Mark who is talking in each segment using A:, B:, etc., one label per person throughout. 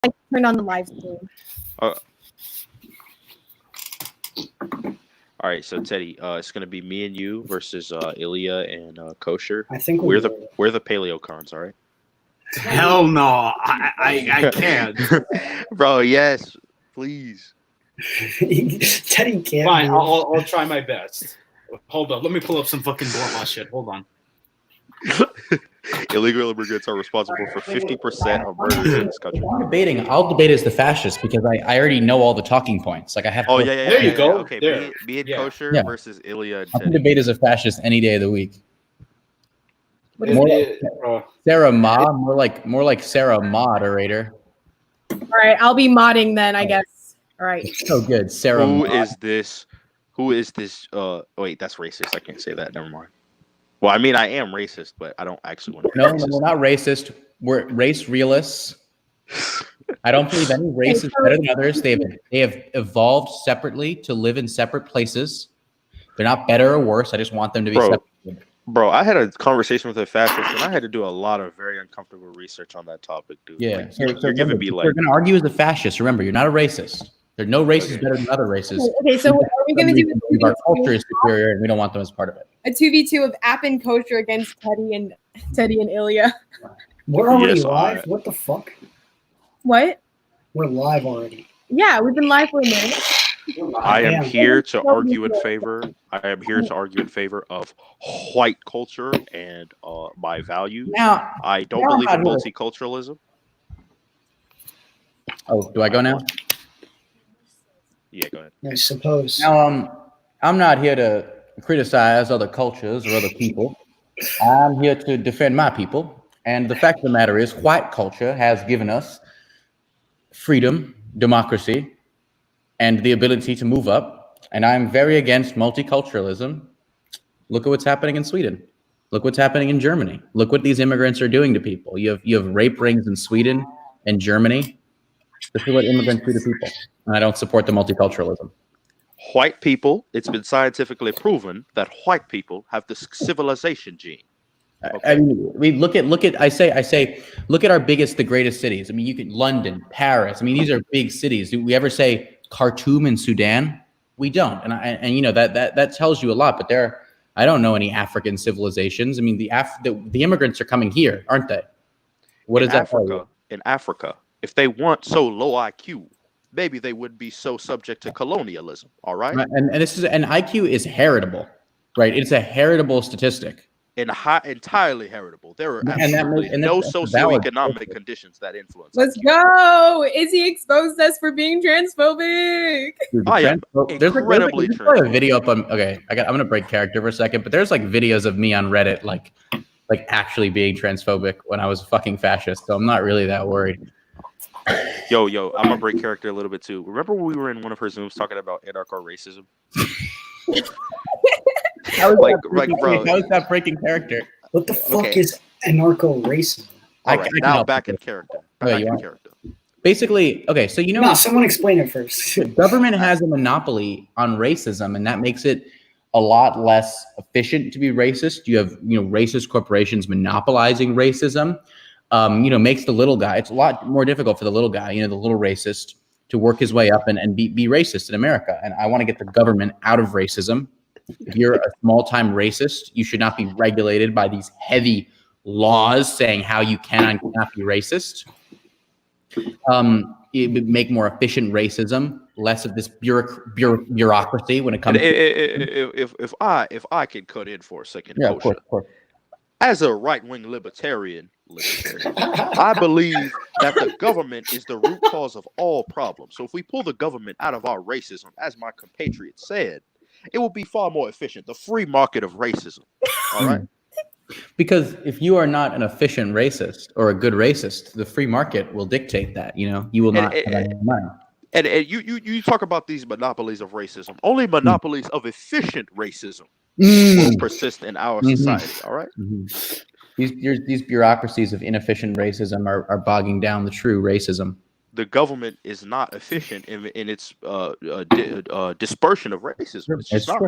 A: I turned on the live stream.
B: All right, so Teddy, it's gonna be me and you versus Ilia and Kosher.
C: I think
B: we're the paleocons, all right?
D: Hell no, I can't.
B: Bro, yes, please.
C: Teddy can't.
D: Fine, I'll try my best. Hold up, let me pull up some fucking Borma shit. Hold on.
B: Illegal immigrants are responsible for 50% of murders in this country.
E: I'll debate as the fascist because I already know all the talking points. Like I have.
B: Oh, yeah.
D: There you go.
B: Okay,
D: There.
B: me and Kosher versus Ilia and
E: I can
B: Teddy.
E: debate as a fascist any day of the week.
D: Sarah
E: Ma, more like Sarah moderator.
A: All right, I'll be modding then, I guess. All right.
E: Oh, good, Sarah.
B: Who is this? Wait, that's racist. I can't say that. Never mind. Well, I mean, I am racist, but I don't actually want to be racist.
E: No, we're not racist. We're race realists. I don't believe any race is better than others. They have evolved separately to live in separate places. They're not better or worse. I just want them to be separate.
B: Bro, I had a conversation with a fascist, and I had to do a lot of very uncomfortable research on that topic, dude.
E: Yeah,
B: like, you're giving me like.
E: You're going to argue as a fascist. Remember, you're not a racist. There's no race is better than other races.
A: Okay, so are we going to do
E: our culture is superior, and we don't want them as part of it.
A: A 2v2 of App and Kosher against Teddy and Ilia?
C: We're already live. What the fuck?
A: What?
C: We're live already.
A: Yeah, we've been live for a minute.
B: I am here to argue in favor. I am here to argue in favor of white culture and my values.
E: Now,
B: I don't believe in multiculturalism.
E: Oh, do I go now?
B: Yeah, go ahead.
C: I suppose.
E: Now, I'm not here to criticize other cultures or other people. I'm here to defend my people. And the fact of the matter is, white culture has given us freedom, democracy, and the ability to move up. And I'm very against multiculturalism. Look at what's happening in Sweden. Look what's happening in Germany. Look what these immigrants are doing to people. You have rape rings in Sweden and Germany. This is what immigrants do to people. And I don't support the multiculturalism.
B: White people, it's been scientifically proven that white people have the civilization gene.
E: Okay. I mean, look at our biggest, the greatest cities. I mean, you could London, Paris. I mean, these are big cities. Do we ever say Khartoum in Sudan? We don't. And you know that tells you a lot. But I don't know any African civilizations. I mean, the immigrants are coming here, aren't they? What is that?
B: In Africa, if they weren't so low IQ, maybe they would be so subject to colonialism. All right.
E: And IQ is heritable, right? It's a heritable statistic.
B: Entirely heritable. There are absolutely no socioeconomic conditions that influence.
A: Let's go. Izzy exposed us for being transphobic.
B: I am incredibly
E: there's a video up on. Okay, I'm gonna break character for a second, but there's like videos of me on Reddit, like actually being transphobic when I was a fucking fascist. So I'm not really that worried.
B: Yo, I'm gonna break character a little bit too. Remember when we were in one of her Zooms talking about anarcho-racism?
E: How is that breaking character?
C: What the fuck is anarcho-racism?
B: All right, now back in character.
E: Basically, okay, so
C: No, someone explain it first.
E: Government has a monopoly on racism, and that makes it a lot less efficient to be racist. You have, racist corporations monopolizing racism. Makes the little guy, it's a lot more difficult for the little guy, the little racist, to work his way up and be racist in America. And I want to get the government out of racism. If you're a small-time racist, you should not be regulated by these heavy laws saying how you can and cannot be racist. It would make more efficient racism, less of this bureaucracy when it comes.
B: If I can cut in for a second,
E: yeah, of course.
B: As a right-wing libertarian, I believe that the government is the root cause of all problems. So if we pull the government out of our racism, as my compatriot said, it will be far more efficient. The free market of racism. All right.
E: Because if you are not an efficient racist or a good racist, the free market will dictate that. You will not have any money.
B: And you talk about these monopolies of racism. Only monopolies of efficient racism will persist in our society. All right.
E: These bureaucracies of inefficient racism are bogging down the true racism.
B: The government is not efficient in its dispersion of racism. It's just not.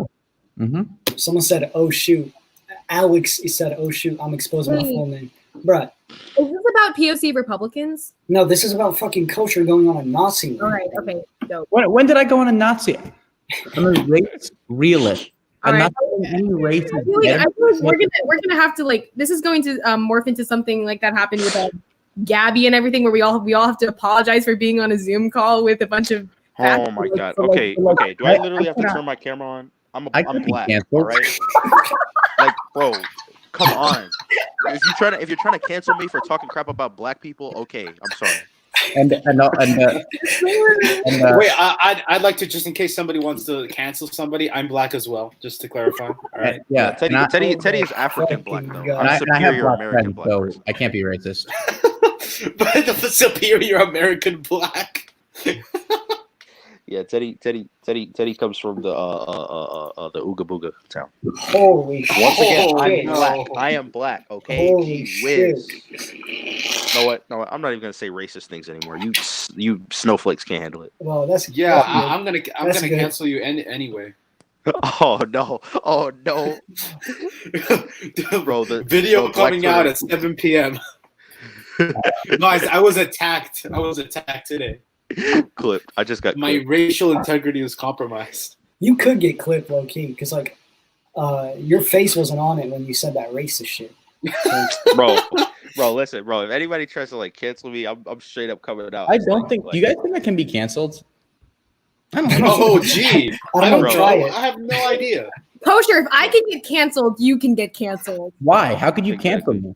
C: Someone said, "Oh shoot." Alex said, "Oh shoot, I'm exposing my full name." Bruh.
A: Is this about POC Republicans?
C: No, this is about fucking culture going on a Nazi.
A: All right. Okay. Dope.
E: When did I go on a Nazi? I'm a race realist.
A: All
E: I'm
A: right.
E: not saying any race is
A: I feel like
E: better.
A: we're gonna have to like this is going to morph into something like that happened with Gabby and everything, where we all have to apologize for being on a Zoom call with a bunch of.
B: Oh my god. Okay. Okay. Do I literally have to turn my camera on? I'm black. All right. Like, bro, come on. If you're trying to cancel me for talking crap about black people, okay, I'm sorry.
E: And
D: Wait, I'd like to, just in case somebody wants to cancel somebody, I'm black as well, just to clarify. All right.
E: yeah,
B: Teddy is African black though. I'm superior American black.
E: So I can't be racist.
D: But the superior American black.
B: Yeah, Teddy comes from the Ooga Booga town.
C: Holy shit.
B: Once again, I'm
C: no.
B: black. I am black, okay?
C: Holy
B: Gee whiz. No, what? I'm not even gonna say racist things anymore. You snowflakes can't handle it.
C: Well, that's
D: I'm gonna
C: good.
D: cancel you anyway.
B: Oh no! Bro, the
D: video coming out at 7 p.m. Guys, I was attacked today.
B: Clipped. I just got
D: my
B: clipped.
D: racial integrity was compromised.
C: You could get clipped low key because like your face wasn't on it when you said that racist shit. So.
B: bro, listen, bro. If anybody tries to like cancel me, I'm straight up coming out.
E: I don't think. Do you guys think I can be canceled? I don't know.
D: Oh, gee,
C: I don't
D: know.
C: try it.
D: I have no idea.
A: Kosher, if I can get canceled, you can get canceled.
E: Why? How could you cancel me?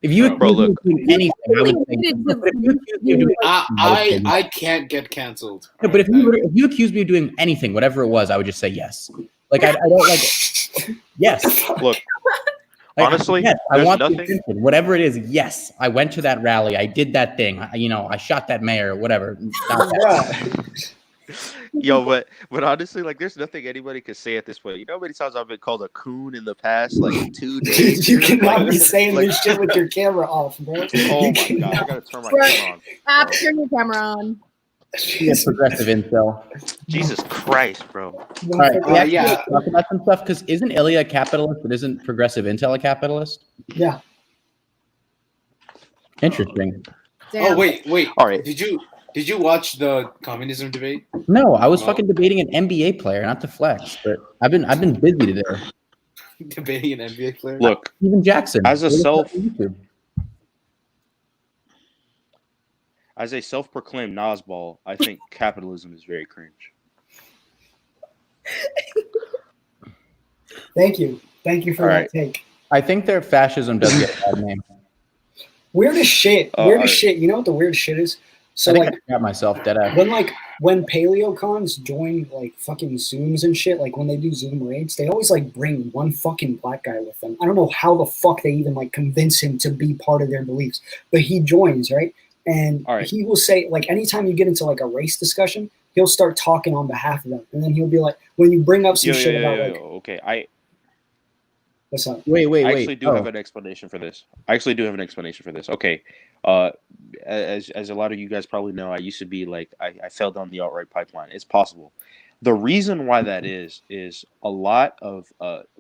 E: If you
B: Bro, look.
E: accuse me of anything, I would think. But if you accuse me of doing
D: I can't get canceled.
E: no, but if you accuse me of doing anything, whatever it was, I would just say yes. Like I don't like. Yes.
B: Look,
E: Like,
B: honestly,
E: yes, I want
B: nothing.
E: the attention. Whatever it is, yes. I went to that rally. I did that thing. I shot that mayor. Whatever. Not that.
B: Yo, but honestly, like, there's nothing anybody could say at this point. You know how many times I've been called a coon in the past, like 2 days?
C: You cannot be saying
B: like,
C: this shit with your camera off, bro.
B: Oh my god, I gotta turn my camera on.
A: App, turn your camera on.
E: Be a progressive incel.
B: Jesus Christ, bro.
E: All right, we actually
D: yeah.
E: talk about some stuff because isn't Ilia a capitalist, but isn't progressive intel a capitalist?
C: Yeah.
E: Interesting.
A: Damn.
D: Oh wait.
B: All right.
D: Did you watch the communism debate?
E: No, I was fucking debating an NBA player, not to flex, but I've been busy today.
D: Debating an NBA player?
B: Look,
E: Steven Jackson.
B: as a
E: YouTube.
B: self-proclaimed Nazball, I think capitalism is very cringe.
C: Thank you for
B: All
C: that
B: right.
C: take.
E: I think their fascism does get a bad name.
C: Weird as shit.
B: Oh,
C: Weird as shit. You know what the weird shit is? So
E: I think
C: like
E: I got myself dead ass.
C: when paleocons join like fucking Zooms and shit, like when they do Zoom raids, they always like bring one fucking black guy with them. I don't know how the fuck they even like convince him to be part of their beliefs, but he joins, right? And
B: All right.
C: he will say, like, anytime you get into like a race discussion, he'll start talking on behalf of them, and then he'll be like, when you bring up some shit about like,
B: okay, I
C: what's up?
E: Wait.
B: actually do have an explanation for this. Okay, as a lot of you guys probably know, I used to be like I fell down the alt-right pipeline. It's possible. The reason why that is a lot of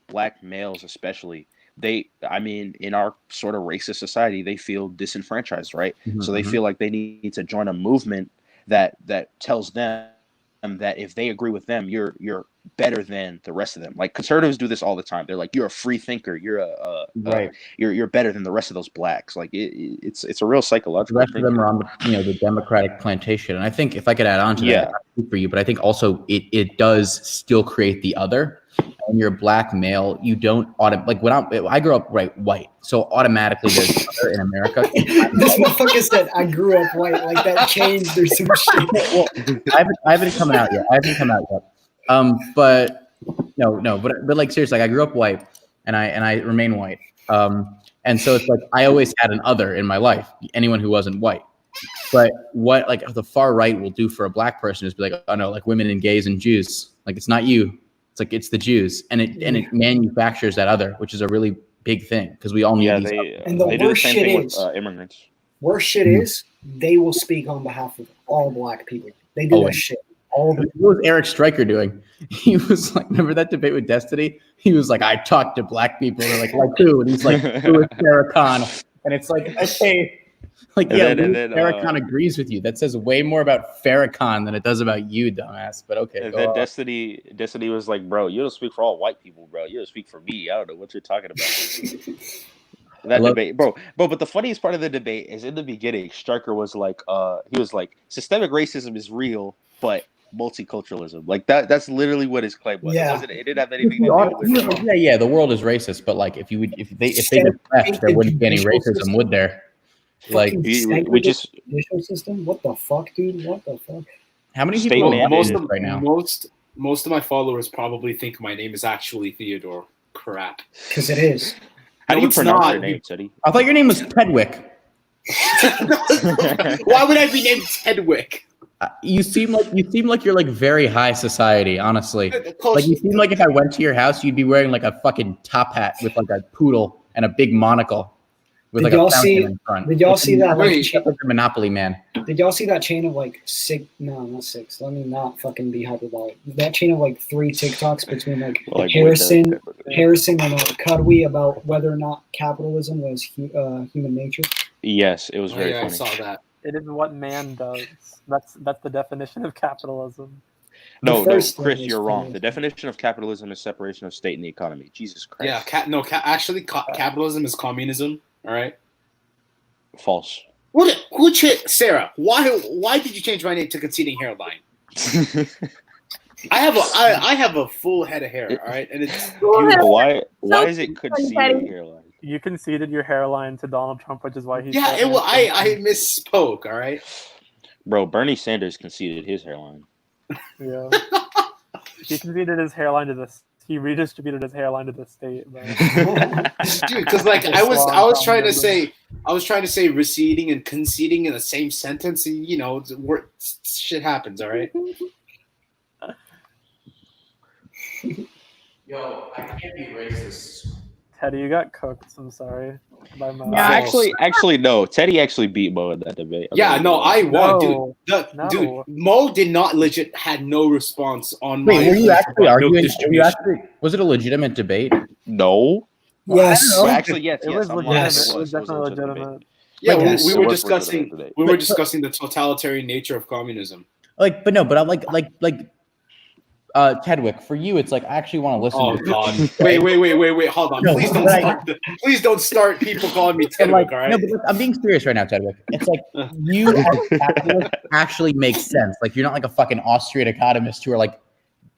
B: black males, especially, in our sort of racist society, they feel disenfranchised, right?
E: Mm-hmm,
B: So they feel like they need to join a movement that tells them that if they agree with them, you're better than the rest of them. Like conservatives do this all the time. They're like, you're a free thinker. You're
E: Right.
B: You're better than the rest of those blacks. Like it's a real
E: The
B: psychological
E: rest of
B: thing.
E: them are on the Democratic plantation. And I think if I could add on to that, for you, but I think also it does still create the other. When you're a black male, you don't like when I grew up white, so automatically there's other in America.
C: This motherfucker said, "I grew up white." Like that changed or some shit.
E: Well, I haven't come out yet. But like seriously, like I grew up white, and I remain white. And so it's like I always had an other in my life, anyone who wasn't white. But what like the far right will do for a black person is be like, oh no, like women and gays and Jews. Like it's not you. It's like it's the Jews, and it manufactures that other, which is a really big thing because we all need these.
C: And the
B: they do the
C: worst
B: same
C: shit
B: thing
C: is-
B: with immigrants.
C: Worst shit is they will speak on behalf of all black people. They do that shit. All the
E: What was Eric Stryker doing? He was like, remember that debate with Destiny? He was like, I talked to black people. They're like who? And he's like, who is Farrakhan? And it's like, okay, like,
B: And
E: yeah,
B: then,
E: Farrakhan agrees with you. That says way more about Farrakhan than it does about you, dumbass. But okay,
B: And
E: go
B: then
E: on.
B: Destiny was like, bro, you don't speak for all white people, bro. You don't speak for me. I don't know what you're talking about. That debate, bro. But the funniest part of the debate is in the beginning, Stryker was like, he was like, systemic racism is real, but multiculturalism, like that's literally what his claim was.
C: Yeah.
B: It didn't have anything to do with it.
E: Yeah, the world is racist, but like if they just left, there wouldn't be any racism, would there? Like
B: we just
C: judicial system. What the fuck, dude? What the fuck?
E: how many
B: State
E: people
B: mandated.
E: are watching this right now?
D: Most of my followers probably think my name is actually Theodore. Crap.
C: Because it is.
B: How do you
D: it's
B: pronounce
D: not.
B: your name, Teddy?
E: I thought your name was Tedwick.
D: Why would I be named Tedwick?
E: You seem like you're like very high society, honestly. Like you seem like if I went to your house, you'd be wearing like a fucking top hat with like a poodle and a big monocle with
C: Did
E: like
C: y'all
E: a fountain
C: see-
E: in front.
C: Did y'all see that?
D: Wait.
C: Like,
E: Like the Monopoly man.
C: did y'all see that chain of like six? No, not six. Let me not fucking be hyperbolic. That chain of like 3 TikToks between like Harrison and Cudwy about whether or not capitalism was human nature.
B: Yes, it was very
D: I
B: funny.
D: saw that.
F: It is what man does. That's the definition of capitalism.
B: No,
C: The first
B: Chris,
C: thing is
B: you're wrong.
C: funny.
B: The definition of capitalism is separation of state and the economy. Jesus Christ.
D: Yeah, actually, capitalism is communism. All right.
B: False.
D: Sarah? Why did you change my name to Conceding Hairline? I have a full head of hair. All right, and it's
B: Why is it
A: Teddy.
B: conceding hairline?
F: You conceded your hairline to Donald Trump, which is why he's
D: I misspoke. All right.
B: Bro, Bernie Sanders conceded his hairline.
F: Yeah. He conceded his hairline to this. He redistributed his hairline to the state. But
D: Dude, because like I was trying to say receding and conceding in the same sentence. And, you know, shit happens. All right.
E: Yo, I can't be racist.
F: Teddy, you got cooked. I'm sorry. By my
B: Yeah, actually, no. Teddy actually beat Mo in that debate.
D: Yeah, no, I won,
F: No.
D: dude. Dude, Mo did not had no response on
E: Wait,
D: my.
E: were you actually
D: no
E: arguing?
D: distribution.
E: Was it a legitimate debate?
B: No.
C: Yes.
B: Well, actually, yes.
F: It was
B: I'm
F: legitimate.
B: lying.
C: Yes.
F: It was definitely legitimate.
D: Yeah,
C: Yes.
D: we
B: It
D: were
B: was
D: discussing
B: legitimate
D: we were
E: But-
D: discussing the totalitarian nature of communism.
E: But Tedwick, for you, it's like I actually want to listen.
D: Oh
E: to
D: God! Wait! Hold on!
E: No,
D: Please don't start people calling me
E: But
D: Tedwick.
E: like,
D: All right?
E: no, but look, I'm being serious right now, Tedwick. It's like you as a capitalist actually make sense. Like you're not like a fucking Austrian economist who are like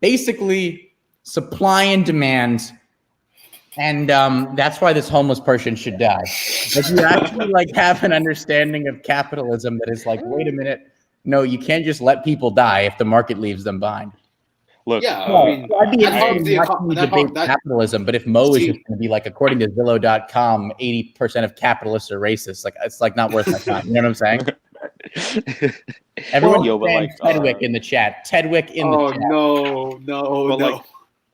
E: basically supply and demand, and that's why this homeless person should die. Like you actually like have an understanding of capitalism that is like, wait a minute, no, you can't just let people die if the market leaves them behind.
B: Look,
D: Yeah,
E: Well,
D: I mean,
E: I'd be
D: that part of
E: interested in
D: the
E: watching you
D: that part-
E: debate
D: that-
E: capitalism, but if Mo is
D: See-
E: just going to be like, according to Zillow.com, 80% of capitalists are racist, like it's like not worth my time. You know what I'm saying? Everyone
B: Yo, but
E: saying
B: like,
E: Tedwick in the chat. Tedwick in
D: oh
E: the chat.
D: no!
B: But, like,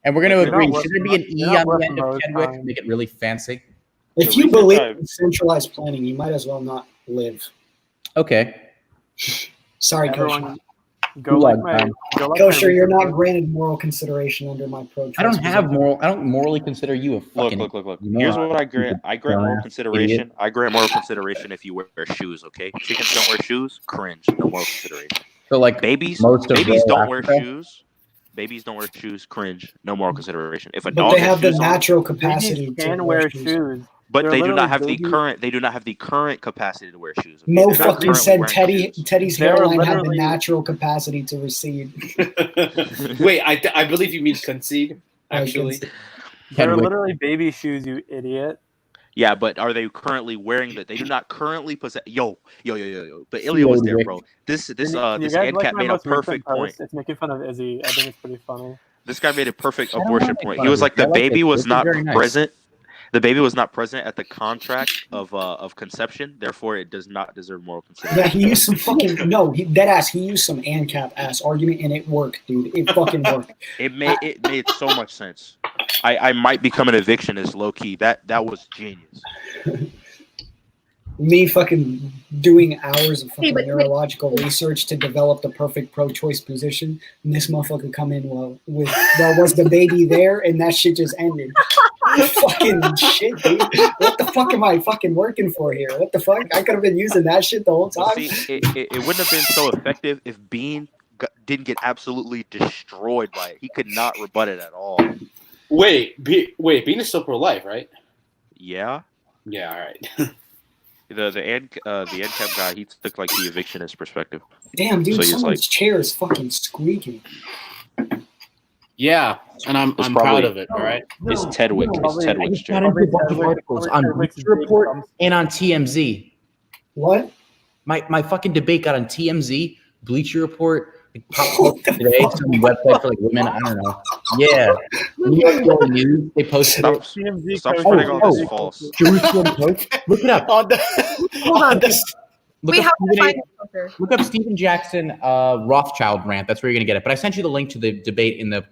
E: And we're going to
F: You're
E: agree.
F: not
E: Should there be an E
F: you're not
E: on the end
F: worth
E: of
F: Mo's
E: Tedwick
F: time.
E: to make it really fancy?
C: If
B: The
C: you
B: reason
C: believe
B: I-
C: in centralized planning, you might as well not live.
E: Okay.
C: Sorry, Kosher.
F: Everyone, go like my.
C: Kosher, you're not granted moral consideration under my pro-choice.
E: I don't morally consider you a fucking.
B: Look.
E: you know,
B: Here's what I grant. I grant moral
E: dumbass
B: consideration. I grant moral consideration if you wear shoes. Okay, chickens don't wear shoes. Cringe. No moral consideration.
E: So like
B: Babies
E: most of
B: don't
E: rural
B: wear
E: Africa?
B: shoes. Babies don't wear shoes. Cringe. No moral consideration. If a
C: But
B: dog
C: they
B: has
C: have the
B: shoes on,
C: natural capacity
F: Babies
C: to
F: can wear shoes.
B: but
F: They're
B: they do
F: literally
B: not have the
F: babies.
B: current. They do not have the current capacity to wear shoes. Okay?
C: Mo
B: They're not
C: fucking
B: currently
C: said
B: wearing shoes.
C: Teddy's
F: They're
C: hairline had the
F: literally-
C: natural capacity to recede.
D: Wait, I believe you mean concede. Actually,
F: They're
E: Tedwick.
F: literally baby shoes, you idiot.
B: Yeah, but are they currently wearing that? They do not currently possess. Yo. But Ilya was there, bro. This
F: You
B: this
F: guys
B: ANCAP
F: like my
B: made a
F: most recent
B: perfect
F: post?
B: point.
F: It's making fun of Izzy. I think it's pretty funny.
B: This guy made a perfect
E: I don't
B: abortion
E: wanna make
B: point.
E: fun
B: He
E: of
B: was
E: it.
B: like, the
E: I like
B: baby
E: it.
B: was
E: This is
B: not
E: very nice.
B: present. The baby was not present at the contract of conception. Therefore, it does not deserve moral
C: Yeah,
B: consideration.
C: he used some fucking he used some ANCAP ass argument and it worked, dude. It fucking worked.
B: It made so much sense. I might become an evictionist, low key. That was genius.
C: Me fucking doing hours of fucking
A: but-
C: neurological research to develop the perfect pro-choice position, and this motherfucker come in well was the baby there, and that shit just ended. Fucking shit, dude. What the fuck am I fucking working for here? What the fuck? I could have been using that shit the whole time.
B: See, it wouldn't have been so effective if Bean didn't get absolutely destroyed by it. He could not rebut it at all.
D: Wait, Bean is still pro-life, right?
B: Yeah.
D: Yeah, all right.
B: The end cap guy, he took like the evictionist perspective.
C: Damn, dude,
B: So he's
C: someone's
B: like-
C: chair is fucking squeaking.
D: Yeah, and I'm
B: It's
D: proud
B: probably-
D: of it. All right.
B: It's Tedwick. It's
F: Probably-
E: I
B: Tedwick's
E: just got
B: chair.
E: into a bunch of articles on Bleacher Report and on TMZ.
C: What?
E: My fucking debate got on TMZ, Bleacher Report, like, Pop
C: What the
E: Today,
C: fuck?
E: some website for like women. I don't know. Yeah, New York Daily News. They posted
B: Stop,
E: it.
F: TMZ
B: stop
F: coach-
B: spreading all
E: Oh,
B: this
E: oh.
B: false.
E: Jerusalem Post. Look it up.
D: On the, on the,
E: Look
A: We
E: up
A: have to
E: Stephen,
A: find it. Okay.
E: look up Stephen Jackson Rothschild rant. That's where you're gonna get it. But I sent you the link to the debate in the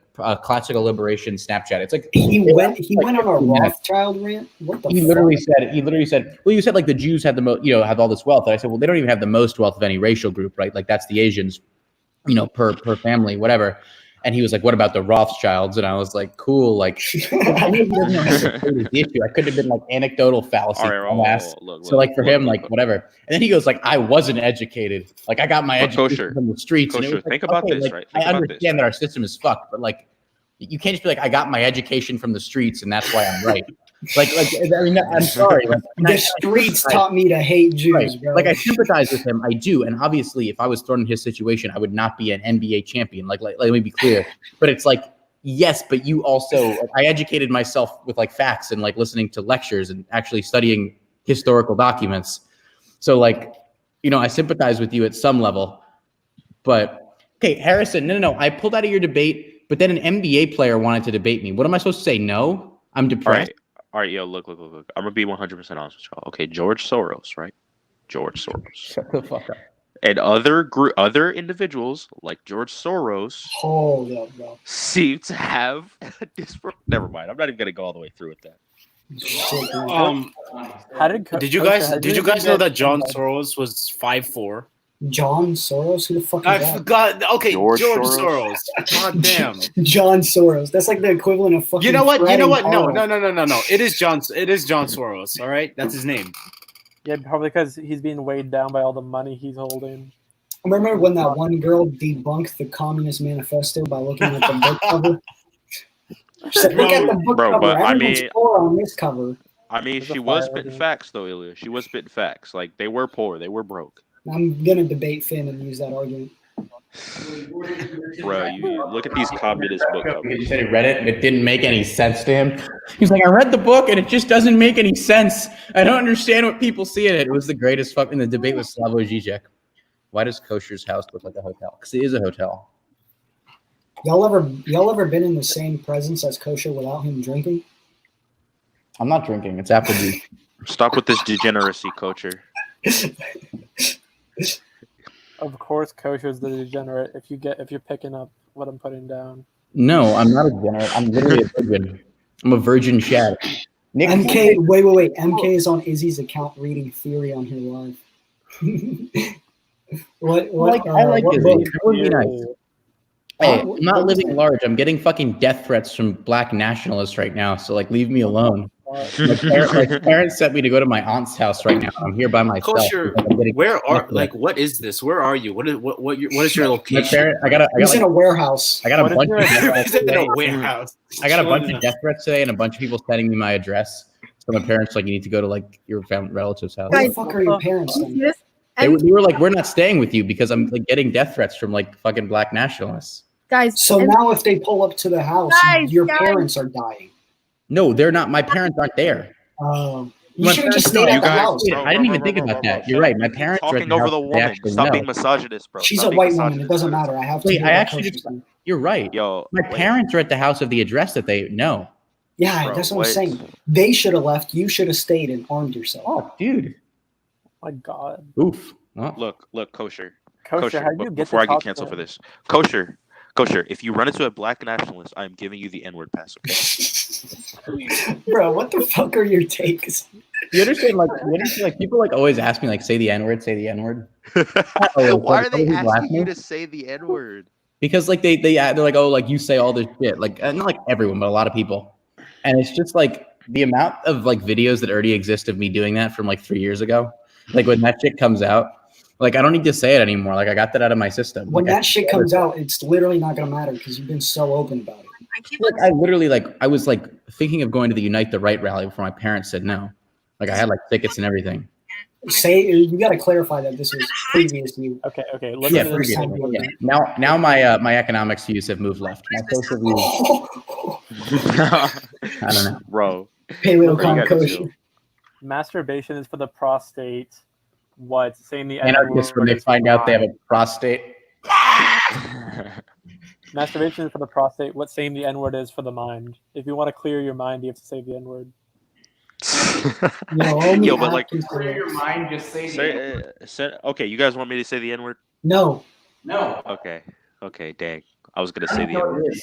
E: Classical Liberation Snapchat. It's like
C: He went on a
E: 15 minutes.
C: Rothschild rant? What the
E: He
C: fuck?
E: literally said, well, you said like the Jews had the most, have all this wealth. And I said, well, they don't even have the most wealth of any racial group, right? Like that's the Asians, per family, whatever. And he was like, what about the Rothschilds? And I was like, cool. Like, I knew he doesn't know how to state the issue. I could have been like anecdotal fallacy.
B: All right,
E: dumbass.
B: look,
E: So like for him,
B: look.
E: like whatever. And then he goes like, I wasn't educated. Like I got my
B: But
E: education
B: kosher.
E: from the streets. And it
B: Kosher,
E: was like,
B: think about
E: okay,
B: this,
E: like,
B: right?
E: I
B: Think about this,
E: understand that our system is fucked, but like, you can't just be like, I got my education from the streets and that's why I'm right. like, I mean, I'm sorry. Like,
C: The streets taught me to hate Jews,
E: right.
C: bro.
E: Like I sympathize with him, I do, and obviously, if I was thrown in his situation, I would not be an NBA champion. Like let me be clear. But it's like, yes, but you also, like, I educated myself with like facts and like listening to lectures and actually studying historical documents. So like, I sympathize with you at some level. But okay, Harrison, no, I pulled out of your debate, but then an NBA player wanted to debate me. What am I supposed to say? No, I'm depressed.
B: All right, yo, look. I'm gonna be 100% honest with y'all. Okay, George Soros, right? George Soros.
E: Shut the fuck up.
B: And other individuals like George Soros
C: Hold up, bro.
B: seem to have never mind. I'm not even gonna go all the way through with that.
C: Shit, dude.
F: How did
D: did you guys know that John Soros was 5'4"?
C: John Soros? Who the fuck is
D: I
C: that?
D: forgot. Okay,
B: George
D: George
B: Soros.
D: Soros. God damn.
C: John Soros. That's like the equivalent of fucking.
D: You know what?
C: Fred and
D: No.
C: Carl.
D: It is John Soros. All right, that's his name.
F: Yeah, probably because he's being weighed down by all the money he's holding.
C: Remember when that one girl debunked the Communist Manifesto by looking at the book cover? She said, look at the book
B: Bro,
C: cover.
B: but I
C: Everyone's
B: mean-
C: poor on this cover.
B: I mean,
F: There's a
B: she was
F: fire
B: spitting
F: lady.
B: facts though, Ilia. She was spitting facts. Like they were poor, they were broke.
C: I'm gonna debate Finn and use that argument.
B: Bro, you look at these communist book
E: He
B: covers.
E: said he read it and it didn't make any sense to him. He's like, I read the book and it just doesn't make any sense. I don't understand what people see in it. It was the greatest fucking the debate with Slavoj Žižek. Why does Kosher's house look like a hotel? Because it is a hotel.
C: Y'all ever been in the same presence as Kosher without him drinking?
E: I'm not drinking. It's apple juice.
B: Stop with this degeneracy culture.
F: Of course, Kosher's the degenerate. If you're picking up what I'm putting down.
E: No, I'm not a degenerate. I'm literally a virgin. I'm a virgin shad. Nick,
C: MK, wait. MK is on Izzy's account reading theory on her live.
E: I like
C: what
E: Izzy.
C: book?
E: That would be nice. Hey, I'm not living large. I'm getting fucking death threats from black nationalists right now. So like, leave me alone. My parents sent me to go to my aunt's house right now. I'm here by myself.
D: Kosher,
E: because I'm getting
D: where are
E: death
D: like
E: threats.
D: what is this? Where are you? What is your
E: My
D: location?
E: parent, I got
C: He's in
E: like,
C: a warehouse.
E: I got a
F: What is
E: bunch
F: your
E: of death
F: address?
E: threats
D: He's in
E: today.
D: a warehouse.
E: I got a bunch
D: Showing
E: of death threats today, and a bunch of people sending me my address. So my parents like, you need to go to like your family relative's house.
C: Where the fuck are your parents then?
A: Yes.
E: They were like, we're not staying with you because I'm like getting death threats from like fucking black nationalists.
A: Guys,
C: So
A: and-
C: now if they pull up to the house, your parents are dying.
E: No, they're not. My parents aren't there.
C: You
E: My
C: should have just
E: parents-
C: stayed
B: You
C: at the
B: guys-
C: house.
E: Yeah, I didn't even think about that. You're right. My parents are at
B: Talking
E: the
B: over
E: house.
B: the
E: They
B: woman.
E: actually
B: Stop
E: know.
B: being misogynist, bro.
C: She's
B: Stop
C: a
B: being
C: white woman. It
B: misogynist.
C: doesn't matter. I have to.
E: Wait,
C: do
E: I
C: what
E: actually
C: Kosher's
E: just-
C: saying.
E: You're right.
B: Yo,
E: My
B: wait.
E: parents are at the house of the address that they know.
C: Yeah,
B: Bro,
C: that's what
B: what?
C: I'm saying. They should have left. You should have stayed and armed yourself.
E: Oh, dude.
F: My God,
E: Oof. Well,
B: Look, kosher.
F: Kosher, how do you get
B: Before I
F: to
B: get
F: talk
B: canceled
F: to
B: for
F: him?
B: this, kosher. If you run into a black nationalist, I am giving you the N-word pass. Okay.
C: Bro, what the fuck are your takes?
E: you understand? Like people like always ask me like, say the N-word, say the N-word.
B: Why are they
E: People ask
B: asking you
E: me?
B: to say the N-word?
E: Because like they're like, oh, like you say all this shit. Like not like everyone, but a lot of people. And it's just like the amount of like videos that already exist of me doing that from like 3 years ago, like when that shit comes out, like I don't need to say it anymore. Like I got that out of my system.
C: When
E: like,
C: that shit comes out, it's literally not gonna matter because you've been so open about it.
E: like I literally like I was like thinking of going to the Unite the Right rally before my parents said no. Like I had like tickets and everything.
C: Say you got to clarify that this was previous to you.
F: Okay.
E: Yeah,
F: Listen to this.
E: yeah. Now my my economics views have moved left. My social views, I don't know,
B: Bro.
C: Paleocon kosher.
F: Masturbation is for the prostate. What? Saying the
E: anarchists when they find out they have a prostate.
F: Masturbation is for the prostate. What saying the N-word is for the mind. If you want to clear your mind, you have to say the N-word.
B: Yo, but like,
E: clear your mind, just say
B: okay, you guys want me to say the N-word?
C: No.
B: Okay, dang. I was gonna say the N-word.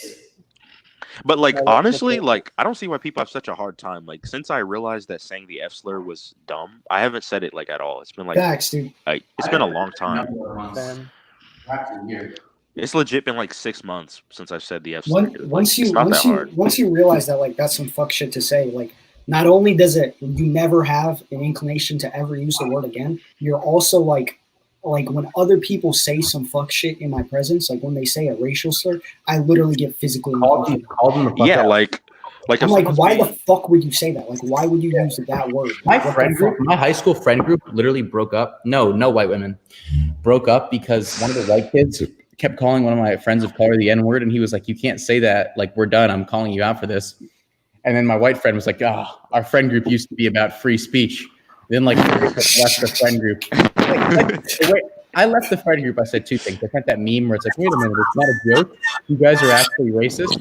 B: But like honestly, like I don't see why people have such a hard time. Like since I realized that saying the F slur was dumb, I haven't said it like at all. It's been like
C: Facts, dude.
B: Like it's been a long time. It's legit been like 6 months since I've said the F slur.
C: Once you realize that like that's some fuck shit to say, like not only does it you never have an inclination to ever use the word again, you're also like when other people say some fuck shit in my presence, like when they say a racial slur, I literally get physically
E: uncomfortable.
B: Yeah, like
C: I'm like, why the fuck would you say that? Like, why would you use that word?
E: My friend group, my high school friend group, literally broke up. No white women broke up because one of the white kids kept calling one of my friends of color the N-word, and he was like, "You can't say that. Like, we're done. I'm calling you out for this." And then my white friend was like, our friend group used to be about free speech. Then like left the friend group. I left the friend group. I said two things. I sent that meme where it's like, wait a minute, it's not a joke. You guys are actually racist.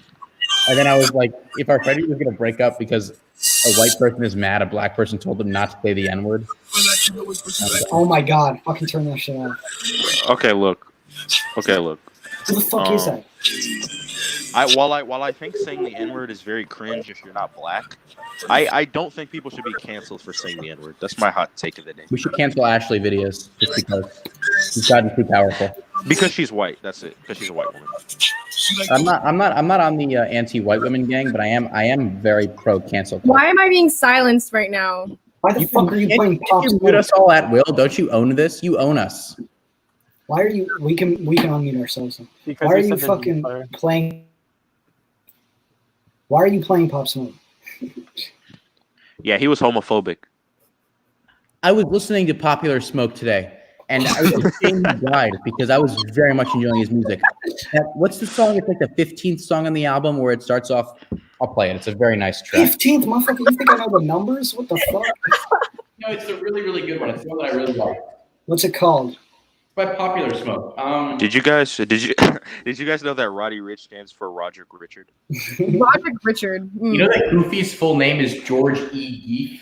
E: And then I was like, if our friend group was going to break up because a white person is mad, a black person told them not to say the N-word.
C: Oh my God, fucking turn that shit off.
B: Okay, look.
C: Who the fuck is that?
B: While I think saying the N-word is very cringe if you're not black, I don't think people should be canceled for saying the N-word. That's my hot take of the day.
E: We should cancel Ashley videos just because she's gotten too powerful.
B: Because she's white. That's it. Because she's a white woman.
E: I'm not on the anti-white women gang, but I am very pro cancel culture.
A: Why am I being silenced right now?
C: Why the fuck are you playing Pop
E: You mute us all at will. Don't you own this? You own us.
C: Why are you? We can unmute ourselves. Why are you fucking playing? Why are you playing Pop Smoke?
B: Yeah, he was homophobic.
E: I was listening to Popular Smoke today, and I was ashamed he died because I was very much enjoying his music. What's the song? It's like the 15th song on the album where it starts off. I'll play it. It's a very nice track.
C: 15th, motherfucker. You think I know the numbers? What the fuck?
E: No, it's a really, really good one. It's one that I really like.
C: What's it called?
E: By Popular Smoke.
B: Did you guys know that Roddy Ricch stands for Roger Richard?
A: Roger Richard.
E: You know that Goofy's full name is George E. Geef?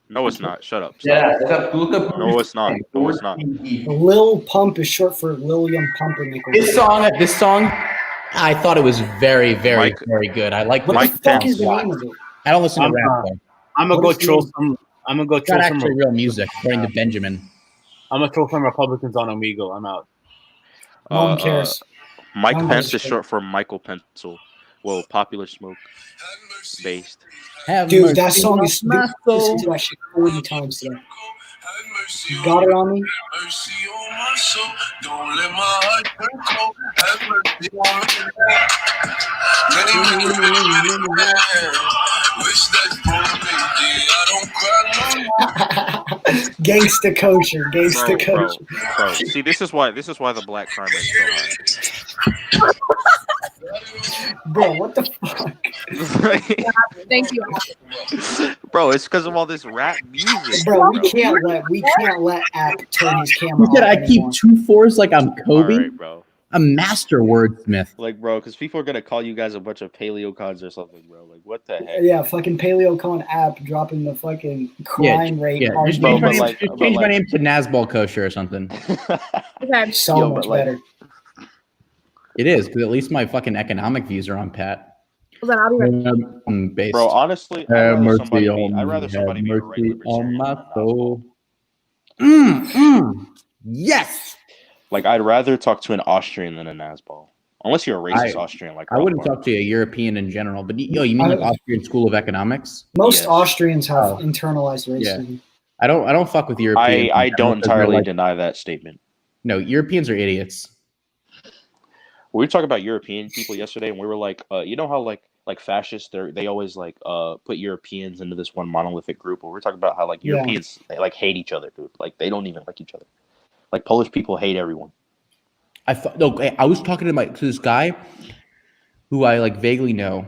B: No, it's not. Shut up.
E: Yeah, look up.
B: No, it's not. No, it's not.
C: Lil Pump is short for William Pumpernickel.
E: This song, I thought it was very, very, very good. I like.
C: What the fuck is the name of it?
E: I don't listen to rap.
D: I'm gonna go troll some. I'm gonna go troll
E: not
D: some.
E: Actually, real music, according to Benjamin.
D: I'm gonna troll some Republicans on Omegle. I'm out.
C: No one cares.
B: Mike Pence is short for Michael Pencil. Well, Popular Smoke based.
C: Dude, that song is listened to that shit 40 times today. You got it on me? Gangsta kosher, gangsta kosher.
B: Bro. See, this is why the black crime rate is so high.
C: Bro, what the fuck?
A: Thank you.
B: Bro, it's because of all this rap music.
C: Bro, we can't let App turn his camera
E: off. I keep 2 4s like I'm Kobe.
B: All right, bro.
E: A master wordsmith.
B: Like, bro, because people are gonna call you guys a bunch of paleocons or something, bro. Like, what the heck?
C: Yeah, fucking Paleocon App dropping the fucking crime rate.
E: Yeah, just change my name to Nazball Kosher or something.
A: Okay.
C: So much better.
E: It is, because at least my fucking economic views are on pat.
A: Well, then I'll be
E: right.
B: Bro, honestly, I'd rather somebody be a regular
E: on my soul. Yes.
B: Like, I'd rather talk to an Austrian than a Nazball. Unless you're a racist Austrian, like
E: I wouldn't
B: Rothbard.
E: talk to a European in general, but you mean like Austrian School of Economics?
C: Most
B: Yes.
C: Austrians have internalized racism.
E: I don't fuck with Europeans.
B: I don't entirely deny that statement.
E: No, Europeans are idiots.
B: We were talking about European people yesterday, and we were like, you know how like fascists, they always like put Europeans into this one monolithic group. But we're talking about how like Europeans they like hate each other, dude. Like they don't even like each other. Like Polish people hate everyone.
E: I was talking to this guy who I like vaguely know.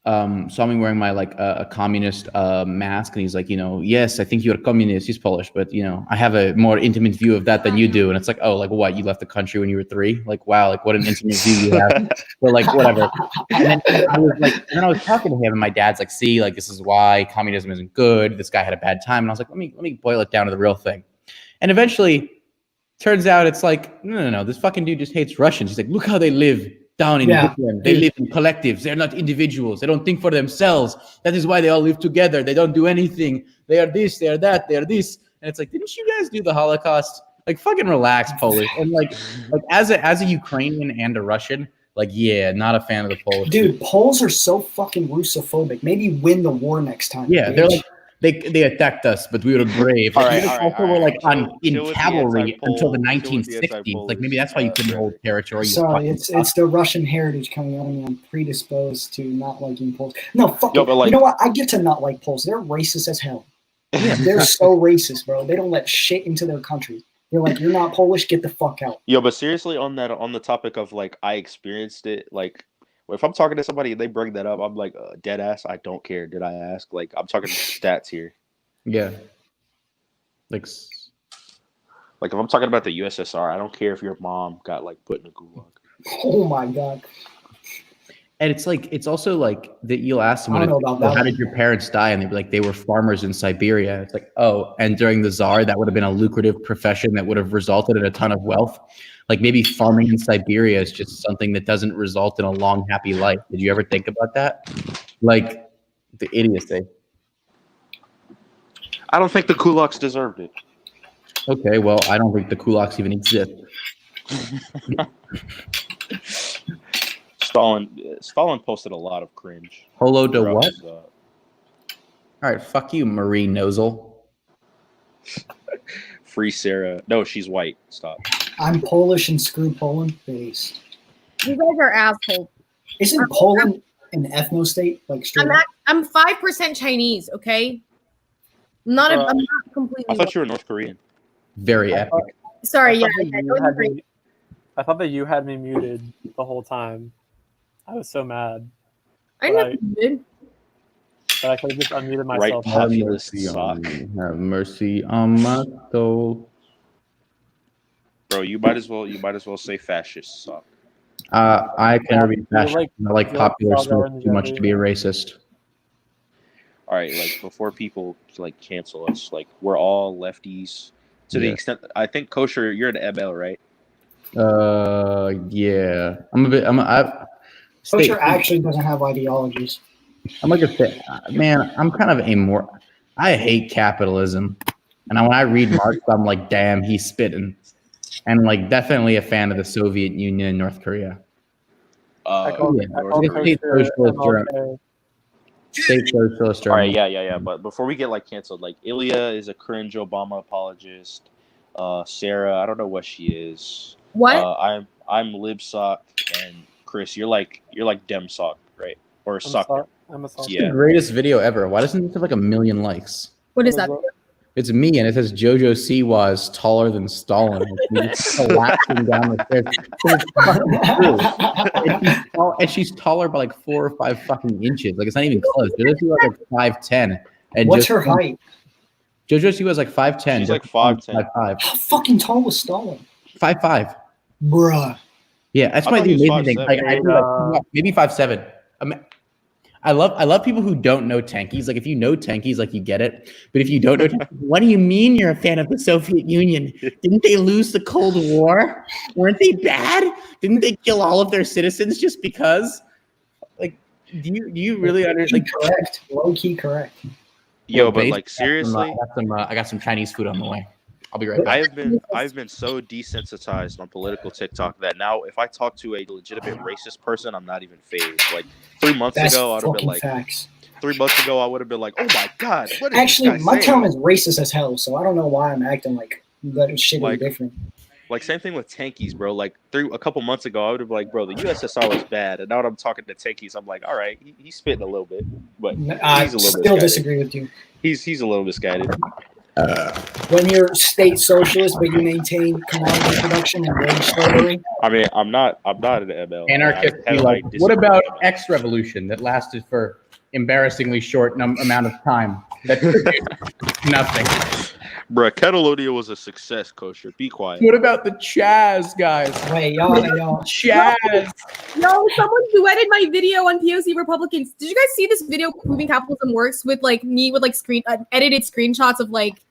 E: Saw me wearing my like a communist mask, and he's like, yes, I think you're a communist. He's Polish, but I have a more intimate view of that than you do. And it's like, oh, like what? You left the country when you were 3? Like, wow, like what an intimate view you have. But like whatever. And then I was talking to him, and my dad's like, see, like this is why communism isn't good. This guy had a bad time, and I was like, let me boil it down to the real thing. And eventually, turns out it's like, no, this fucking dude just hates Russians. He's like, look how they live. Down in Brooklyn. They live in collectives. They're not individuals. They don't think for themselves. That is why they all live together. They don't do anything. They are this, they are that, they are this. And it's like, didn't you guys do the Holocaust? Like, fucking relax, Polish. And like as a Ukrainian and a Russian, like, yeah, not a fan of the Polish.
C: Dude, Poles are so fucking Russophobic. Maybe win the war next time.
E: Yeah,
C: bitch.
E: they're like, they attacked us, but we were brave.
B: All
E: Like,
B: right,
E: we were like in
B: chill with the
E: cavalry until the
B: anti-Pole,
E: 1960s. Like maybe that's why you couldn't hold territory.
C: Sorry, it's the Russian heritage coming out of me. I'm predisposed to not liking Poles. No, fuck
B: Yo,
C: it.
B: but like-
C: You know what? I get to not like Poles. They're racist as hell. They're so racist, bro. They don't let shit into their country. They're like, you're not Polish, get the fuck out.
B: Yo, but seriously, on the topic of like I experienced it, like if I'm talking to somebody and they bring that up, I'm like dead ass. I don't care. Did I ask? Like I'm talking stats here.
E: Yeah. Like
B: if I'm talking about the USSR, I don't care if your mom got like put in a gulag.
C: Oh my god.
E: And it's like, it's also like that you'll ask someone,
C: I don't know about that
E: how
C: one.
E: did your parents die? And they'd be like, they were farmers in Siberia. It's like, oh, and during the Tsar, that would have been a lucrative profession that would have resulted in a ton of wealth. Like maybe farming in Siberia is just something that doesn't result in a long, happy life. Did you ever think about that? Like the idiocy.
B: I don't think the kulaks deserved it.
E: Okay, well, I don't think the kulaks even exist.
B: Stalin posted a lot of cringe.
E: Holo to
B: throughout
E: what?
B: his,
E: All right, fuck you, Marie Nozel.
B: Free Sarah. No, she's white. Stop.
C: I'm Polish and screw Poland. Base.
A: You guys are assholes.
C: Isn't Poland an ethno state? Like straight up?
A: I'm 5% Chinese. Okay, I'm not completely.
B: I thought you were North Korean.
E: Very epic.
A: Sorry, yeah.
F: I thought that you had me muted the whole time. I was so mad.
A: I know you did.
F: But I could have just unmuted
B: Right,
F: myself.
B: populist
E: mercy
B: sock.
E: on me. Have mercy on my soul.
B: Bro, you might as well say fascist sock.
E: I can never be
F: You're
E: fascist.
F: like-
E: I like
F: you're like
E: popular
F: Salvador
E: smoke
F: in
E: too much
F: Jeopardy.
E: to be a racist.
B: All right, like before people like cancel us, like we're all lefties to the
E: Yeah.
B: extent that I think Kosher, you're an ML, right?
E: Yeah.
C: Kosher actually doesn't have ideologies.
E: I'm like a fit. Man, I'm kind of I hate capitalism. And when I read Marx, I'm like, damn, he's spitting. And like definitely a fan of the Soviet Union and North Korea.
F: I call
E: yeah.
F: Kosher
E: State socialist Europe.
F: MLK.
E: State socialist
B: All right,
E: Germany.
B: yeah. But before we get like canceled, like Ilia is a cringe Obama apologist. Sarah, I don't know what she is.
A: What?
B: I'm libsock, and Chris, you're like demsock, right? Or sock.
F: I'm a sock.
E: It's the
B: Yeah.
E: greatest video ever. Why doesn't it have like 1 million likes?
A: What is that?
E: It's me, and it says Jojo Siwa is taller than Stalin. It's collapsing down the stairs. It's fucking true. And she's taller by like 4 or 5 fucking inches. Like it's not even close. Jojo Siwa is like 5'10". And
C: What's her height?
E: Jojo Siwa is like 5'10".
B: She's like 5'10".
E: 5'5".
C: How fucking tall was Stalin?
E: 5'5".
C: Bruh.
E: Yeah, that's
B: I
E: my
B: thought he was
E: amazing thing.
B: 5'7".
E: Like, I do like, maybe 5'7". I love people who don't know tankies. Like if you know tankies, like you get it. But if you don't know tankies, what do you mean you're a fan of the Soviet Union? Didn't they lose the Cold War? Weren't they bad? Didn't they kill all of their citizens just because? Like, do you really understand? Like,
C: Correct. Low key correct.
B: Yo, but like seriously,
E: I got some Chinese food on the way. I'll be right back.
B: I've been so desensitized on political TikTok that now if I talk to a legitimate racist person, I'm not even phased. Like 3 months
C: That's
B: ago, I'd have been
C: fucking
B: like,
C: facts.
B: 3 months ago, I would have been like, oh my god, what is
C: Actually,
B: this guy
C: my
B: saying?
C: town is racist as hell, so I don't know why I'm acting like that shit
B: Like-
C: is different.
B: Like same thing with tankies, bro. Like a couple months ago, I would have been like, bro, the USSR was bad, and now that I'm talking to tankies, I'm like, all right, he's spitting a little bit, but
C: I
B: he's a little
C: still
B: misguided.
C: disagree with you.
B: He's a little misguided.
C: When you're state socialist, but you maintain commodity production and wage slavery.
B: I mean, I'm not an ML.
E: Anarchists
B: I
E: be
B: heavily
E: like, what
B: disagree
E: about
B: with ML.
E: X revolution that lasted for embarrassingly short amount of time? That produced nothing.
B: Bruh, Catalonia was a success, Kosher. Be quiet.
E: What about the Chaz guys?
C: Wait, y'all.
E: Chaz.
A: No, someone duetted my video on POC Republicans. Did you guys see this video proving capitalism works with like me with like edited screenshots of like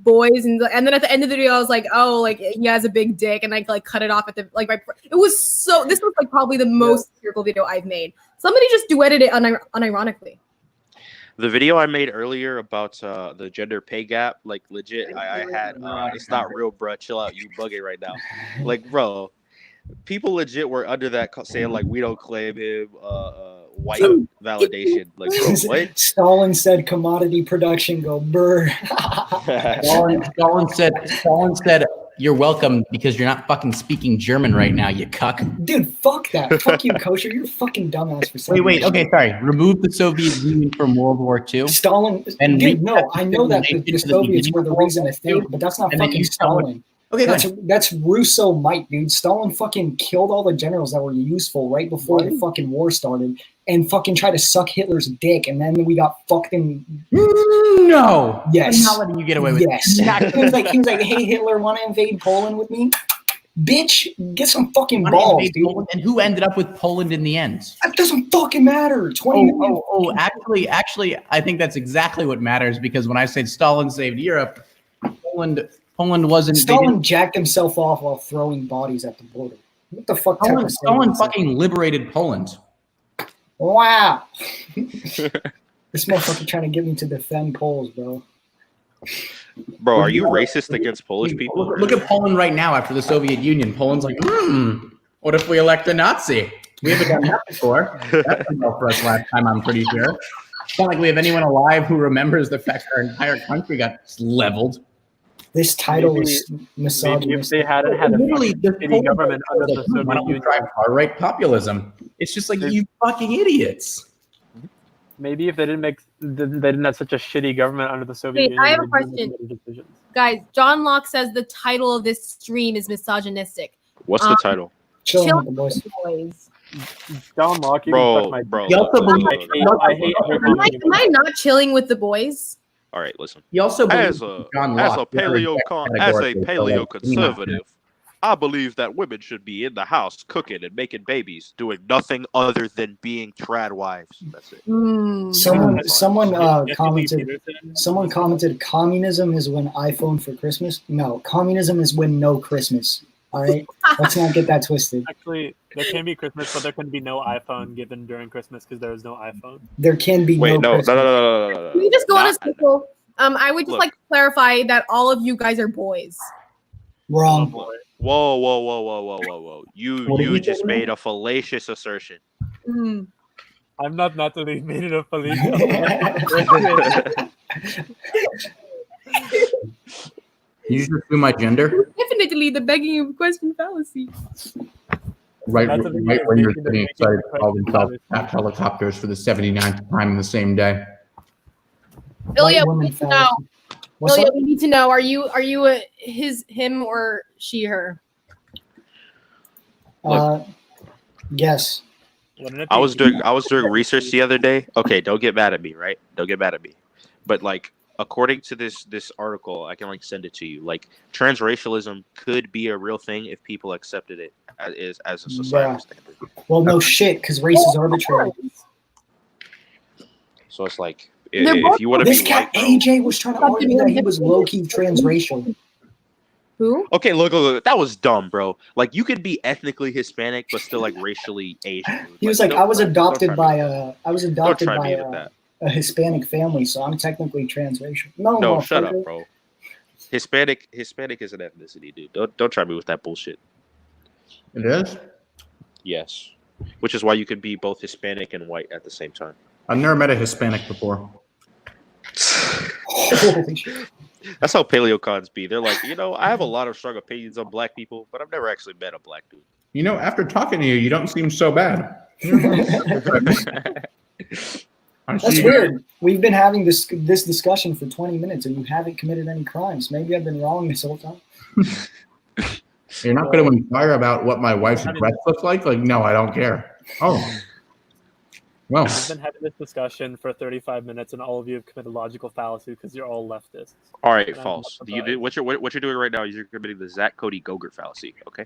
A: boys and then at the end of the video I was like, oh, like he has a big dick, and I like cut it off at the like right. It was so. This was like probably the most satirical video I've made. Somebody just duetted it unironically.
B: The video I made earlier about the gender pay gap, like legit, I had it's not real, bruh. Chill out, you bugging right now. Like, bro, people legit were under that saying like we don't claim him white validation. Like, bro, what?
C: Stalin said commodity production go burr.
E: Stalin said, you're welcome because you're not fucking speaking German right now, you cuck.
C: Dude, fuck that. Fuck you, Kosher. You're a fucking dumbass for saying
E: Wait,
C: that
E: okay, sorry. Remove the Soviet Union from World War II.
C: Stalin,
E: And
C: dude, no, I know that
E: recapitulate
C: the
E: to the
C: Soviets
E: beginning
C: were the
E: of World
C: reason to
E: War II,
C: think, but that's not
E: and then
C: fucking
E: you tell me-
C: Stalin.
E: Okay,
C: That's Russo might, dude. Stalin fucking killed all the generals that were useful right before the fucking war started, and fucking tried to suck Hitler's dick, and then we got fucked in.
E: No.
C: Yes.
E: I'm not letting you get away with
C: Yes.
E: that.
C: he was like, hey, Hitler, want to invade Poland with me? Bitch, get some fucking
E: Wanna
C: balls,
E: invade
C: dude.
E: Poland? And who ended up with Poland in the end?
C: That doesn't fucking matter. 20 million.
E: Actually, I think that's exactly what matters, because when I said Stalin saved Europe, Poland wasn't.
C: Stalin jacked himself off while throwing bodies at the border. What the fuck? type of
E: Stalin
C: saving
E: fucking liberated Poland.
C: Wow. This motherfucker trying to get me to defend Poles, bro.
B: Bro, are you racist against Polish people?
E: Look at Poland right now after the Soviet Union. Poland's like, what if we elect a Nazi? We haven't done that before. That went well for us last time, I'm pretty sure. It's not like we have anyone alive who remembers the fact that our entire country got leveled.
C: This title
F: Maybe-
C: is
F: Maybe if
C: misogynist.
F: they hadn't had a
E: Literally,
F: fucking shitty government under the
E: why
F: Soviet
E: don't we
F: Union,
E: try far-right populism? It's just like, you fucking idiots.
F: maybe if they didn't have such a shitty government under the Soviet
A: Wait,
F: Union,
A: I have a
F: they'd make
A: question.
F: better decisions.
A: Guys, John Locke says the title of this stream is misogynistic.
B: What's the title?
C: Chilling with the boys.
A: Boys.
F: John Locke, you can suck my
B: Bro.
E: He also believes-
F: I hate
A: Am I not chilling with the boys?
B: All right, listen.
E: He also
B: As
E: believes
B: a
E: John
B: as a
E: Locke,
B: paleo conservative, I believe that women should be in the house cooking and making babies, doing nothing other than being trad wives. That's it.
C: Someone
F: Jesse
C: commented.
F: Peterson.
C: Someone commented, communism is when iPhone for Christmas. No, communism is when no Christmas. All right, let's not get that twisted.
F: Actually, there can be Christmas, but there can be no iPhone given during Christmas because there is no iPhone.
C: There can be
B: Wait,
C: no
B: no,
C: Christmas.
B: no.
A: Can we just go on a
B: Not-
A: circle? I would just
B: Look.
A: like to clarify that all of you guys are boys.
C: Wrong.
B: Whoa.
E: What did
B: You
E: he
B: just
E: say?
B: made a fallacious assertion.
A: Mm.
F: I'm not Natalie made it a police.
E: You just assume my gender?
A: Definitely the begging of question fallacy.
E: Right
F: That's
E: when
F: a
E: you're
F: big-
E: getting
F: big-
E: excited
F: big-
E: to call themselves attack helicopters for the 79th time in the same day.
A: Ilya,
C: White
A: we
C: woman
A: need to know.
C: fallacy. What's
A: Ilya,
C: up?
A: we need to know. Are you him, or she, her?
C: Yes.
B: I was doing research the other day. Okay, don't get mad at me, right? Don't get mad at me. But like according to this article, I can like send it to you. Like transracialism could be a real thing if people accepted it as a societal
C: Yeah.
B: standard.
C: Well, no shit, because race is arbitrary.
B: So it's like
A: They're both-
B: if you want to be
C: This cat
B: white, bro,
C: AJ was trying to argue that he was low-key transracial.
A: Who?
B: okay, look, that was dumb, bro. Like you could be ethnically Hispanic but still like racially Asian.
C: He was like,
B: don't-
C: I was
B: don't
C: adopted
B: try
C: by
B: me- Don't try me with that.
C: a Hispanic family, so I'm technically transracial. No,
B: No, shut
C: motherfucker.
B: up, bro. Hispanic is an ethnicity, dude. Don't try me with that bullshit.
E: It is?
B: Yes. Which is why you could be both Hispanic and white at the same time.
E: I've never met a Hispanic before.
C: Holy shit.
B: That's how paleocons be. They're like, I have a lot of strong opinions on black people, but I've never actually met a black dude.
E: After talking to you, you don't seem so bad.
C: That's weird. We've been having this discussion for 20 minutes and you haven't committed any crimes. Maybe I've been wrong this whole time.
E: You're not going to inquire about what my wife's breath looks like? Like, no, I don't care. Oh. Well.
F: We've been having this discussion for 35 minutes and all of you have committed logical fallacy because you're all leftists.
B: All right, false. What you're doing right now is you're committing the Zach Cody Gogurt fallacy, okay?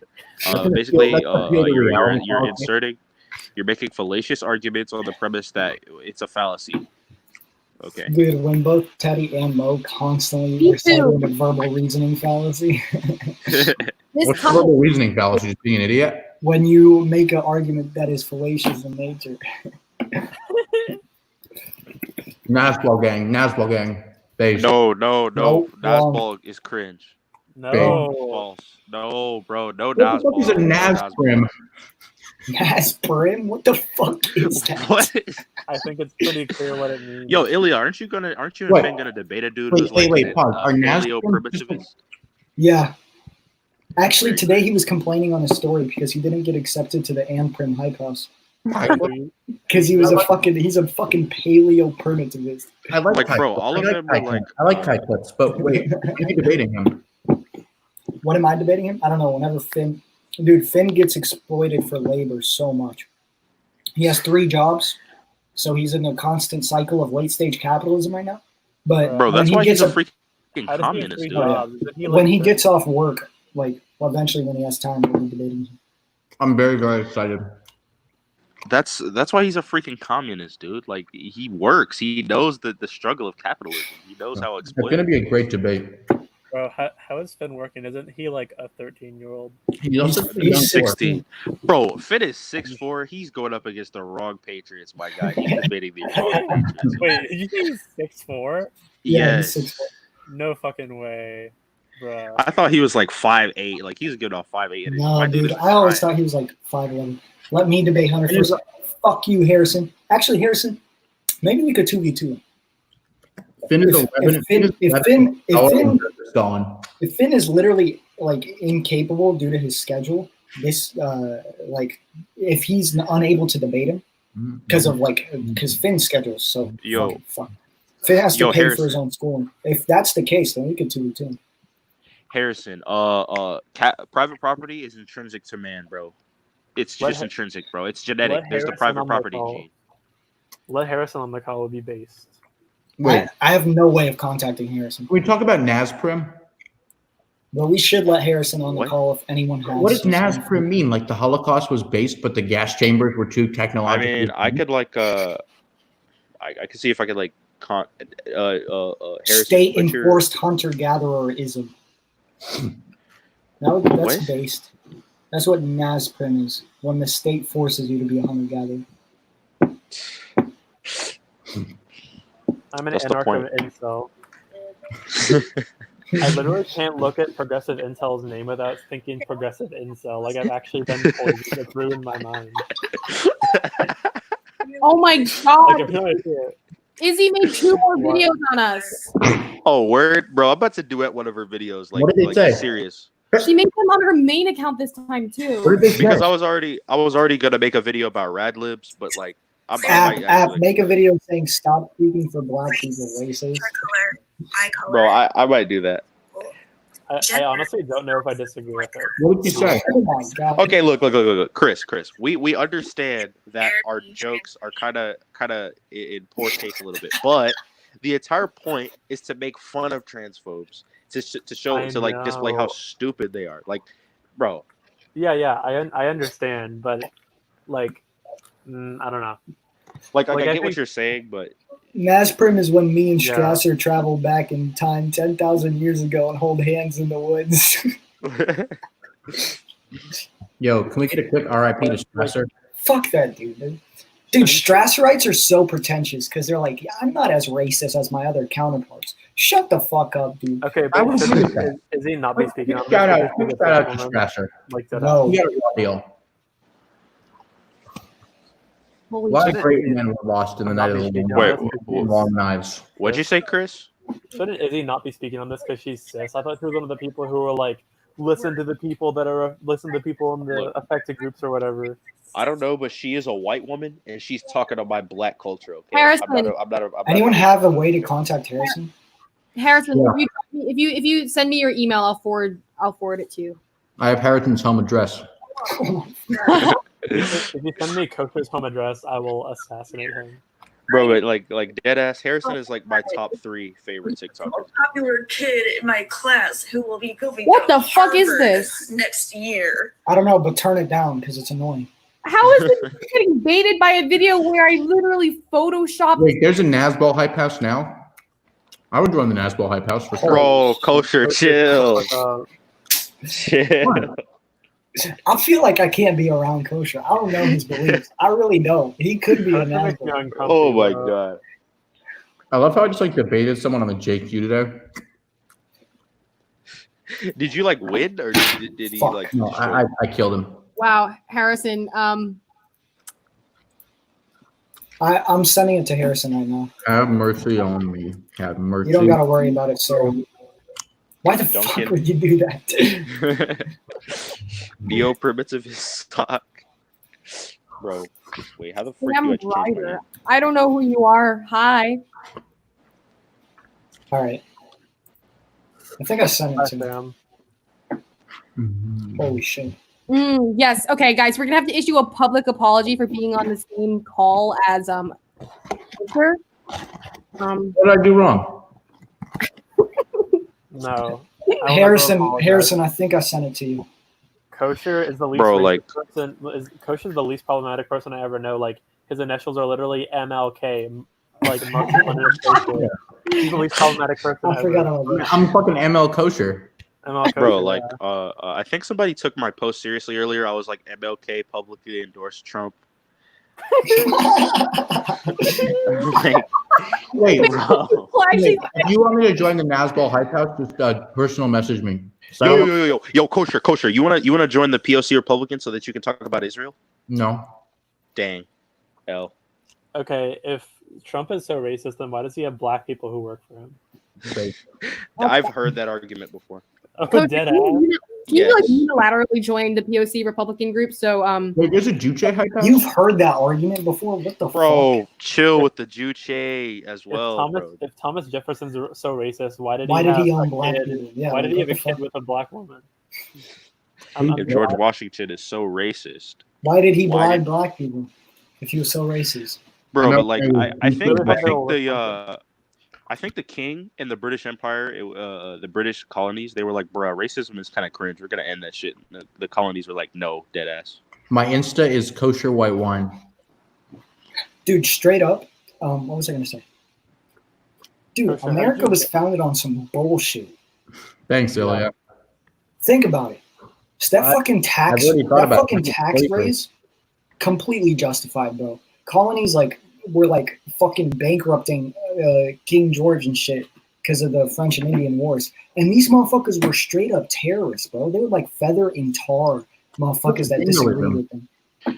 B: Basically, you're inserting... You're making fallacious arguments on the premise that it's a fallacy. Okay.
C: Dude, when both Teddy and Mo constantly reciting the verbal reasoning fallacy.
E: What's verbal reasoning fallacy? Just being an idiot?
C: When you make an argument that is fallacious in nature.
E: Nazball gang. Beige.
B: No. Nazball is cringe.
F: No.
B: False. No, bro. No
E: What the
B: Nazball.
E: fuck is a Nazprim?
C: Nazprim? What the fuck is that?
B: What?
F: I think it's pretty clear what it means.
B: Yo, Ilia, aren't you and Ben gonna debate a dude who's
E: Wait, pause. Are
B: paleo-primitivist?
C: Yeah. Actually, today he was complaining on his story because he didn't get accepted to the Amprim High Class. Because he's a fucking paleo-primitivist.
E: I like
B: bro, all of them are like...
E: I like Kai Clips, but wait, you're debating him.
C: What am I debating him? I don't know. Whenever Finn gets exploited for labor so much. He has 3 jobs, so he's in a constant cycle of late-stage capitalism right now. But
B: bro, that's why he's a freaking communist, dude.
C: When he gets off work, eventually when he has time, we'll be debating him.
E: I'm very, very excited.
B: That's why he's a freaking communist, dude. Like, he works. He knows the struggle of capitalism. He knows how
E: It's
B: exploited.
E: going to be a great debate.
F: Bro, how is Finn working? Isn't he like a 13-year-old?
E: He's
B: 16. Bro, Finn is 6'4". He's going up against the wrong Patriots, my guy. He's debating the wrong Patriots.
F: Wait, did you say he's 6'4"?
C: Yeah,
B: Yes.
C: he's 6'4".
F: No fucking way, bro.
B: I thought he was like 5'8". Like, he's good off 5'8".
C: No, dude. I always thought he was like 5'11". Let me debate Hunter first. Fuck you, Harrison. Actually, Harrison, maybe we could 2v2.
E: Finn is 11.
C: If Finn is literally incapable due to his schedule, if he's unable to debate him because Finn's schedule is so fucking fucked. Finn has to pay
B: Harrison.
C: for his own schooling. If that's the case, then we could 2v2.
B: Harrison, private property is intrinsic to man, bro. It's just intrinsic, bro. It's genetic. There's the private property gene.
F: Let Harrison on the call will be based.
C: Wait, I have no way of contacting Harrison.
E: Can we talk about Nazprim?
C: Well, we should let Harrison on the call if anyone has.
E: What does Nazprim mean? Like the Holocaust was based, but the gas chambers were too technological?
B: I mean, I could I could see if I could Harrison,
C: state-enforced hunter-gathererism. That's based. That's what Nazprim is. When the state forces you to be a hunter-gatherer.
F: I'm an anarcho incel. I literally can't look at progressive incel's name without thinking progressive incel. Like, I've actually been poisoned. It's ruined my mind.
A: Oh my god!
F: Like,
A: Izzy made 2 more videos on us.
B: Oh, word, bro! I'm about to duet one of her videos. Like,
E: what did they say?
B: Serious.
A: She made them on her main account this time too.
E: What did they say?
B: Because I was already gonna make a video about rad libs, but like.
C: Make a video saying stop speaking for black people racist.
B: Bro, I might do that.
F: I honestly don't know if I disagree with her.
E: What did you say?
C: Oh my god.
B: Okay, look, Chris. We understand that our jokes are kind of in poor taste a little bit, but the entire point is to make fun of transphobes, to show display how stupid they are. Like, bro.
F: Yeah, I understand, but like. I don't know.
B: Like I get what you're saying, but
C: Nazprim is when me and Strasser travel back in time 10,000 years ago and hold hands in the woods.
E: Yo, can we get a quick RIP to Strasser?
C: Fuck that dude. Dude, Strasserites are so pretentious because they're like, I'm not as racist as my other counterparts. Shut the fuck up, dude.
F: Okay,
E: I
F: but
E: would agree with that.
F: is he not be speaking on
E: Shout out,
F: this? Because he's a
E: shout out
F: cis
E: to
F: woman,
E: Strasser.
F: like that.
C: No.
E: He got a raw deal.
A: Holy
E: A lot
A: shit.
E: of great men were lost in the night of the
F: Wait,
E: long knives.
B: What'd you say, Chris?
F: Shouldn't Izzy not be speaking on this because she's cis? I thought she was one of the people who were like, listen to the people in the
B: Look.
F: affected groups or whatever.
B: I don't know, but she is a white woman, and she's talking about black culture. Okay,
A: Harrison.
B: I'm not
C: Anyone have a way to contact Harrison?
A: Harrison,
E: Yeah.
A: if you send me your email, I'll forward it to you.
E: I have Harrison's home address.
F: If you send me Coach's home address, I will assassinate him.
B: Bro, but like dead ass, Harrison is like my top 3 favorite TikTokers.
G: Popular kid in my class who will be going
A: What
G: to
A: the fuck is
G: Harvard
A: this?
G: next year.
C: I don't know, but turn it down because it's annoying.
A: How is this getting baited by a video where I literally photoshopped?
E: Wait, there's a Nazball hype house now? I would join the Nazball hype house for sure.
B: Bro, kosher, chill. Chill.
C: I feel like I can't be around Kosher. I don't know his beliefs. I really don't. He could be an
F: That makes me
C: asshole.
F: uncomfortable.
B: Oh my god.
E: I love how I just like debated someone on the JQ today.
B: Did you like win or did he
C: Fuck.
B: like?
E: No, I killed him.
A: Wow, Harrison.
C: I'm sending it to Harrison right now.
E: Have mercy on me. Have mercy.
C: You don't gotta worry about it, sir. Why the fuck
B: Duncan.
C: would you do that?
B: Neo-primitive stock. Bro, wait, how the frick
A: Sam
B: do I change my
A: Ryder.
B: name?
A: I don't know who you are. Hi.
C: All right. I think I sent it
F: Hi,
C: to him.
F: Sam.
E: Mhm.
C: Holy shit.
A: Yes. Okay, guys, we're gonna have to issue a public apology for being on the same call as Kosher.
E: What did I do wrong?
F: No. I will never
C: Harrison,
F: apologize.
C: Harrison, I think I sent it to you.
F: Kosher is the least
B: Bro,
F: racist
B: like-
F: person. Kosher is the least problematic person I ever know. Like his initials are literally MLK. Like Muslim administration. He's the least problematic person
C: I forgot
F: ever.
C: all about
E: I'm fucking ML kosher.
F: MLK,
B: Bro,
F: yeah.
B: like, I think somebody took my post seriously earlier. I was like, MLK publicly endorsed Trump. Like,
E: Wait,
B: bro.
A: Well, actually,
E: if you want me to join the Nazball hype house, just personal message me.
B: Yo, kosher. You wanna join the POC Republicans so that you can talk about Israel?
E: No.
B: Dang, L.
F: Okay, if Trump is so racist, then why does he have black people who work for him?
B: I've heard that argument before.
F: Oh,
A: Kosher,
F: dead
A: can
F: ass.
A: you like unilaterally join the POC Republican group? So
E: Wait, there's a Juche hype house?
C: You've heard that argument before? What the fuck?
B: Bro, chill with the Juche as well, bro.
F: If Thomas Jefferson's so racist, why did
C: Why
F: he
C: did
F: have
C: he
F: a
C: own black
F: kid?
C: people? Yeah,
F: Why did he
C: what
F: have a
C: the
F: kid
C: fuck?
F: with a black woman?
B: If George Washington is so racist,
C: Why did he
B: Why
C: bribe
B: did-
C: black people if he was so racist?
B: bro.
E: know,
B: But like, I think the king in the British Empire, the British colonies, they were like, bro, racism is kind of cringe. We're gonna end that shit. The colonies were like, no, dead ass.
E: My Insta is kosher white wine.
C: Dude, straight up, what was I gonna say? Dude,
F: Kosher,
C: America was founded on some bullshit.
E: Thanks, Ilia.
C: Think about it. So that fucking tax,
E: I've already thought
C: that
E: about
C: fucking
E: it.
C: tax raise, completely justified, bro. Colonies were like fucking bankrupting King George and shit because of the French and Indian Wars, and these motherfuckers were straight up terrorists, bro. They were like feather and tar motherfuckers that disagreed with them.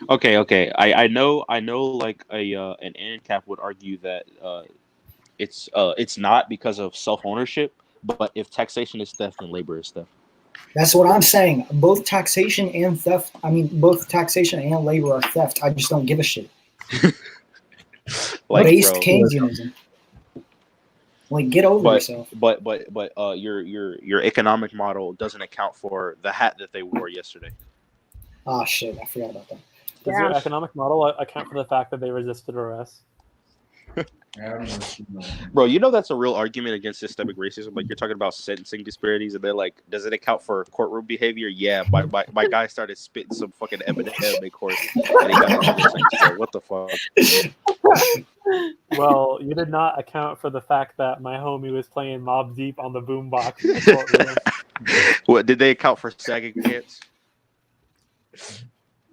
B: Okay. I know. Like an ANCAP would argue that it's not because of self-ownership, but if taxation is theft, then labor is theft.
C: That's what I'm saying. Both taxation and theft. I mean, both taxation and labor are theft. I just don't give a shit.
B: Like,
C: Based
B: bro,
C: Keynesianism. Like, get over yourself.
B: but your economic model doesn't account for the hat that they wore yesterday.
C: Ah, shit. I forgot about that.
F: Does your economic model account for the fact that they resisted arrest?
B: Bro, you know that's a real argument against systemic racism. Like, you're talking about sentencing disparities, and they're like, does it account for courtroom behavior? Yeah, my guy started spitting some fucking Eminem in court, and he got another sentence. So what the fuck?
F: Well, you did not account for the fact that my homie was playing Mobb Deep on the boombox in the courtroom.
B: What did they account for sagging pants?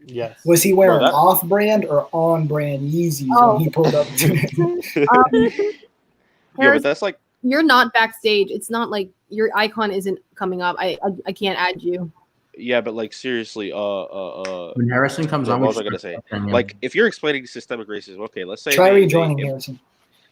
F: Yes.
C: Was he wearing
B: Bro, that-
C: off-brand or on-brand Yeezys
A: Oh.
C: when he pulled up to it?
B: Yeah, but that's like
A: you're not backstage. It's not like your icon isn't coming up. I can't add you.
B: Yeah, but like seriously,
E: When Harrison comes on,
B: what was I gonna say? Like, if you're explaining systemic racism, okay, let's say
C: Try rejoining, Harrison.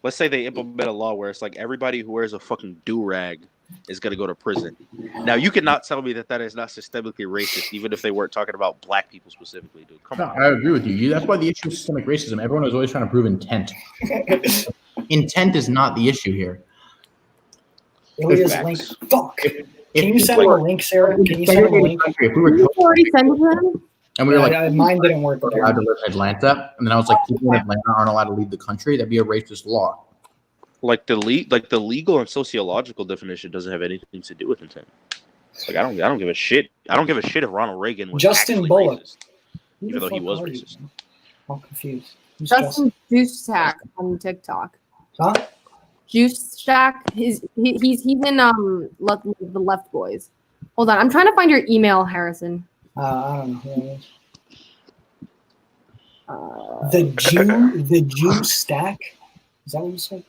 B: let's say they implement a law where it's like everybody who wears a fucking do-rag is gonna go to prison. Now, you cannot tell me that that is not systemically racist, even if they weren't talking about black people specifically, dude. Come on.
E: I agree with you. That's why the issue is systemic racism. Everyone is always trying to prove intent. Intent is not the issue here.
C: Ilia's link. Fuck. Can you send him a link, Sarah? Can you send him a link?
E: If we were
A: already sent it to them?
E: and we were like,
C: mine didn't work.
E: we're allowed to live in Atlanta, and then I was like, people in Atlanta aren't allowed to leave the country. That'd be a racist law.
B: Like the legal and sociological definition doesn't have anything to do with intent. Like, I don't give a shit. I don't give a shit if Ronald Reagan was
C: Justin
B: actually
C: Bullock.
B: racist, even though he was racist.
C: I'm confused. Who's
A: Justin Juice Sack on TikTok.
C: Huh?
A: Juice Shack. He's in the Left Boys. Hold on, I'm trying to find your email, Harrison.
C: I don't know who that is. The Jew stack. Is that what you said?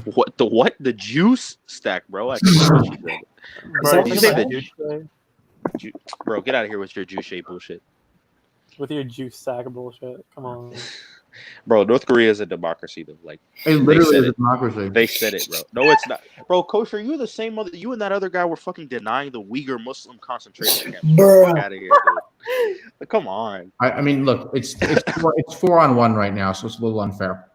B: What the juice stack, bro? I can't remember what you said.
C: Is that
F: Bro,
C: what
F: you
C: you
F: said
C: said?
F: juice
B: Bro, get out of here with your juice shape bullshit.
F: with your juice sack bullshit. Come on.
B: Bro, North Korea is a democracy, though. Like,
E: It literally
B: said
E: is a
B: it.
E: democracy.
B: They said it, bro. No, it's not. Bro, Kosher, you the same mother. You and that other guy were fucking denying the Uyghur Muslim concentration camp.
C: Bruh.
B: Fuck out of here, dude. Like, come on.
E: I mean, look, it's 4-on-1 right now, so it's a little unfair.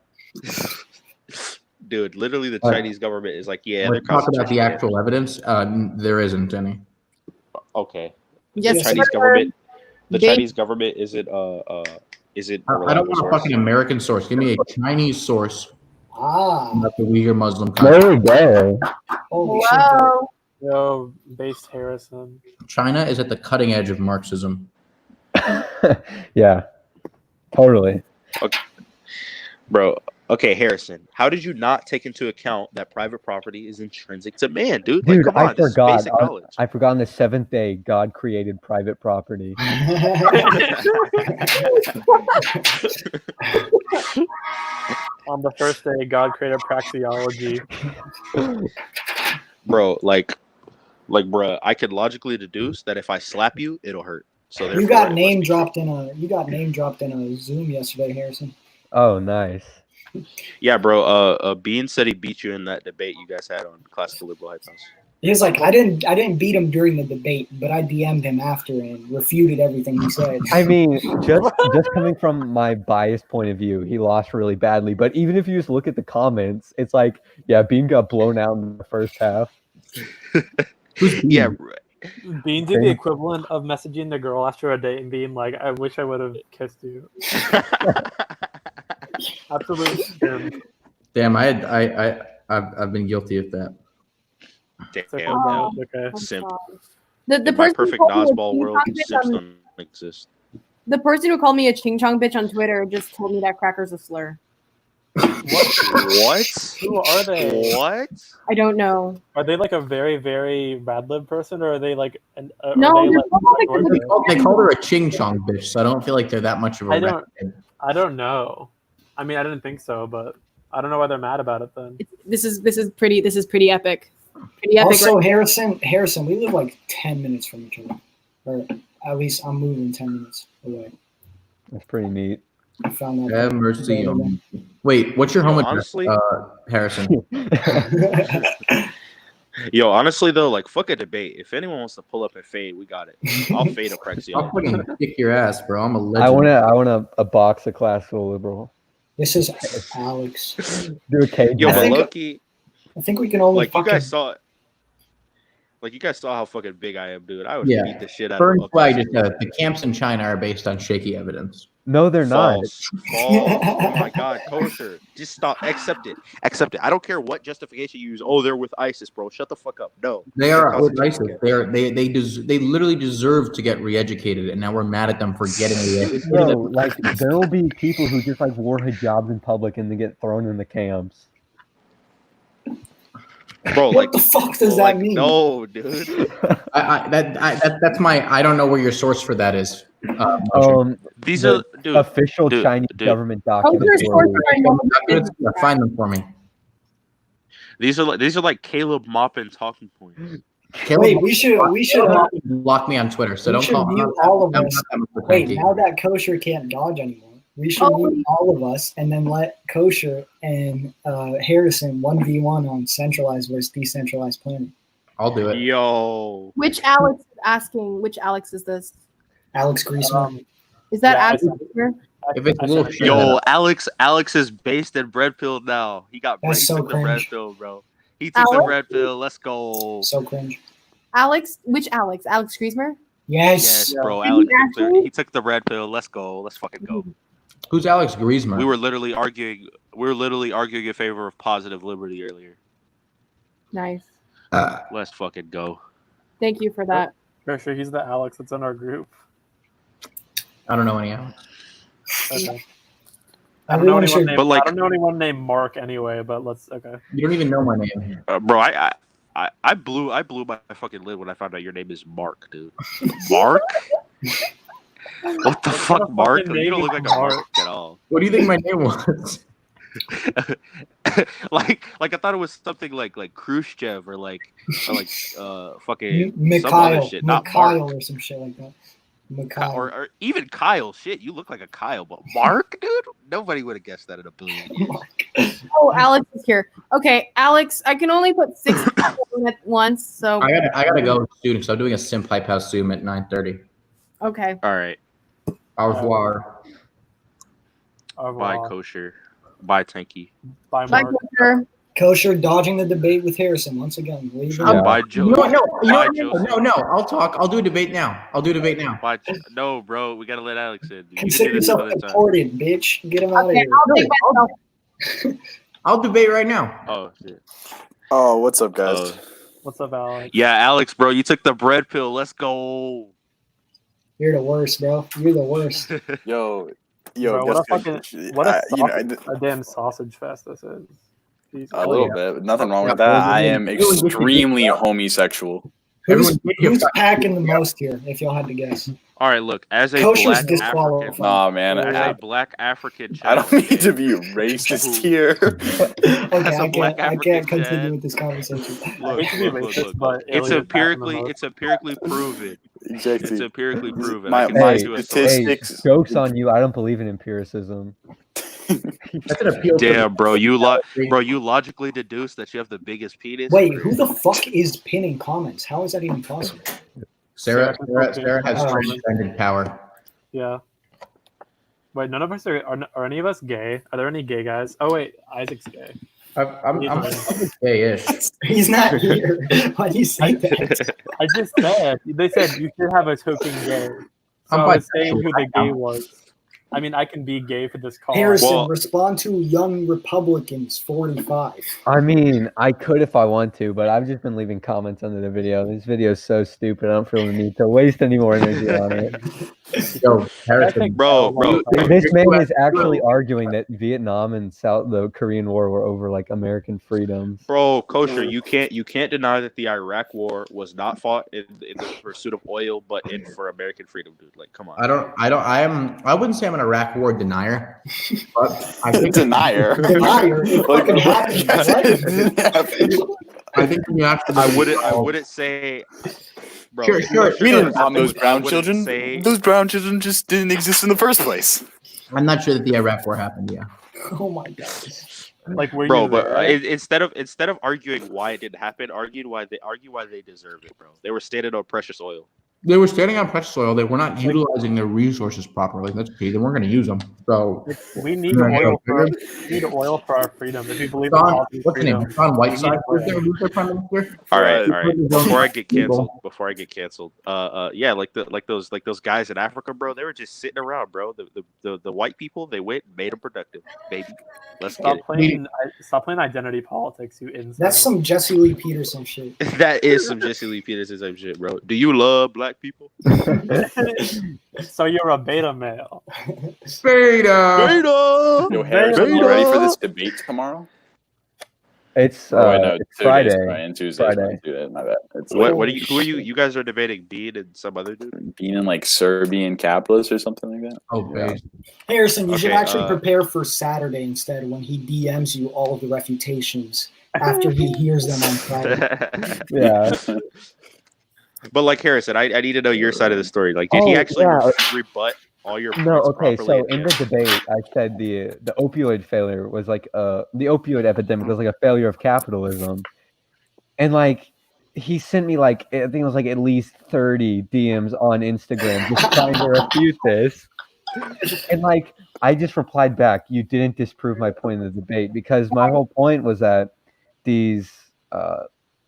B: Dude, literally the Chinese government is like, yeah,
E: Let's
B: they're
E: talk about the
B: concentration
E: actual evidence. There isn't any.
B: camp. Okay.
A: Yes,
B: The Chinese
A: sir.
B: government. The
A: They-
B: Chinese government isn't isn't. A
E: I don't
B: reliable
E: want a
B: source.
E: fucking American source. Give me a Chinese source
C: Ah.
E: about the Uyghur Muslim
H: There
E: country.
H: we go.
C: Holy shit.
A: Whoa.
F: Yo, based Harrison.
E: China is at the cutting edge of Marxism.
H: Yeah, totally.
B: Bro, okay, Harrison, how did you not take into account that private property is intrinsic to man, dude? Like,
H: Dude,
B: come on,
H: I
B: this is
H: forgot.
B: basic knowledge.
H: I forgot on the seventh day, God created private property.
F: On the first day, God created praxeology.
B: Bro, bro, I could logically deduce that if I slap you, it'll hurt. So
C: You
B: therefore,
C: got
B: it
C: name
B: must be
C: dropped in a Zoom yesterday, Harrison.
H: Oh, nice.
B: true. Yeah, bro. Bean said he beat you in that debate you guys had on Classical Liberal Hype House.
C: He was like, I didn't beat him during the debate, but I DM'd him after and refuted everything he said.
H: I mean, just coming from my biased point of view, he lost really badly. But even if you just look at the comments, it's like, yeah, Bean got blown out in the first half.
B: Yeah,
F: Bean did the equivalent of messaging the girl after a date and being like, I wish I would have kissed you. Absolute skin.
E: Damn, I've been guilty of that.
B: damn,
F: It's okay.
B: no.
F: It's okay.
B: Simp.
A: The
B: In my
A: person who
B: perfect
A: called me a
B: Nazball
A: ching
B: world,
A: chong bitch
B: simps
A: on-
B: don't exist.
A: The person who called me a ching chong bitch on Twitter just told me that cracker's a slur.
B: What?
F: Who are they?
B: What?
A: I don't know.
F: Are they like a very, very rad lib person, or are they like an? Are
A: No,
F: they,
A: they're
F: like,
A: both like
F: minority?
E: They called her a ching chong bitch, so I don't feel like they're that much of a
F: I don't-
E: redhead.
F: I don't know. I mean, I didn't think so, but I don't know why they're mad about it then.
A: This is pretty epic. Pretty epic.
C: Also,
A: right?
C: Harrison, we live like 10 minutes from each other. Or at least I'm moving 10 minutes away.
H: That's pretty neat.
C: I found that.
E: Have mercy on me. Wait, what's your home address,
B: Honestly?
E: Harrison?
B: Yo, honestly though, like, fuck a debate. If anyone wants to pull up and fade, we got it. I'll fade a
E: I'll
B: praxeology.
E: fucking kick your ass, bro. I'm a legend.
H: I want a box of classical liberal.
C: This is Alex.
H: Do a cage
B: Yo,
C: I
B: but
C: think-
B: Loki,
C: I think we can only
B: like, you
C: fucking.
B: guys saw it. Like, you guys saw how fucking big I am, dude. I would
E: Yeah.
B: beat the shit out
E: Burns
B: of
E: flag just the camps in China are based on shaky evidence.
H: No, they're not.
B: False. False. Oh my God, kosher. Just stop. Accept it. Accept it. I don't care what justification you use. Oh, they're with ISIS, bro. Shut the fuck up. No.
E: They are with ISIS.
B: Constitution.
E: They literally deserve to get re-educated, and now we're mad at them for getting re-educated.
H: No, like there will be people who just like wore hijabs in public and they get thrown in the camps.
B: Bro,
C: What
B: like,
C: the fuck does
B: like,
C: that mean?
B: no, dude.
E: That's my. I don't know where your source for that is. Moshe.
B: These
H: The
B: are, dude.
H: Official
B: dude,
H: Chinese
B: dude.
H: documents
A: Those are
H: documents.
A: sources I know.
E: Find them for me.
B: These are like Caleb Maupin talking points.
C: Wait, we should
E: block me on Twitter, so
C: we
E: don't
C: should
E: call.
C: mute all of us. Wait, now that Kosher can't dodge anymore, we should mute all of us and then let Kosher and Harrison 1v1 on centralized versus decentralized planning.
E: I'll do it.
B: Yo.
A: Which Alex is asking? Which Alex is this?
C: Alex Griezmann.
A: Is that
F: Yeah,
A: Alex here?
E: If it's a little shit,
B: Yo, Alex is based in red pill now. He got
C: That's so
B: took the red
C: cringe.
B: pill, bro. He took the
A: Alex?
B: red pill. Let's go.
C: So cringe.
A: Alex? Which Alex? Alex Griezmer?
C: Yes.
B: Yes, bro.
A: Did he
B: Alex
A: actually?
B: he took the red pill. Let's go. Let's fucking go.
E: who's Alex Griezmann?
B: We were literally arguing in favor of positive liberty earlier.
A: Nice.
B: Let's fucking go.
A: Thank you for that.
F: For sure, he's the Alex that's in our group.
E: I don't know any Alex.
F: Okay. I don't know
C: Everyone
F: anyone
C: should.
F: named,
B: But, like-
F: I don't know anyone named Mark anyway, but let's okay.
E: You don't even know my name.
B: Bro, I blew my fucking lid when I found out your name is Mark, dude. Mark? What the fuck,
F: kind of
B: Mark?
F: fucking
B: You don't
F: name
B: look
F: is
B: like a
F: Mark?
B: Mark at all.
E: What do you think my name was?
B: like I thought it was something like Khrushchev or fucking some
C: Mikhail,
B: other shit, not
C: Mikhail
B: Mark.
C: or some shit like that. Mikhail.
B: Or even Kyle. Shit, you look like a Kyle, but Mark, dude? Nobody would have guessed that in a billion years.
A: Oh, Alex is here. Okay, Alex, I can only put 6 people in at once, so
E: I gotta go, students. I'm doing a Sim Pipe House Zoom at 9:30.
A: okay.
B: All right.
E: Au revoir.
F: Au
B: Bye,
F: revoir.
B: Kosher. Bye, Tanky.
F: Bye,
A: Bye,
F: Mark.
A: Kosher.
C: Kosher dodging the debate with Harrison once again. Leave it.
H: Yeah.
B: Bye, Joe.
E: You know what?
B: Bye,
E: No.
B: Joseph.
E: No. I'll talk. I'll do a debate now.
B: Bye, no, bro. We gotta let Alex in. You can
C: Consider
B: do this some
C: yourself
B: other time.
C: deported, bitch. Get him out of
A: Okay,
C: here.
A: I'll take myself.
E: I'll debate right now.
B: Oh shit.
I: Oh, what's up, guys?
F: What's up, Alex?
B: Yeah, Alex, bro, you took the bread pill. Let's go.
C: You're the worst, bro. You're the worst.
I: Yo,
F: Bro, what a fucking what a,
I: you know,
F: sausage, a damn sausage fest this is. Jesus.
I: a little bit. Nothing wrong with that. I am extremely homosexual.
C: Who's packing the most here, if y'all had to guess?
B: All right, look, as a
C: Kosher's
B: black
C: disqualified.
B: African,
I: Nah, man.
B: as
I: I
B: a black African
I: I
B: child,
I: don't need to be racist here.
C: Okay,
B: a
C: I
B: black
C: can't
B: African
C: continue
B: dad.
C: with this conversation.
B: Look,
F: hate to be
B: look,
F: racist,
B: look.
F: but
B: It's
F: aliens happen the most.
B: empirically proven. It's
I: Exactly.
B: empirically proven.
I: My-
B: I can
H: my
B: say to a
I: statistics-
H: Hey, joke's on you. I don't believe in empiricism.
E: That's an appeal. to
B: Damn, bro, you
E: bro.
B: you logically deduce that you have the biggest penis.
C: Wait, who the fuck is pinning comments? How is that even possible?
E: Sarah has
C: Oh.
E: transcended power.
F: Yeah. Wait, none of us are any of us gay? Are there any gay guys? Oh wait, Isaac's gay.
E: I'm gay-ish.
C: He's not here. Why do you say that?
F: I just said they said you should have a token gay. So
E: I'm
F: I was saying
E: bisexual.
F: who the gay was. I mean, I can be gay for this cause.
C: Harrison,
B: Well-
C: respond to Young Republicans 45.
H: I mean, I could if I want to, but I've just been leaving comments under the video. This video is so stupid. I don't feel the need to waste any more energy on it.
E: Yo,
F: I
E: Harrison.
F: think
B: Bro,
H: This man is actually arguing that Vietnam and the Korean War were over like American freedoms.
B: Bro, Kosher, you can't deny that the Iraq War was not fought in the pursuit of oil, but for American freedom, dude. Like, come on.
E: I wouldn't say I'm an Iraq War denier, but I think
I: Denier.
C: Denier, it
I: Like,
C: fucking happened.
I: it happened.
E: I think when you actually
B: I wouldn't say. Bro,
E: Sure.
I: We didn't bomb those
B: I
I: brown
B: wouldn't
I: children.
B: say-
I: Those brown children just didn't exist in the first place.
E: I'm not sure that the Iraq War happened. Yeah.
C: Oh my god.
F: like were
B: Bro,
F: you
B: but
F: there?
B: instead of arguing why it didn't happen, argue why they deserved it, bro. They were standing on precious oil.
E: They were standing on precious oil. They were not utilizing their resources properly. That's key. They weren't going to use them. So,
F: We need oil for our freedom. If you believe in
E: Don,
F: policy
E: what's his name?
F: freedom.
E: Don Whiteside was there. Who's their prime minister?
B: All right.
E: Right.
B: Before I get canceled, yeah, like those guys in Africa, bro. They were just sitting around, bro. The white people, they went and made them productive, baby. Let's get
F: Stop playing identity politics, you insane.
C: That's some Jesse Lee Peterson shit.
B: it. That is some Jesse Lee Peterson type shit, bro. Do you love black people?
F: So you're a beta male.
E: Beta.
I: Yo, Harrison, you ready for this debate tomorrow?
H: It's
I: It's
H: Friday.
I: Tuesday.
H: Friday.
I: My bad. It's
B: Who are you? Who are you? You guys are debating Dean and some other dude.
I: being in like Serbian capitalist or something like that.
E: Oh, base.
C: Harrison, you should
B: Okay,
C: actually prepare for Saturday instead when he DMs you all of the refutations after he hears them on Friday.
H: Yeah.
B: But like Harrison, I need to know your side of the story. Like, did he actually rebut all your
H: No,
B: points
H: okay.
B: properly?
H: So in the debate, I said the opioid failure was like the opioid epidemic was like a failure of capitalism, and like he sent me like I think it was like at least 30 DMs on Instagram just trying to refute this, and like I just replied back, "You didn't disprove my point in the debate because my whole point was that these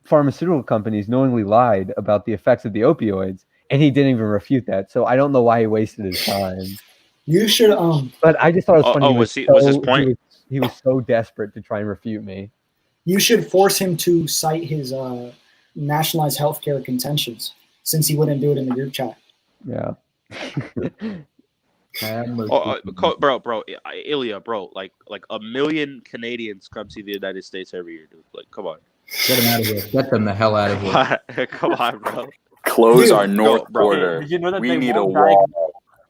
H: pharmaceutical companies knowingly lied about the effects of the opioids." And he didn't even refute that, so I don't know why he wasted his time.
C: You should
H: But I just thought it was funny.
B: Was his point?
H: He was so desperate to try and refute me.
C: You should force him to cite his nationalized healthcare contentions, since he wouldn't do it in the group chat.
H: Yeah.
B: Bro, Ilia, bro, like 1 million Canadians come to the United States every year, dude. Like, come on.
E: Get them out of here. Get them the hell out of here.
B: Come on, bro.
I: Close our north
B: bro.
I: border.
F: Did you know that
I: We
F: they
I: need a
F: won't
I: wall.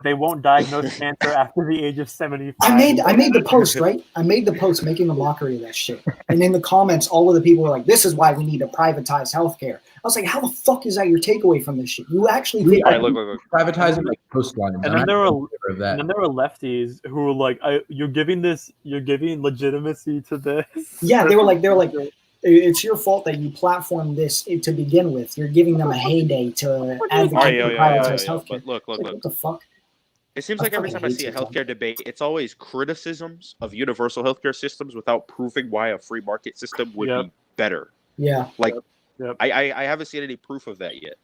F: They won't diagnose cancer after the age of 75.
C: I made the post, right? I made the post making a mockery of that shit. And in the comments, all of the people were like, "This is why we need to privatize healthcare." I was like, "How the fuck is that your takeaway from this shit? You actually think
B: look.
E: Privatizing like coastlines.
F: And then there were lefties who were like, "You're giving legitimacy to this."
C: Yeah, they were like, it's your fault that you platformed this to begin with. You're giving them a heyday to advocate for privatized healthcare.
B: But look.
C: What the fuck?
B: It seems like every time I see a healthcare debate, it's always criticisms of universal healthcare systems without proving why a free market system would be better.
C: Yeah.
B: Like, I haven't seen any proof of that yet.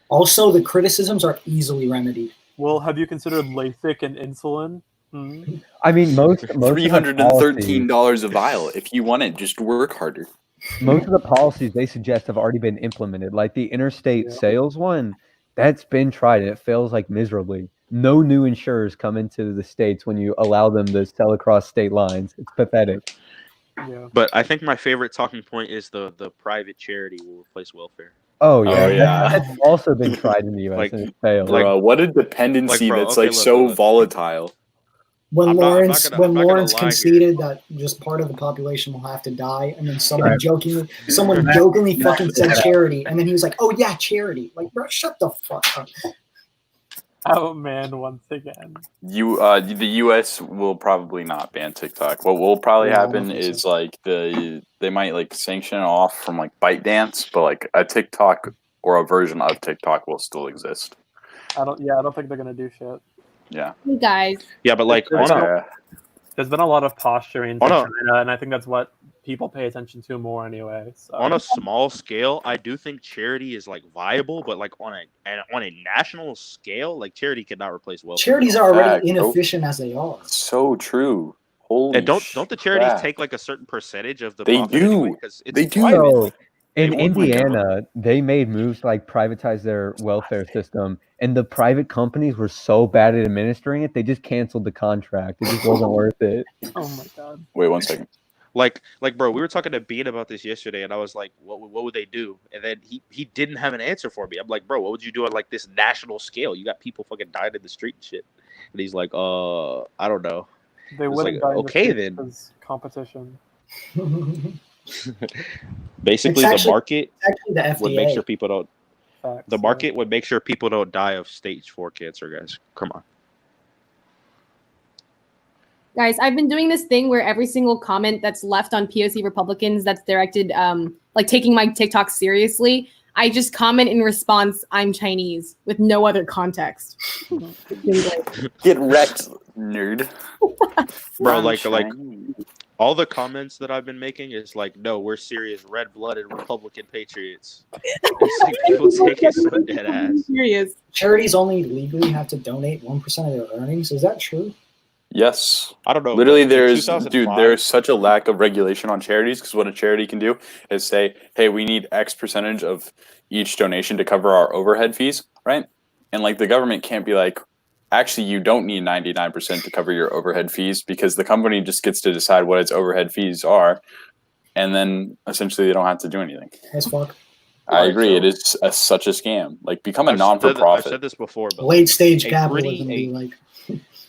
C: Also, the criticisms are easily remedied.
F: Well, have you considered LASIK and insulin?
H: I mean, most
I: $313 a vial. If you want it, just work harder.
H: Most of the policies they suggest have already been implemented. Like the interstate sales one, that's been tried and it fails like miserably. No new insurers come into the states when you allow them to sell across state lines. It's pathetic.
F: Yeah.
B: But I think my favorite talking point is the private charity will replace welfare.
H: Oh yeah, that's also been tried in the U.S. and it failed.
I: Bro, what a dependency that's so volatile.
C: When Lawrence conceded that just part of the population will have to die, and then someone jokingly fucking said charity, and then he was like, "Oh yeah, charity." Like, bro, shut the fuck up.
F: Oh man, once again.
I: The U.S. will probably not ban TikTok. What will probably happen is like they might like sanction it off from like ByteDance, but like a TikTok or a version of TikTok will still exist.
F: I don't think they're gonna do shit.
I: Yeah.
A: You guys.
B: Yeah, but like
F: there's been a lot of posturing to China, and I think that's what people pay attention to more anyway. So.
B: On a small scale, I do think charity is like viable, but like on a national scale, like charity cannot replace welfare.
C: Charities are already inefficient as they are.
I: So true. Holy
B: and don't the charities take like a certain percentage of the
I: They
B: profit
I: do.
B: anyway?
I: They do.
H: So, in Indiana, they made moves to like privatize their welfare system, and the private companies were so bad at administering it, they just canceled the contract. It just wasn't worth it.
F: Oh my god!
I: Wait 1 second.
B: Like, bro, we were talking to Bean about this yesterday, and I was like, "What would they do?" And then he didn't have an answer for me. I'm like, "Bro, what would you do on like this national scale? You got people fucking dying in the street and shit." And he's like, I don't know."
F: They wouldn't die
B: okay then.
F: Because competition.
B: Basically, the market would make sure people don't.
F: Facts,
B: the market would make sure people don't die of stage 4 cancer, guys. Come on.
A: Guys, I've been doing this thing where every single comment that's left on POC Republicans that's directed, like taking my TikTok seriously, I just comment in response, "I'm Chinese," with no other context.
I: Get wrecked, nerd.
B: Bro, like all the comments that I've been making is like, "No, we're serious, red-blooded Republican patriots." It's like people take it so dead ass.
A: Serious.
C: Charities only legally have to donate 1% of their earnings. Is that true?
I: Yes.
B: I don't know.
I: Literally, there's such a lack of regulation on charities because what a charity can do is say, hey, we need X percentage of each donation to cover our overhead fees, right? And like the government can't be like, actually, you don't need 99% to cover your overhead fees because the company just gets to decide what its overhead fees are. And then essentially they don't have to do anything.
C: As fuck.
I: I agree. It is such a scam. Like become a non-for-profit.
B: I've said this before. But
C: late stage capitalism.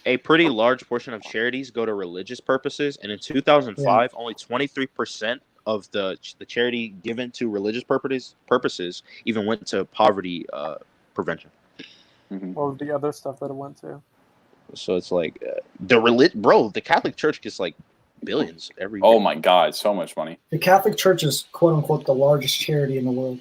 B: A pretty large portion of charities go to religious purposes, and in 2005, only 23% of the charity given to religious purposes even went to poverty prevention.
F: What was the other stuff that it went to?
B: So it's like the Catholic Church gets like billions every year.
I: Oh my God, so much money.
C: The Catholic Church is quote unquote the largest charity in the world.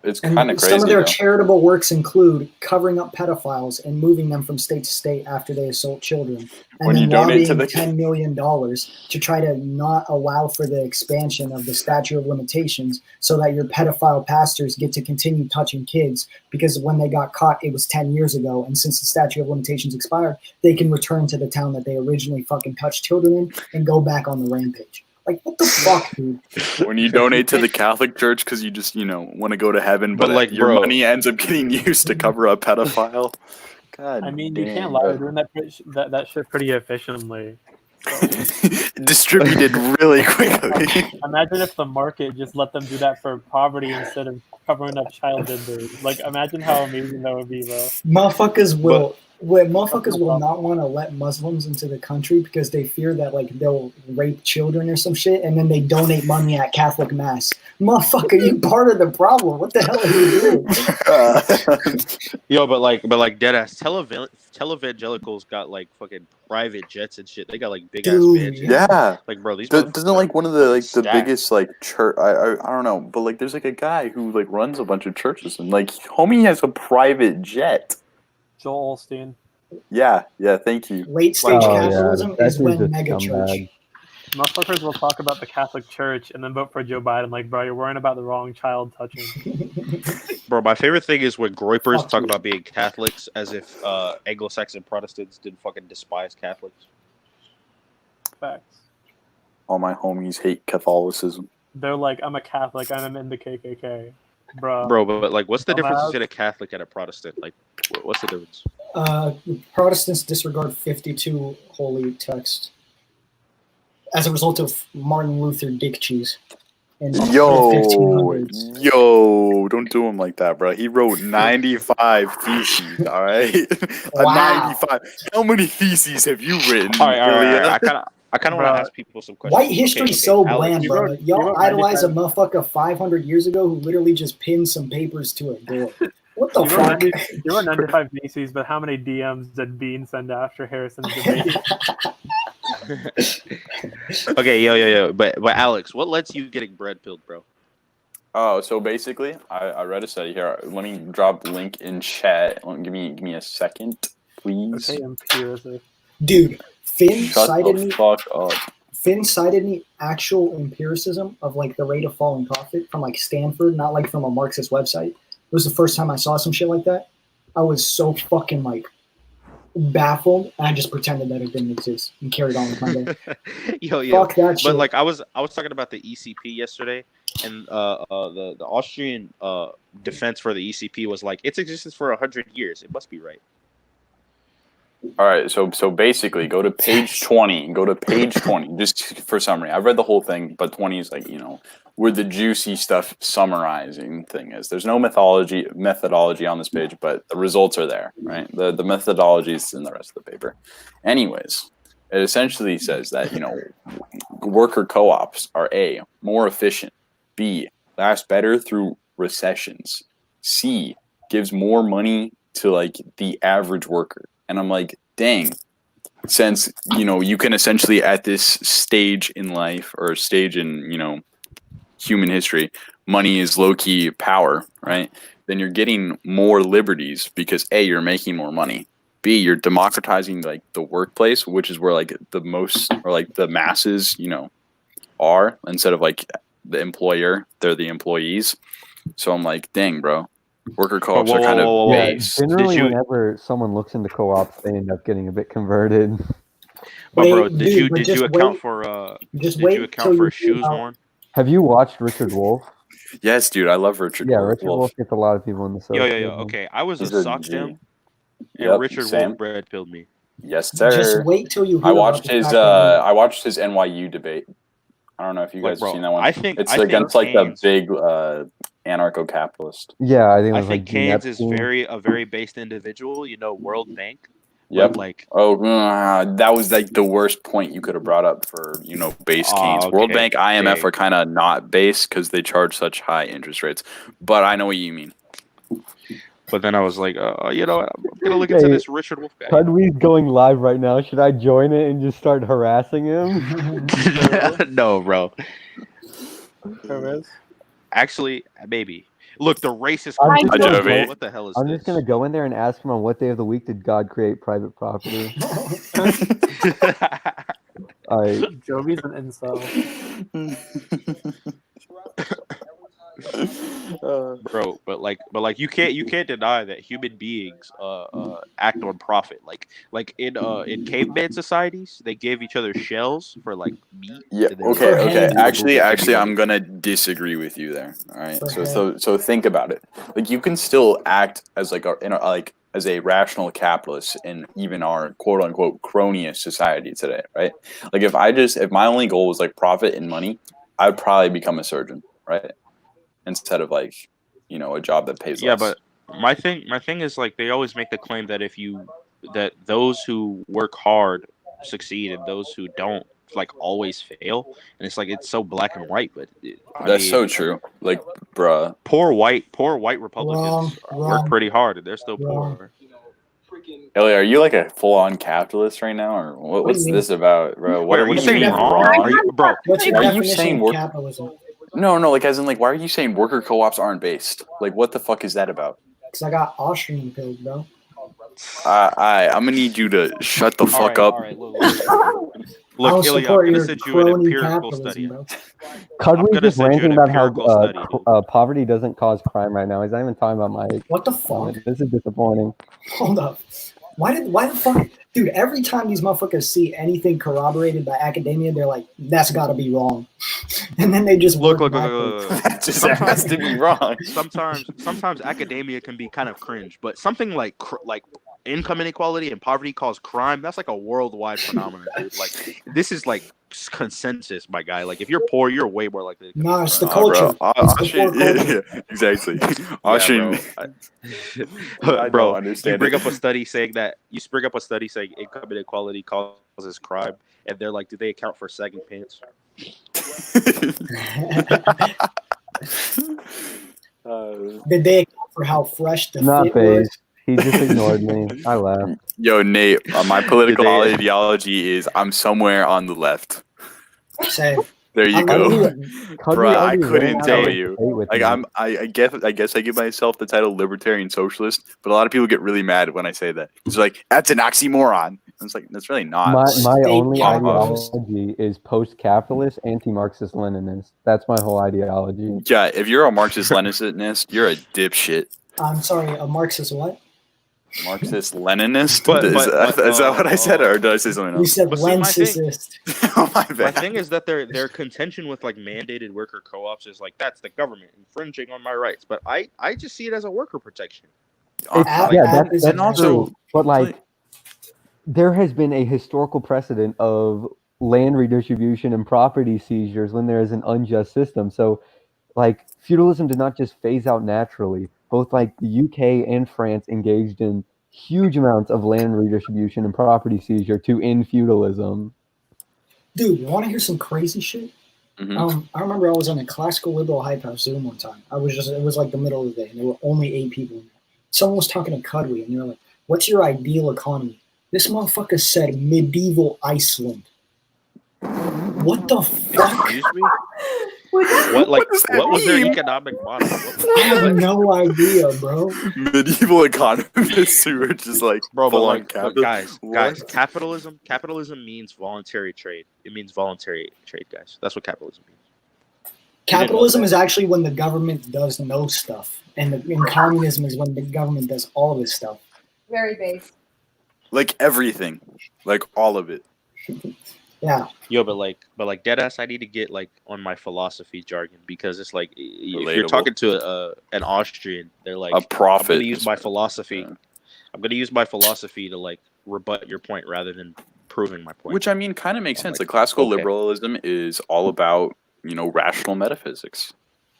I: It's kind of crazy.
C: Some of their
I: though.
C: charitable works include covering up pedophiles and moving them from state to state after they assault children, and
I: When you
C: then
I: donate to
C: lobbying
I: the-
C: $10 million to try to not allow for the expansion of the statute of limitations so that your pedophile pastors get to continue touching kids, because when they got caught, it was 10 years ago, and since the statute of limitations expired, they can return to the town that they originally fucking touched children in and go back on the rampage. Like, what the fuck, dude?
I: When you donate to the Catholic Church because you just, want to go to heaven, but
B: like,
I: your
B: bro.
I: money ends up getting used to cover a pedophile. God,
F: I mean,
I: damn,
F: you can't lie.
I: bro.
F: They're doing that shit pretty efficiently.
I: Distributed really quickly.
F: Imagine if the market just let them do that for poverty instead of covering up child injuries. Like, imagine how amazing that would be, bro.
C: Motherfuckers will not want to let Muslims into the country because they fear that like they'll rape children or some shit, and then they donate money at Catholic mass. Motherfucker, you part of the problem. What the hell are you doing?
B: Yo, but like deadass televangelicals got like fucking private jets and shit. They got like big ass mansions.
I: Yeah.
B: Like, bro, these
I: Doesn't like one of the like the
B: stacked.
I: biggest like church? I don't know, but like there's like a guy who like runs a bunch of churches and like homie has a private jet.
F: Joel Osteen.
I: Yeah, thank you.
C: Late stage
H: Oh, yeah,
C: capitalism
H: that
C: is
H: dude's
C: when
H: a
C: mega church.
H: scumbag.
F: Motherfuckers will talk about the Catholic Church and then vote for Joe Biden. Like, bro, you're worrying about the wrong child touching.
B: Bro, my favorite thing is when Groypers
C: Fuck
B: talk
C: you.
B: about being Catholics as if Anglo-Saxon Protestants didn't fucking despise Catholics.
F: Facts.
I: All my homies hate Catholicism.
F: They're like, I'm a Catholic and I'm in the KKK. Bro.
B: Bro, but like, what's the difference
F: Dumbass.
B: between a Catholic and a Protestant? Like, what's the difference?
C: Protestants disregard 52 holy texts as a result of Martin Luther Dick Cheese. In the 1500s.
I: Yo, don't do him like that, bro. He wrote 95 theses, all right?
C: Wow.
I: 95. How many theses have you written?
B: All right.
I: Ilya?
B: I kind of want
F: Bro.
B: to ask people some questions.
C: White history's so
B: Alex,
C: bland,
F: you
C: bro.
F: wrote- you
C: Y'all
F: wrote
C: idolize a
F: 95
C: motherfucker 500 years ago who literally just pinned some papers to a door. What the
F: You
C: fuck?
F: were 95 theses, but how many DMs did Bean send after Harrison's debate?
B: Okay, yo. But Alex, what lets you getting bread pilled, bro?
I: Oh, so basically, I read a study here. Let me drop the link in chat. Give me a second, please.
F: Okay, empiricist.
C: Dude, Finn
I: Shut
C: cited
I: the
C: me.
I: fuck up.
C: Finn cited me actual empiricism of like the rate of falling profit from like Stanford, not like from a Marxist website. It was the first time I saw some shit like that. I was so fucking like baffled, and I just pretended that it didn't exist and carried on with my day.
B: Yo.
C: Fuck that shit.
B: But like, I was talking about the ECP yesterday, and the Austrian defense for the ECP was like, it's existed for 100 years. It must be right.
I: All right, so basically, go to page 20. Go to page 20, just for summary. I've read the whole thing, but 20 is like, where the juicy stuff summarizing thing is. There's no methodology on this page, but the results are there, right? The methodology is in the rest of the paper. Anyways, it essentially says that, worker co-ops are A, more efficient, B, last better through recessions, C, gives more money to like the average worker. And I'm like, dang, since, you can essentially at this stage in life or stage in, human history, money is low-key power, right? Then you're getting more liberties because A, you're making more money. B, you're democratizing like the workplace, which is where like the most or like the masses, are instead of like the employer, they're the employees. So I'm like, dang, bro. Worker co-ops are kind of
H: Yeah,
I: base.
H: generally, whenever someone looks into co-ops, they end up getting a bit converted.
B: But
C: Wait,
B: bro,
C: dude,
B: did
C: but
B: you
C: just
B: account
C: wait-
B: for
C: just
B: did
C: wait
B: you
C: till
B: account for
C: you see
B: shoes
C: how-
B: worn?
H: Have you watched Richard Wolff?
I: Yes, dude, I love Richard.
H: Yeah,
I: Wolff.
H: Richard Wolff gets a lot of people in the
B: Yo.
H: social.
B: Okay, I was
I: He's
B: a
I: a
B: sock
I: G.
B: gem, and
I: Yep,
B: Richard
I: same.
B: Wolff bread pilled me.
I: Yes, sir.
C: Just wait till you hear
I: I
C: about
I: watched
C: the
I: his
C: fact that-
I: I watched his NYU debate. I don't know if you
B: Like,
I: guys
B: bro,
I: have seen that one.
B: I think
I: It's against like the
B: Keynes-
I: big anarcho-capitalist.
H: Yeah, I think it
B: I
H: was
B: think
H: like
B: Keynes is
H: Neptune.
B: a very based individual. World Bank,
I: Yep.
B: Like,
I: that was like the worst point you could have brought up for base gains. World Bank, IMF are kind of not base because they charge such high interest rates. But I know what you mean.
B: But then I was like, I'm gonna look into this Richard Wolff guy.
H: Cudwee's going live right now. Should I join it and just start harassing him?
B: No, bro.
F: There is.
B: Actually, maybe. Look, the racist.
I: Jovi.
B: What the hell is
H: I'm
B: this?
H: just gonna go in there and ask him on what day of the week did God create private property. All right.
F: Jovi's an incel.
B: Bro, but you can't deny that human beings act on profit. Like in caveman societies, they gave each other shells for like meat.
I: Yeah.
B: and they were
I: Okay.
B: like,
I: Actually, I'm gonna disagree with you there. All right. So think about it. Like, you can still act as as a rational capitalist in even our quote unquote cronyist society today, right? Like, if my only goal was like profit and money, I'd probably become a surgeon, right? Instead of a job that pays less.
B: Yeah, but my thing is, like, they always make the claim that that those who work hard succeed and those who don't always fail, and it's like it's so black and white. But
I: that's so true. Like, bruh,
B: poor white Republicans work pretty hard and they're still poor.
I: Ilia, are you like a full-on capitalist right now, or what's this about, bro? What are you saying wrong?
B: Bro,
C: what's your
I: are you
C: definition
I: saying
C: of capitalism?
I: No, like, as in, like, why are you saying worker co-ops aren't based? Like, what the fuck is that about?
C: Because I got Austrian pills, bro.
I: I'm gonna need you to shut the fuck up.
B: All right, look, Ilia, I'm gonna send you an empirical study.
H: Cudwee's just ranting about how poverty doesn't cause crime right now. He's not even talking about my.
C: What the fuck?
H: This is disappointing.
C: Hold up. Why the fuck? Dude, every time these motherfuckers see anything corroborated by academia, they're like, that's gotta be wrong. And then they just
B: look.
I: That just has to be wrong.
B: Sometimes academia can be kind of cringe, but something like income inequality and poverty cause crime, that's like a worldwide phenomenon, dude. Like, this is like consensus, my guy. Like, if you're poor, you're way more likely to
C: nah, it's the culture.
I: Yeah, exactly.
B: Bro,
I: understand.
B: You bring up a study saying income inequality causes crime, and they're like, do they account for sagging pants?
C: Did they account for how fresh the
H: Not
C: fit
H: phased.
C: was?
H: He just ignored me. I laughed.
I: Yo, Nate, my political ideology is I'm somewhere on the left.
C: Same.
I: There you go. Bro, I couldn't tell
H: ran
I: you.
H: with
I: Like,
H: me.
I: I guess I give myself the title Libertarian Socialist, but a lot of people get really mad when I say that. It's like, that's an oxymoron. And it's like, that's really not.
H: My only
C: bombs.
H: ideology is post-capitalist, anti-Marxist, Leninist. That's my whole ideology.
I: Yeah, if you're a Marxist Leninist, you're a dipshit.
C: I'm sorry, a Marxist what?
I: Marxist Leninist?
B: But
I: is that what I said, or did I say something
C: You
I: else?
C: said
B: But see, my
C: Leninist.
I: My
B: thing is that their contention with like mandated worker co-ops is like, that's the government infringing on my rights. But I just see it as a worker protection.
H: That's
C: and
H: also true. But like, there has been a historical precedent of land redistribution and property seizures when there is an unjust system. So, like, feudalism did not just phase out naturally. Both like the UK and France engaged in huge amounts of land redistribution and property seizure to end feudalism.
C: Dude, you want to hear some crazy shit?
I: Mm-hmm.
C: I remember I was on a classical liberal hype house Zoom one time. It was like the middle of the day, and there were only 8 people in there. Someone was talking to Cudwee, and they were like, what's your ideal economy? This motherfucker said medieval Iceland. What the fuck?
B: Excuse me? What was their economic model?
C: I have no idea, bro.
I: Medieval economists who are just like,
B: bro, but
I: like,
B: guys, capitalism means voluntary trade. It means voluntary trade, guys. That's what capitalism means.
C: Capitalism is actually when the government does no stuff, and communism is when the government does all this stuff.
A: Very base.
I: Like everything, like all of it.
C: Yeah.
B: Yo, but like deadass, I need to get like on my philosophy jargon, because it's like if
I: Relatable.
B: you're talking to an Austrian, they're like,
I: A prophet.
B: I'm gonna use my philosophy.
I: Yeah.
B: I'm gonna use my philosophy to like rebut your point rather than proving my point.
I: Which, I mean, kind of makes sense.
B: like,
I: Like, classical
B: okay.
I: liberalism is all about, rational metaphysics,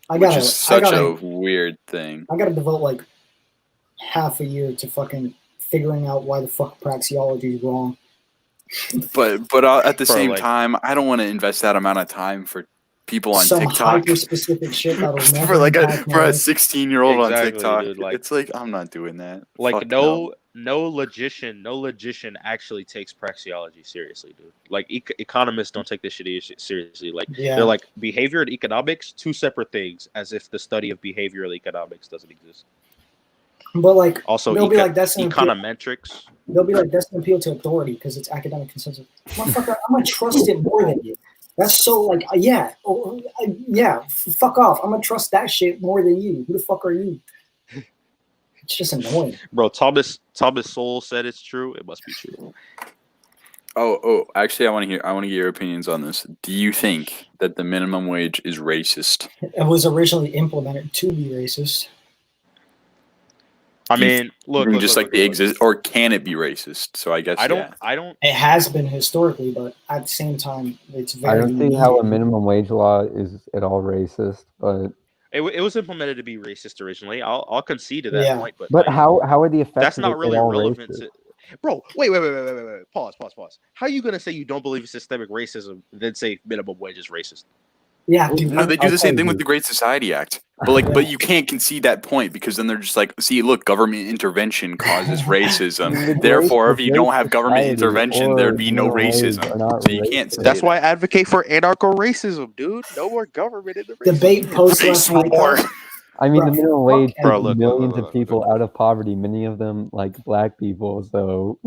C: I
I: which is such a weird thing.
C: I gotta devote like half a year to fucking figuring out why the fuck praxeology is wrong.
I: But at the
B: Bro,
I: same
B: like-
I: time, I don't want to invest that amount of time for people on
C: Some
I: TikTok.
C: hyper-specific shit that'll never
I: for like
C: impact
I: for
C: my
I: a
C: life.
I: 16-year-old on
B: Exactly,
I: TikTok.
B: dude, like-
I: It's like I'm not doing that.
B: Like
I: Fuck
B: no logician actually takes praxeology seriously, dude. Like economists don't take this shit seriously. Like
C: Yeah.
B: they're like behavior and economics, two separate things, as if the study of behavioral economics doesn't exist.
C: But like,
B: Also,
C: they'll be like, that's an appeal.
B: econometrics.
C: They'll be like, that's an appeal to authority because it's academic consensus. Motherfucker, I'm gonna trust it more than you. That's so like, yeah, fuck off. I'm gonna trust that shit more than you. Who the fuck are you? It's just annoying.
B: Bro, Thomas Sowell said it's true. It must be true.
I: Actually, I want to get your opinions on this. Do you think that the minimum wage is racist?
C: It was originally implemented to be racist.
B: I mean, look,
I: exist, or can it be racist? So I guess
B: I don't.
C: It has been historically, but at the same time, it's
H: I
C: very.
H: don't see how a minimum wage law is at all racist, but
B: It was implemented to be racist originally. I'll concede to that
C: Yeah.
B: point, but
H: but
B: like,
H: how are the effects?
B: that's
H: of
B: not
H: it
B: really
H: at all
B: relevant
H: racist?
B: to. Bro, wait. Pause. How are you gonna say you don't believe in systemic racism and then say minimum wage is racist?
C: Yeah, dude.
I: No, they do
H: I'll
I: the same
H: tell
I: thing
H: you.
I: with the Great Society Act. But like, but you can't concede that point because then they're just like, see, look, government intervention causes racism. Therefore, if you don't have government intervention, there'd be no racism. So you can't say
B: That's
I: that.
B: why I advocate for anarcho-racism, dude. No more government in the racism.
C: Debate post
I: Race
C: left
I: war.
H: I mean, the
C: Bro,
H: minimum wage
C: Bro,
H: takes
B: look,
H: millions
B: look,
H: of people out of poverty, many of them like black people. So,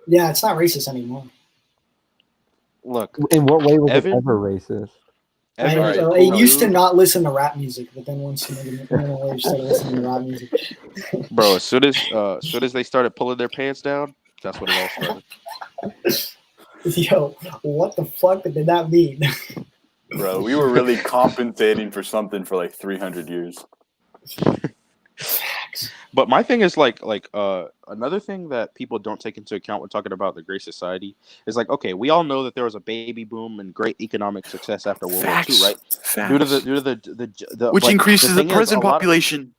C: Yeah, it's not racist anymore.
B: Look,
H: in what way was
B: Evan-
H: it ever racist?
C: I
B: Alright,
C: it used to
B: dude.
C: not listen to rap music, but then once the minimum wage started listening to rap music,
B: Bro, as soon as they started pulling their pants down, that's when it all started.
C: yo, what the fuck did that mean?
I: Bro, we were really compensating for something for like 300 years.
B: But my thing is like another thing that people don't take into account when talking about the Great Society is like, okay, we all know that there was a baby boom and great economic success after World War II, right? Due to the
I: Which
B: but
I: increases the
B: thing is,
I: prison
B: a lot of-
I: population.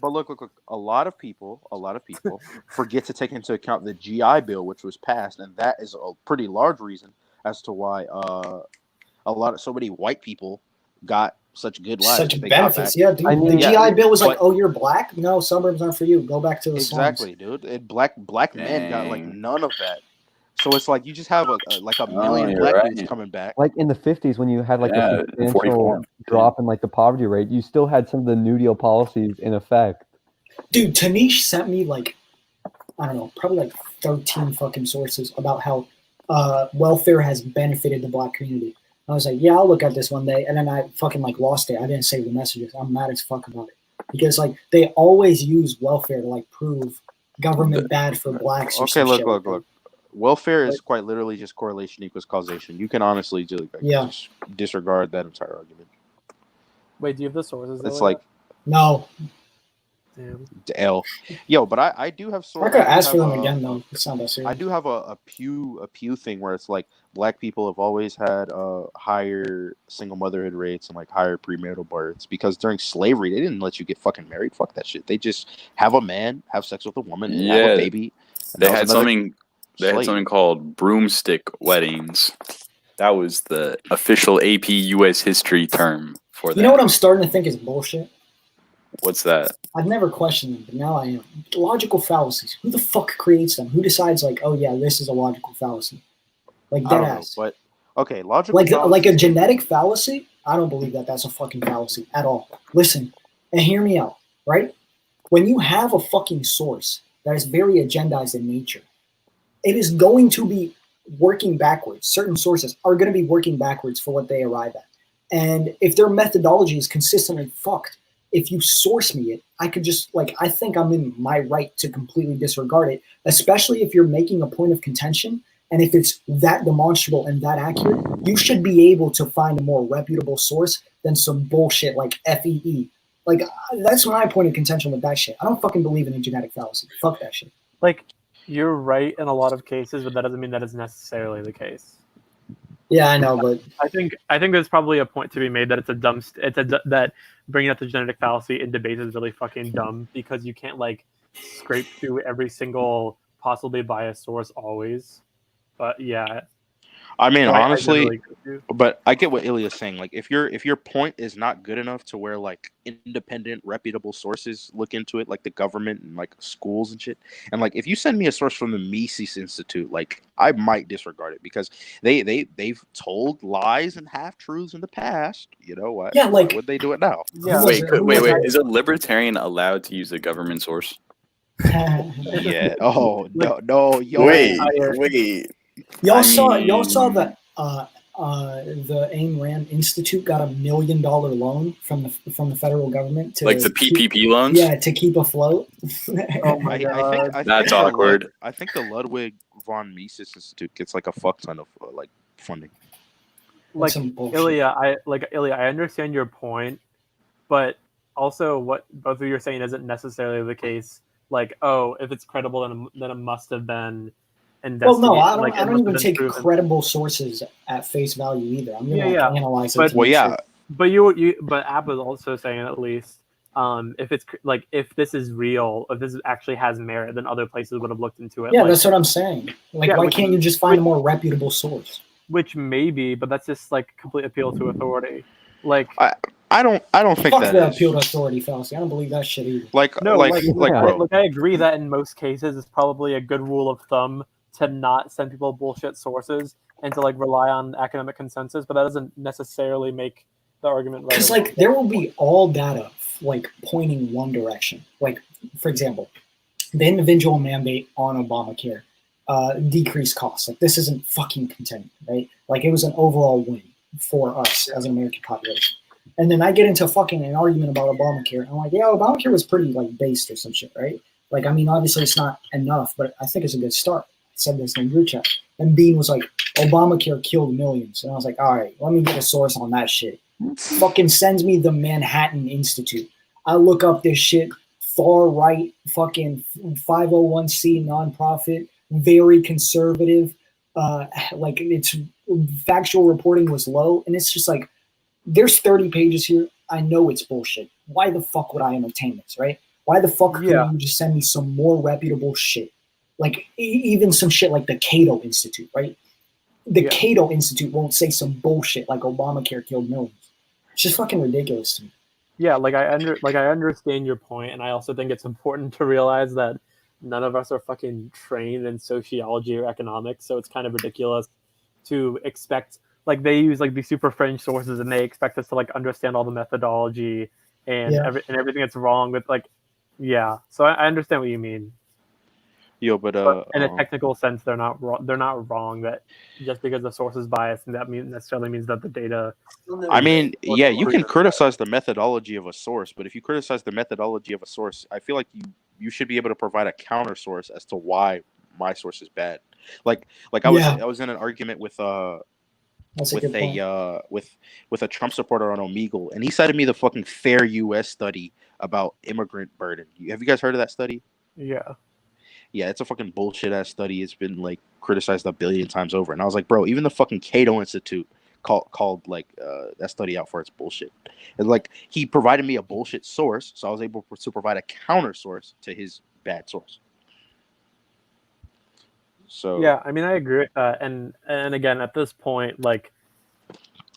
B: But look, a lot of people forget to take into account the GI Bill, which was passed, and that is a pretty large reason as to why so many white people got such good lives.
C: Such
B: that they got
C: benefits,
B: back.
C: yeah, dude.
H: I mean,
C: the GI
B: yeah,
C: Bill was like,
B: but-
C: "Oh, you're black? No, suburbs aren't for you. Go back to the slums."
B: Exactly, dude. And black men got like
I: Dang.
B: none of that. So it's like you just have a million
I: you're
B: black
I: right.
B: dudes coming back.
H: Like in the 50s, when you had like
I: Yeah,
H: a substantial
I: 44.
H: drop in like the poverty rate, you still had some of the New Deal policies in effect.
C: Dude, Tanish sent me like, I don't know, probably like 13 fucking sources about how welfare has benefited the black community. I was like, yeah, I'll look at this one day, and then I fucking like lost it. I didn't save the messages. I'm mad as fuck about it because like they always use welfare to like prove government bad for blacks. Or
B: Okay,
C: some shit
B: look.
C: like that.
B: Welfare is quite literally just correlation equals causation. You can honestly just disregard that entire argument.
F: Wait, do you have the sources?
B: It's
F: though,
B: like
C: No,
F: damn.
B: L. Yo, but I do have
C: I
B: sources.
C: could ask for them again though. It's not that serious.
B: I do have a Pew thing where it's like black people have always had higher single motherhood rates and like higher premarital births because during slavery they didn't let you get fucking married. Fuck that shit. They just have a man have sex with a woman and have a baby. And
I: They
B: that was
I: had
B: another
I: something. They had
B: slave.
I: something called broomstick weddings. That was the official AP US history term for that.
C: You know what I'm starting to think is bullshit?
I: What's that?
C: I've never questioned them, but now I am. Logical fallacies. Who the fuck creates them? Who decides like, oh yeah, this is a logical fallacy? Like
B: I
C: dead
B: don't know,
C: ass.
B: but okay, logical.
C: Like a genetic fallacy? I don't believe that that's a fucking fallacy at all. Listen, and hear me out, right? When you have a fucking source that is very agendized in nature, it is going to be working backwards. Certain sources are going to be working backwards for what they arrive at. And if their methodology is consistently fucked, if you source me it, I could just like, I think I'm in my right to completely disregard it, especially if you're making a point of contention. And if it's that demonstrable and that accurate, you should be able to find a more reputable source than some bullshit like FEE. Like, that's my point of contention with that shit. I don't fucking believe in a genetic fallacy. Fuck that shit.
F: Like, you're right in a lot of cases, but that doesn't mean that is necessarily the case.
C: Yeah, I know, but
F: I think there's probably a point to be made that that bringing up the genetic fallacy in debates is really fucking dumb because you can't like scrape through every single possibly biased source always. But yeah,
B: I mean,
F: I
B: honestly,
F: generally agree with you.
B: but I get what Ilya's saying. Like, if your point is not good enough to where like independent, reputable sources look into it, like the government and like schools and shit, and like if you send me a source from the Mises Institute, like I might disregard it because they've told lies and half truths in the past. You know what?
C: Yeah, like
B: why would they do it now?
F: Yeah.
I: Wait. Is a libertarian allowed to use a government source?
B: Yeah. Oh no. Yo.
I: Wait.
C: Y'all saw that the Ayn Rand Institute got $1 million loan from the federal government to
I: Like the PPP loans?
C: Yeah, to keep afloat.
F: Oh my god.
B: I think
I: That's
B: the
I: awkward.
B: I think the Ludwig von Mises Institute gets like a fuck ton of like funding.
F: Like
C: some bullshit.
F: Ilia, I understand your point, but also what both of you are saying isn't necessarily the case. Like, oh, if it's credible, then it must have been
C: Well, no, I
F: like,
C: don't
F: it must
C: even
F: have
C: take
F: been proven.
C: credible sources at face value either. I'm gonna
F: Yeah.
C: analyze it.
F: But-
C: to
B: Well,
C: make
B: yeah.
C: sure.
F: But Ab was also saying at least if it's like if this is real, if this actually has merit, then other places would have looked into it.
C: Yeah,
F: like,
C: that's what I'm saying. Like,
F: Yeah,
C: why
F: which-
C: can't you just find a more reputable source?
F: which maybe, but that's just like complete appeal to authority. Like
B: I don't think
C: Fuck
B: that
C: the
B: is.
C: appeal to authority fallacy. I don't believe that shit either.
B: Like
F: no,
B: like bro.
F: I agree that in most cases it's probably a good rule of thumb to not send people bullshit sources and to like rely on academic consensus, but that doesn't necessarily make the argument right.
C: Because like there will be all data like pointing one direction. Like for example, the individual mandate on Obamacare decreased costs. Like this isn't fucking content, right? Like it was an overall win for us as an American population. And then I get into fucking an argument about Obamacare. I'm like, yeah, Obamacare was pretty like based or some shit, right? Like, I mean, obviously it's not enough, but I think it's a good start. I said this in group chat. And Bean was like, Obamacare killed millions. And I was like, all right, let me get a source on that shit. Fucking sends me the Manhattan Institute. I look up this shit, far right, fucking 501c nonprofit, very conservative. Like its factual reporting was low. And it's just like, there's 30 pages here. I know it's bullshit. Why the fuck would I entertain this, right? Why the fuck couldn't you just send me some more reputable shit? Like even some shit like the Cato Institute, right? The Cato Institute won't say some bullshit like Obamacare killed millions. It's just fucking ridiculous to me.
F: Yeah, I understand your point, and I also think it's important to realize that none of us are fucking trained in sociology or economics, so it's kind of ridiculous to expect. Like they use like these super fringe sources, and they expect us to like understand all the methodology and everything that's wrong with like, yeah. So I understand what you mean.
B: Yo, but
F: in a technical sense, they're not wrong. They're not wrong that just because the source is biased, and that necessarily means that the data.
B: I mean, yeah, you can criticize the methodology of a source, but if you criticize the methodology of a source, I feel like you should be able to provide a counter source as to why my source is bad. Like I was in an argument with with a Trump supporter on Omegle, and he cited me the fucking Fair U.S. study about immigrant burden. Have you guys heard of that study?
F: Yeah.
B: Yeah, it's a fucking bullshit ass study. It's been like criticized 1 billion times over, and I was like, bro, even the fucking Cato Institute called like that study out for its bullshit. And like he provided me a bullshit source, so I was able to provide a counter source to his bad source. So
F: yeah, I mean, I agree. And again, at this point, like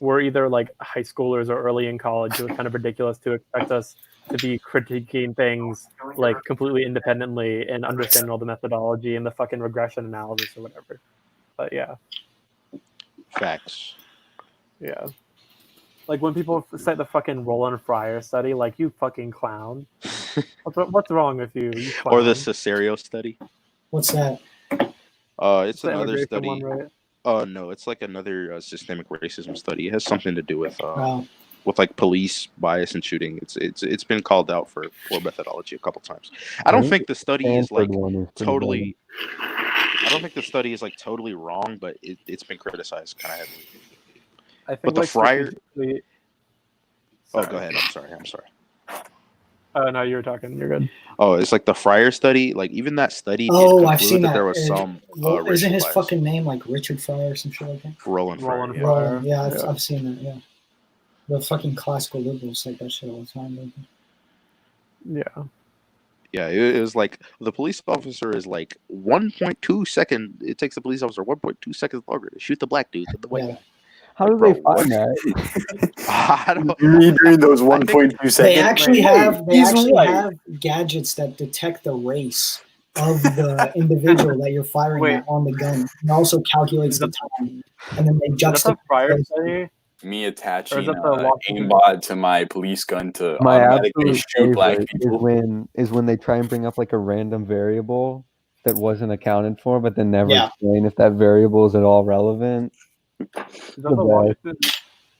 F: we're either like high schoolers or early in college. It was kind of ridiculous to expect us to be critiquing things like completely independently and understanding all the methodology and the fucking regression analysis or whatever. But yeah.
B: Facts.
F: Yeah. Like when people cite the fucking Roland Fryer study, like you fucking clown. What's wrong with you? You clown.
B: Or the Cesario study.
C: What's that?
B: It's
F: the
B: another study.
F: One, right?
B: No, it's like another systemic racism study. It has something to do with like police bias and shooting. It's been called out for poor methodology a couple times. I don't think the study is like totally. I don't think the study is like totally wrong, but it's been criticized kind of heavily.
F: I think
B: but the
F: like
B: Fryer.
F: Sorry.
B: Oh, go ahead. I'm sorry.
F: Oh no, you were talking. You're good.
B: Oh, it's like the Fryer study. Like even that study.
C: I've seen that.
B: There was some.
C: Isn't his
B: bias.
C: fucking name like Richard Fryer or some shit like that?
B: Roland Fryer.
C: Roland. Yeah, I've seen that. Yeah, the fucking classical liberals like that shit all the time.
F: Yeah.
B: Yeah, it was like the police officer is like 1.2 second. It takes the police officer 1.2 seconds longer to shoot the black dude than the white guy.
H: How do
B: Bro,
H: they find
B: what?
H: that?
B: I don't.
I: Me during those
B: I think
I: 1.2 seconds.
C: They actually have
I: he's white.
C: have gadgets that detect the race of the individual that you're firing
F: Wait.
C: at on the gun. It also calculates the time, and then they
F: Is that the
C: juxtapose.
F: prior
C: those.
F: study?
I: Me
F: Or
I: attaching
F: is that the Washington-
I: aimbot to my police gun to
H: My
I: automatically
H: absolute
I: shoot black
H: favorite
I: people.
H: is when they try and bring up like a random variable that wasn't accounted for, but then never
C: Yeah.
H: explain if that variable is at all relevant.
F: Is that
H: The
F: the
H: best.
F: Washington?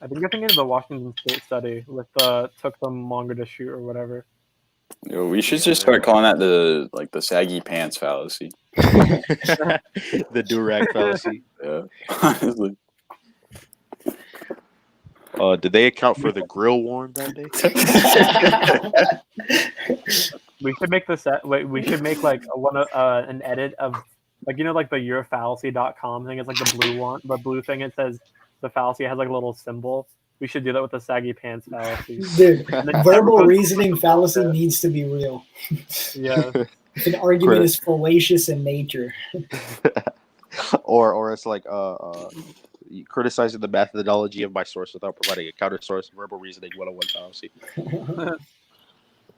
F: I think you're thinking of the Washington State study with the took them longer to shoot or whatever.
I: Yo, we should just start calling that the saggy pants fallacy.
B: The durag fallacy.
I: Yeah, honestly.
B: Did they account for the grill warm that day?
F: We should make this. We should make like an edit of like like the yourfallacy.com thing. It's like the blue one, the blue thing. It says the fallacy has like a little symbol. We should do that with the saggy pants fallacy.
C: Dude,
F: And then
C: verbal
F: everyone-
C: reasoning fallacy needs to be real.
F: Yeah.
C: If an argument is fallacious in nature.
B: or it's like criticizing the methodology of my source without providing a counter source. Verbal reasoning 101 fallacy.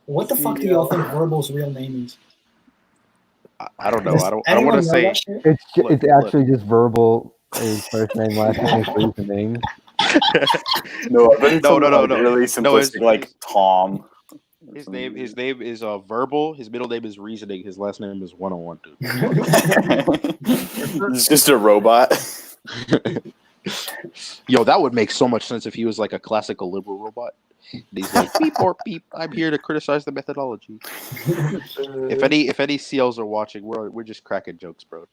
C: What the fuck do y'all think Verbal's real name is?
B: I don't know.
C: Does
B: I don't
C: anyone
B: want to
C: know
B: say.
C: that shit?
H: It's actually just verbal. His first name, last name, is reasoning.
I: No, but it's
B: No,
I: really
B: it's-
I: simplistic, like Tom.
B: His name is verbal. His middle name is reasoning. His last name is 101. Dude.
I: He's just a robot.
B: Yo, that would make so much sense if he was like a classical liberal robot. And he's like beep or beep. I'm here to criticize the methodology. If any CLs are watching, we're just cracking jokes, bro.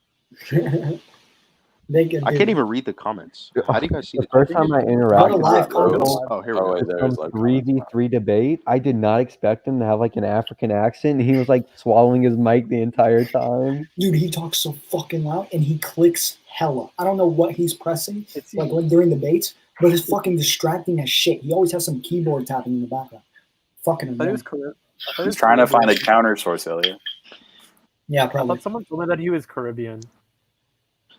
C: They can
B: I
C: do
B: can't
C: it.
B: even read the comments. How do you guys see
H: The first time I interacted
C: live
H: with
C: comments.
B: Oh, here we
I: Oh,
B: go.
I: wait, there's
H: some
I: like
H: 3v3 debate, I did not expect him to have like an African accent. He was like swallowing his mic the entire time.
C: Dude, he talks so fucking loud and he clicks hella. I don't know what he's pressing,
F: It's
C: like when during debates, but it's fucking distracting as shit. He always has some keyboard tapping in the background. Fucking
F: I thought he
C: annoying.
F: was Caribbean.
I: He's trying to find a counter source, Elliot.
C: Yeah,
F: I
C: probably.
F: thought someone told me that he was Caribbean.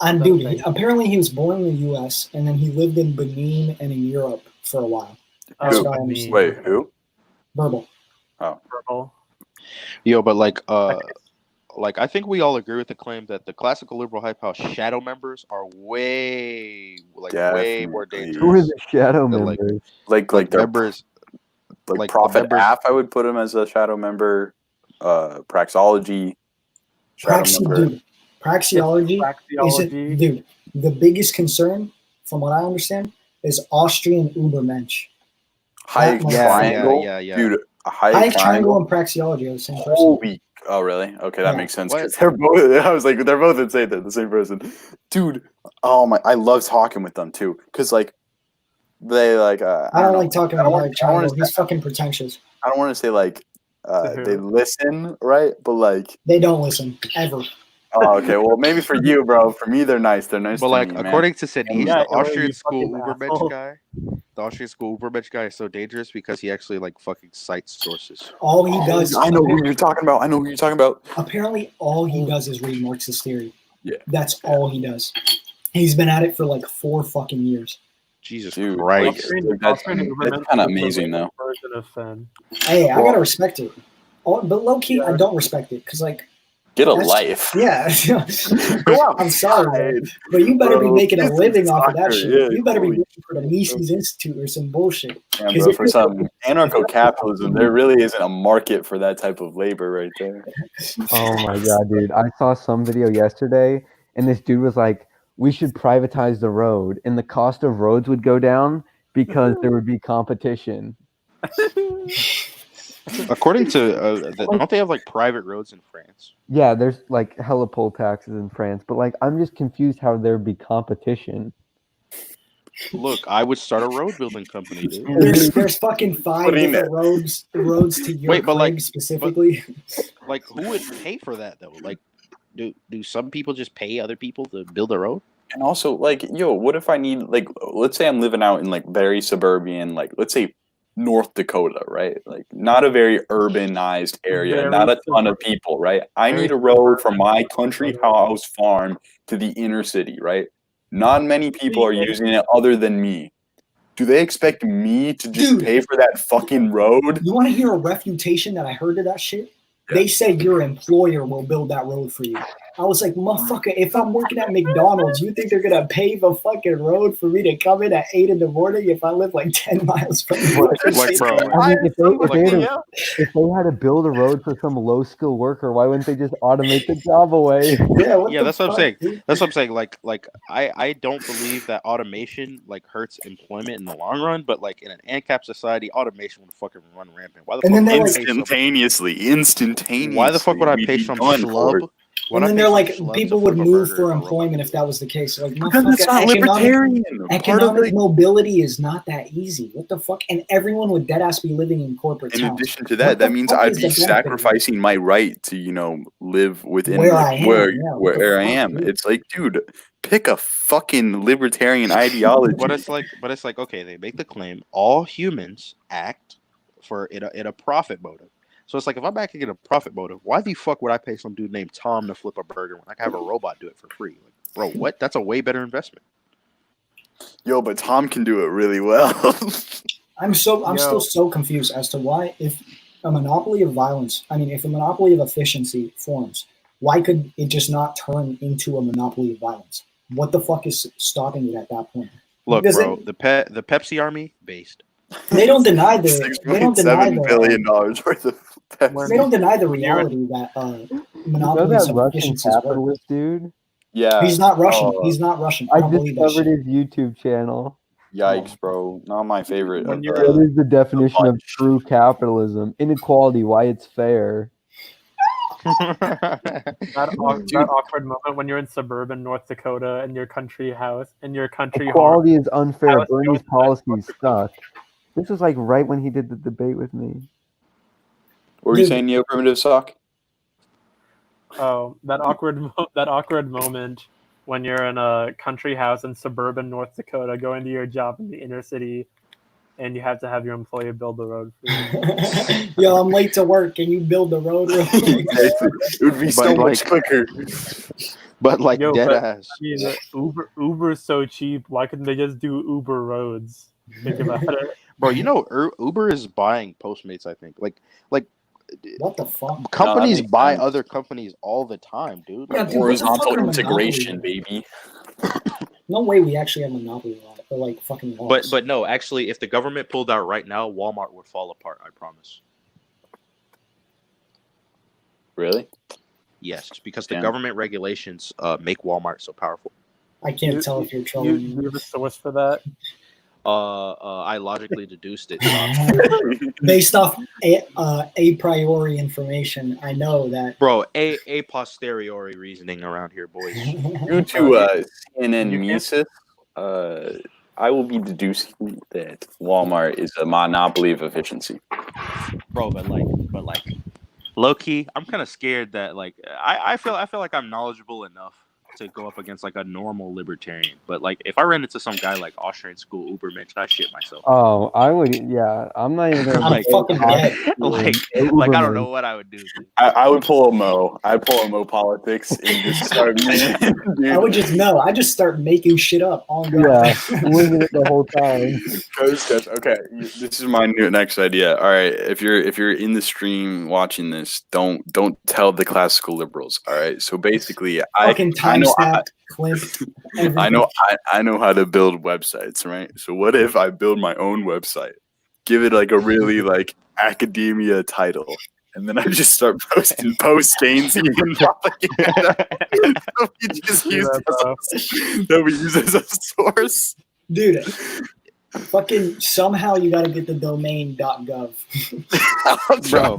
C: And
F: That's
C: dude,
F: okay.
C: apparently he was born in the U.S. and then he lived in Benin and in Europe for a while. That's
I: Who?
C: what I understand.
I: Wait, who?
C: Verbal.
F: Purple.
B: Yo, but like I think we all agree with the claim that the classical liberal hype house shadow members are way more
I: Definitely.
B: dangerous.
H: Who are the shadow
B: They're like-
H: members?
I: Like their
B: members,
I: like
B: like the
I: Prophet
B: members-
I: Aff, I would put him as a shadow member. Praxology, shadow member.
C: Praxeology isn't,
F: Praxeology.
C: dude. The biggest concern, from what I understand, is Austrian Ubermensch.
I: Hayek
C: Yeah,
I: Triangle,
B: yeah.
I: dude.
C: Hayek
I: Hayek
C: Triangle
I: Triangle.
C: and Praxeology are the same person.
I: Holy! Oh, really? Okay, that
C: Yeah.
I: makes sense.
B: What?
I: 'Cause they're both. I was like, they're both insane. They're the same person, dude. Oh my! I love talking with them too, because like they like.
C: I don't like talking about Hayek
I: I don't wanna
C: Triangle.
I: say-
C: He's fucking pretentious.
I: I don't want to say like
F: To
I: they
F: who?
I: listen, right? But like,
C: They don't listen ever.
I: oh, okay. Well, maybe for you, bro. For me, they're nice. They're nice.
B: But
I: to
B: like
I: me, man.
B: according to Sadiq,
F: Yeah,
B: the Austrian
F: you
B: school
F: fucking
B: Ubermensch
F: asshole.
B: guy, the Austrian school Ubermensch guy is so dangerous because he actually like fucking cites sources.
C: All he does.
I: I know who you're talking about. I know who you're talking about.
C: Apparently, all he does is read Marxist theory.
I: Yeah.
C: That's all he does. He's been at it for like 4 fucking years.
B: Jesus
I: Dude,
B: Christ.
I: like, that's kind of amazing, though.
F: Version of Finn.
C: Hey, I
I: Well-
C: gotta respect it. But low key, I don't respect it because, like,
I: Get a
C: that's-
I: life.
C: yeah. I'm sorry, man. But you better be
I: Bro,
C: making a
I: this is
C: living off of that
I: soccer,
C: shit.
I: yeah,
C: You better be
I: holy
C: working for the Mises Institute or some bullshit.
I: Yeah,
C: 'Cause
I: bro,
C: if
I: for
C: you're-
I: some anarcho-capitalism, there really isn't a market for that type of labor right there.
H: Oh my god, dude! I saw some video yesterday, and this dude was like, "We should privatize the road, and the cost of roads would go down because there would be competition."
B: According to don't they have like private roads in France?
H: Yeah, there's like hella poll taxes in France, but like I'm just confused how there'd be competition.
B: Look, I would start a road building company, dude.
C: There's fucking 5
I: Putting
C: different roads to your
B: Wait, but, like,
C: crib specifically.
B: Like, who would pay for that though? Like, do some people just pay other people to build a road?
I: And also, like, yo, what if I need, like, let's say I'm living out in, like, very suburban, like, let's say North Dakota, right? Like not a very urbanized area, not a ton of people, right? I need a road from my country house farm to the inner city, right? Not many people are using it other than me. Do they expect me to just pay for that fucking road?
C: You want to hear a refutation that I heard of that shit? They said your employer will build that road for you. I was like, motherfucker, if I'm working at McDonald's, you think they're going to pave a fucking road for me to come in at 8 in the morning if I live like 10 miles from the
B: Like, bro,
H: I mean, if they had to build a road for some low skill worker, why wouldn't they just automate the job away?
B: Yeah, that's what I'm saying. That's what I'm saying. Like I don't believe that automation like hurts employment in the long run, but like in an ANCAP society, automation would fucking run rampant. Why the fuck
I: instantaneously?
B: Why the fuck would I pay some schlub?
C: And then they're like, people would move for employment if that was the case. Like,
I: because it's not libertarian.
C: Economic mobility is not that easy. What the fuck? And everyone would deadass be living in corporate towns.
I: In addition to that, that means I'd be sacrificing my right to, you know, live within where I am. It's like, dude, pick a fucking libertarian ideology.
B: But it's like, okay, they make the claim all humans act for in a profit motive. So it's like, if I'm acting in a profit motive, why the fuck would I pay some dude named Tom to flip a burger when I can have a robot do it for free? Like, bro, what? That's a way better investment.
I: Yo, but Tom can do it really well.
C: I'm still so confused as to why, if a monopoly of violence, if a monopoly of efficiency forms, why could it just not turn into a monopoly of violence? What the fuck is stopping it at that point?
B: Look, bro, the Pepsi Army based.
C: They don't deny the $6.7
I: billion worth of Pepsi.
C: They don't deny the reality that monopolies of efficiency
H: capitalist dude.
I: Yeah,
C: he's not Russian. He's not Russian.
H: I discovered his YouTube channel.
I: Yikes, bro! Not my favorite.
H: What is the definition of true capitalism? Inequality. Why it's fair.
F: that awkward moment when you're in suburban North Dakota and your country house and your country
H: equality is unfair. Bernie's policies suck. This was like right when he did the debate with me.
I: What were you saying, neo-primitive sock?
F: Oh, that awkward moment when you're in a country house in suburban North Dakota going to your job in the inner city and you have to have your employer build the road for you.
C: Yo, I'm late to work. Can you build the road?
I: It would be so much quicker.
B: But like dead ass.
F: Uber's so cheap. Why couldn't they just do Uber roads? Think about it.
B: Bro, you know Uber is buying Postmates, I think. Like
C: what the fuck?
B: Companies buy other companies all the time, dude.
C: Yeah,
B: like,
C: dude,
I: horizontal integration, baby.
C: No way we actually have monopoly or like fucking laws.
B: But no, actually, if the government pulled out right now, Walmart would fall apart. I promise.
I: Really?
B: Yes, because the government regulations make Walmart so powerful.
C: I can't tell if you're trolling.
F: You have a source for that?
B: I logically deduced it
C: based off a priori information. I know that,
B: bro. A posteriori reasoning around here, boys.
I: Due to CNN Mises, I will be deducing that Walmart is a monopoly of efficiency.
B: Bro, but like, low key, I'm kind of scared that like I feel like I'm knowledgeable enough to go up against like a normal libertarian, but like if I ran into some guy like Austrian school Ubermensch, I shit myself.
H: Oh, I would. Yeah, I'm not even gonna
B: like I don't know what I would do.
I: I would pull a Mo. I pull a Mo politics and just start.
C: I would just start making shit up on God.
H: Yeah, winging it the whole time.
I: Okay, this is my next idea. All right, if you're in the stream watching this, don't tell the classical liberals. All right, so basically, I know how to build websites, right? So what if I build my own website, give it like a really like academia title, and then I just start posting post-Keynesian propaganda that we use as a source,
C: dude. Fucking somehow you gotta get the domain .gov.
B: bro.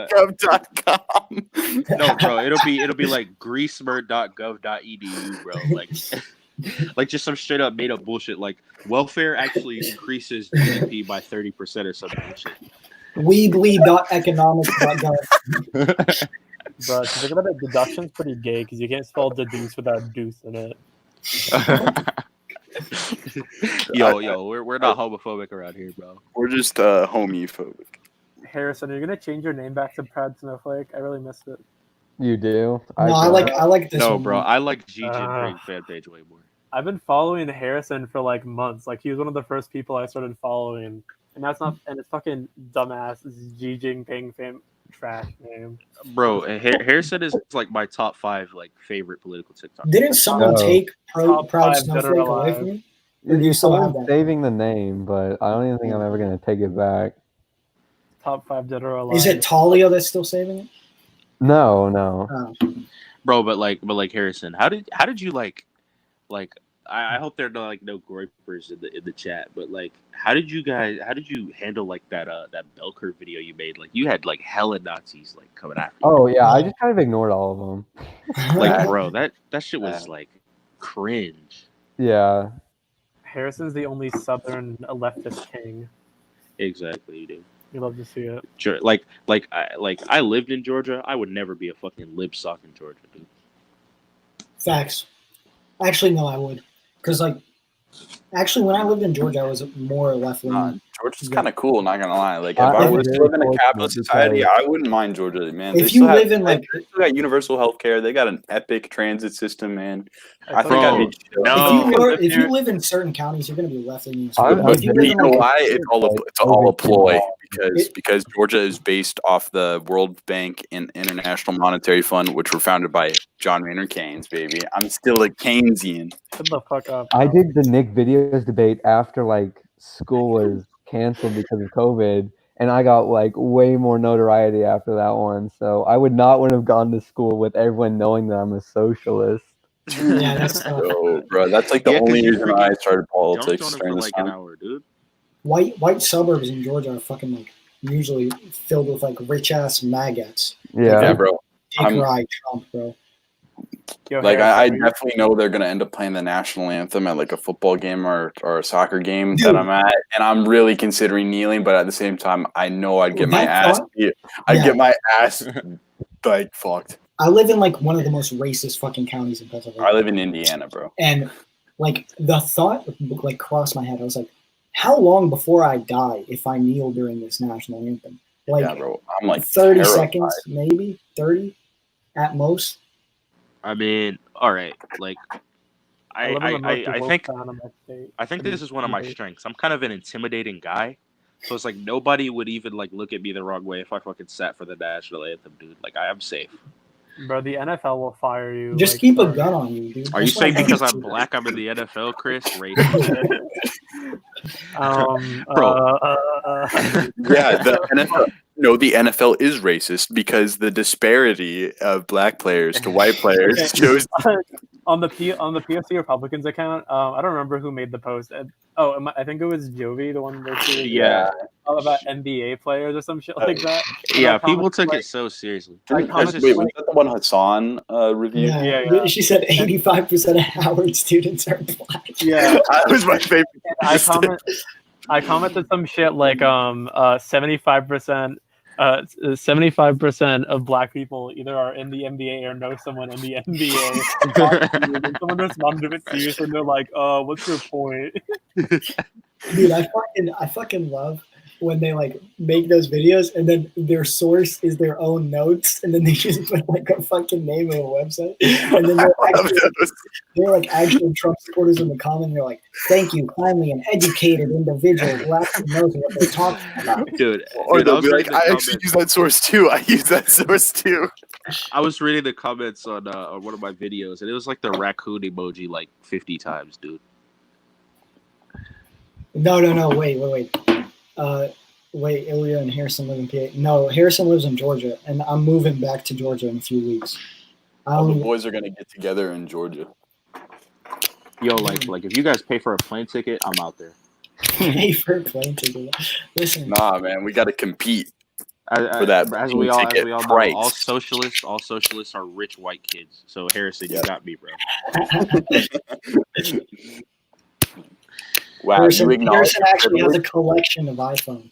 I: .gov.com.
B: No, bro, it'll be like greasemer.gov.edu, bro. Like just some straight up made up bullshit. Like welfare actually increases GDP by 30% or something.
C: Weebly.economics.gov.
F: But to think about it, deduction's pretty gay because you can't spell deduce without deuce in it.
B: Yo, we're not homophobic around here, bro.
I: We're just homophobic.
F: Harrison, are you gonna change your name back to Proud Snowflake? I really missed it.
H: You do?
C: No, I like this
B: No,
C: one.
B: bro, I like Gigi and Greg fan page way more.
F: I've been following Harrison for like months. Like he was one of the first people I started following, and that's not. And it's fucking dumbass Xi Jinping trash name.
B: Bro, Harrison is like my top 5 like favorite political TikTok.
C: Didn't someone take
F: Top
C: Proud
F: 5 dead or
C: Snowflake away
F: alive.
C: from you? Or do you still have
H: Someone's
C: that?
H: saving the name, but I don't even think I'm ever gonna take it back.
F: Top 5 dead or alive.
C: Is it Talia that's still saving it?
H: No.
C: Oh.
B: Bro, but like Harrison, how did you like I hope there are no groypers in the chat, but like how did you handle like that bell curve video you made? Like you had like hella Nazis like coming after you.
H: Oh yeah, I just kind of ignored all of them.
B: Like bro, that shit was like cringe.
H: Yeah.
F: Harrison's the only Southern leftist king.
B: Exactly, dude.
F: You love to see it.
B: Sure, I lived in Georgia. I would never be a fucking lib sock in Georgia, dude.
C: Facts. Actually, no, I would. Because, like, actually, when I lived in Georgia, I was more left-leaning.
I: Georgia's kind of cool, not gonna lie. Like, if
H: I
I: I was
H: really
I: living in a
H: like
I: capitalist
H: because-
I: society, I wouldn't mind Georgia, man.
C: If you live in, like-
I: they still got universal health care. They got an epic transit system, man. I think
B: Bro,
I: I'd be chill.
B: no.
C: If you live in certain counties, you're going to be left-leaning.
H: I'm-
I: But
C: If you
I: you
C: live in,
I: know
C: like,
I: why? It's all a ploy because Georgia is based off the World Bank and International Monetary Fund, which were founded by John Maynard Keynes, baby. I'm still a Keynesian.
F: Shut the fuck up.
H: I did the Nick Videos debate after like school was canceled because of COVID, and I got like way more notoriety after that one. So I would not want to have gone to school with everyone knowing that I'm a socialist.
C: Yeah, that's
I: So, bro, that's like the
B: Yeah, 'cause
I: only
B: you
I: reason
B: freaking
I: I started
B: Dunked
I: politics
B: on him
I: during
B: for
I: this
B: like an
I: time.
B: hour, dude.
C: white suburbs in Georgia are fucking, like, usually filled with, like, rich-ass maggots.
H: Yeah.
I: Yeah, bro.
C: Take
I: I'm-
C: ride Trump, bro.
F: Yo,
I: Like
F: Harrison,
I: I
F: are you-
I: definitely know they're gonna end up playing the national anthem at like a football game or a soccer game
C: Dude.
I: that I'm at, and I'm really considering kneeling. But at the same time, I know I'd get my
C: That
I: ass.
C: thought-
I: I'd
C: Yeah.
I: get my ass like fucked.
C: I live in, like, one of the most racist fucking counties in Pennsylvania.
I: I live in Indiana, bro.
C: And, like, the thought, like, crossed my head. I was like, how long before I die if I kneel during this national anthem? Like,
I: Yeah, bro. I'm like
C: 30
I: terrified.
C: seconds, maybe? 30 at most?
B: I mean, all right, like
F: I live in the most
B: I
F: woke
B: think
F: town in my state.
B: I think this is one of my strengths. I'm kind of an intimidating guy. So it's like nobody would even like look at me the wrong way if I fucking sat for the national anthem, dude. Like I am safe.
F: Bro, the NFL will fire you.
C: Just
F: like,
C: keep a
F: for-
C: gun on you, dude.
B: Are you
C: That's what
B: saying
C: I
B: because
C: think.
B: I'm black I'm in the NFL, Chris? Racist. Bro.
I: Yeah, the NFL. No, the NFL is racist because the disparity of black players to white players
F: Okay.
I: shows.
F: on the POC Republicans account, I don't remember who made the post. I think it was Jovi, the one that she was
B: Yeah.
F: about NBA players or some shit like that. And
B: Yeah,
F: I
B: people
F: commented,
B: took
F: like,
B: it so seriously.
F: I
I: Wait,
F: commented,
I: was
F: like,
I: that the one Hassan reviewed?
F: Yeah.
C: She said 85% of Howard students are black.
F: yeah.
I: That was my favorite.
F: I commented some shit like 75% 75% of black people either are in the NBA or know someone in the NBA. And someone responded to it seriously and they're like, what's your point?
C: Dude, I fucking love when they like make those videos and then their source is their own notes and then they just put like a fucking name of a website and then they're like actual Trump supporters in the comment. They're like, "Thank you, kindly an educated individual who actually knows what they're talking about."
B: Dude,
I: Or
B: dude,
I: they'll
B: was
I: be
B: reading
I: like,
B: the
I: I actually
B: comments-
I: use that source too. I use that source too.
B: I was reading the comments on one of my videos, and it was like the raccoon emoji like 50 times, dude.
C: No, wait. Wait, Ilia and Harrison live in PA. No, Harrison lives in Georgia, and I'm moving back to Georgia in a few weeks.
I: All the boys are gonna get together in Georgia.
B: Yo, like if you guys pay for a plane ticket, I'm out there.
C: Pay for a plane ticket. Listen,
I: Nah, man, we got to compete.
B: As
I: For that
B: as we all
I: ticket
B: know,
I: price.
B: all socialists are rich white kids. So Harrison, you got me, bro.
I: Wow,
C: Harrison,
I: you acknowledge
C: Harrison actually has a collection of iPhones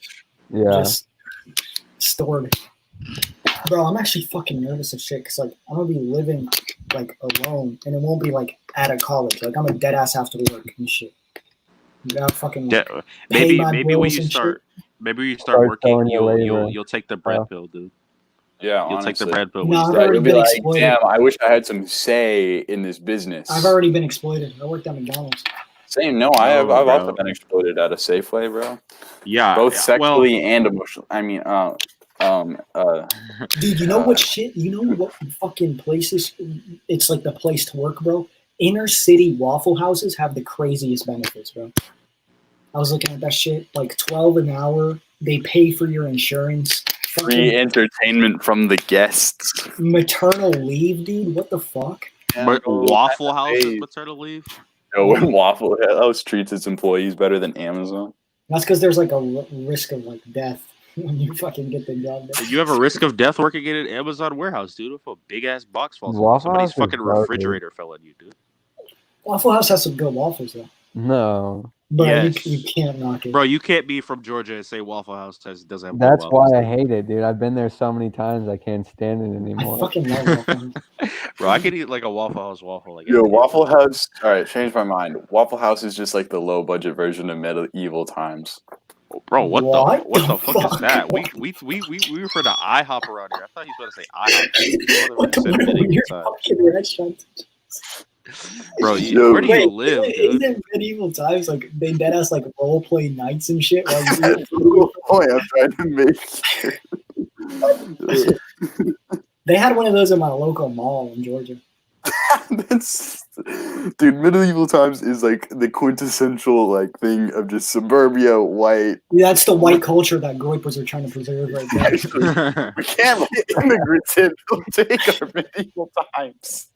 H: Yeah.
C: just stored. Bro, I'm actually fucking nervous as shit because like I'm gonna be living like alone, and it won't be like at a college. Like I'm a dead ass after work and shit. You gotta fucking like, pay my
B: maybe when
C: bills
B: you
C: and
B: start,
C: shit.
B: maybe when you start
H: Start
B: working,
H: showing your labor.
B: you'll take the bread pill, dude.
I: Yeah,
B: You'll take the
I: honestly.
B: bread pill.
C: No,
B: when you
C: I've
B: start.
I: Yeah,
C: already
I: you'll be
C: been
I: like,
C: exploited.
I: damn, I wish I had some say in this business.
C: I've already been exploited. I worked at McDonald's.
I: Same. No, I've
B: No,
I: also
B: bro.
I: been exploited at a Safeway, bro.
B: Yeah,
I: Both
B: well,
I: sexually and emotionally. I mean,
C: Dude, you know what shit? You know what fucking places? It's like the place to work, bro. Inner city Waffle Houses have the craziest benefits, bro. I was looking at that shit, like 12 an hour. They pay for your insurance.
I: free entertainment from the guests.
C: Maternal leave, dude. What the fuck?
B: but Waffle House is maternal leave.
I: No, when Waffle House treats its employees better than Amazon.
C: That's because there's like a risk of like death when you fucking get the job done.
B: You have a risk of death working in an Amazon warehouse, dude. If a big ass box falls off,
H: Waffle
B: somebody's
H: House is
B: fucking
H: garbage.
B: refrigerator fell on you, dude.
C: Waffle House has some good waffles though,
H: No.
C: but
B: Yes.
C: you can't knock it.
B: Bro, you can't be from Georgia and say Waffle House doesn't have good
H: That's why
B: waffles,
H: I
B: dude.
H: hate it, dude. I've been there so many times I can't stand it
C: I
H: anymore.
C: fucking love Waffle House.
B: Bro, I could eat like a Waffle House waffle. Like
I: Yo,
B: every day.
I: Waffle House. All right, change my mind. Waffle House is just like the low budget version of medieval times.
B: Bro, what the fuck is that?
C: What?
B: We refer to IHOP around here. I thought he was going to say IHOP.
C: What the weird fucking restaurant?
B: Bro,
I: Yo,
B: where do you live, dude?
C: Isn't medieval times like they dead ass like role play nights and shit? While you
I: That's the whole point I'm trying to make.
C: They had one of those in my local mall in Georgia.
I: Dude, medieval times is like the quintessential like thing of just suburbia white.
C: Yeah, that's the white culture that Groypers are trying to preserve right now.
I: Actually, we can't let immigrants in. They'll take our medieval times.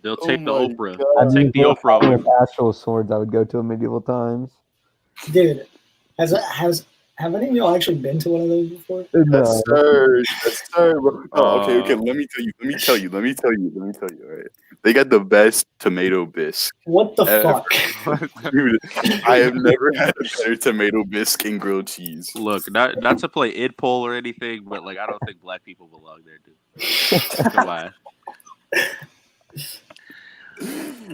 B: They'll take the
I: my
B: Oprah.
I: God.
B: They'll take the Oprah.
H: With actual swords, I would go to medieval times.
C: Dude, have any of y'all actually been to one of those before?
H: No.
I: Yes, sir. Yes, sir. Bro. Oh, okay.
B: Uh,
I: Let me tell you. All right. They got the best tomato bisque.
C: What the
I: ever.
C: fuck?
I: Dude, I have never had a better tomato bisque and grilled cheese.
B: Look, not to play id poll or anything, but like I don't think black people belong there, dude. Come on.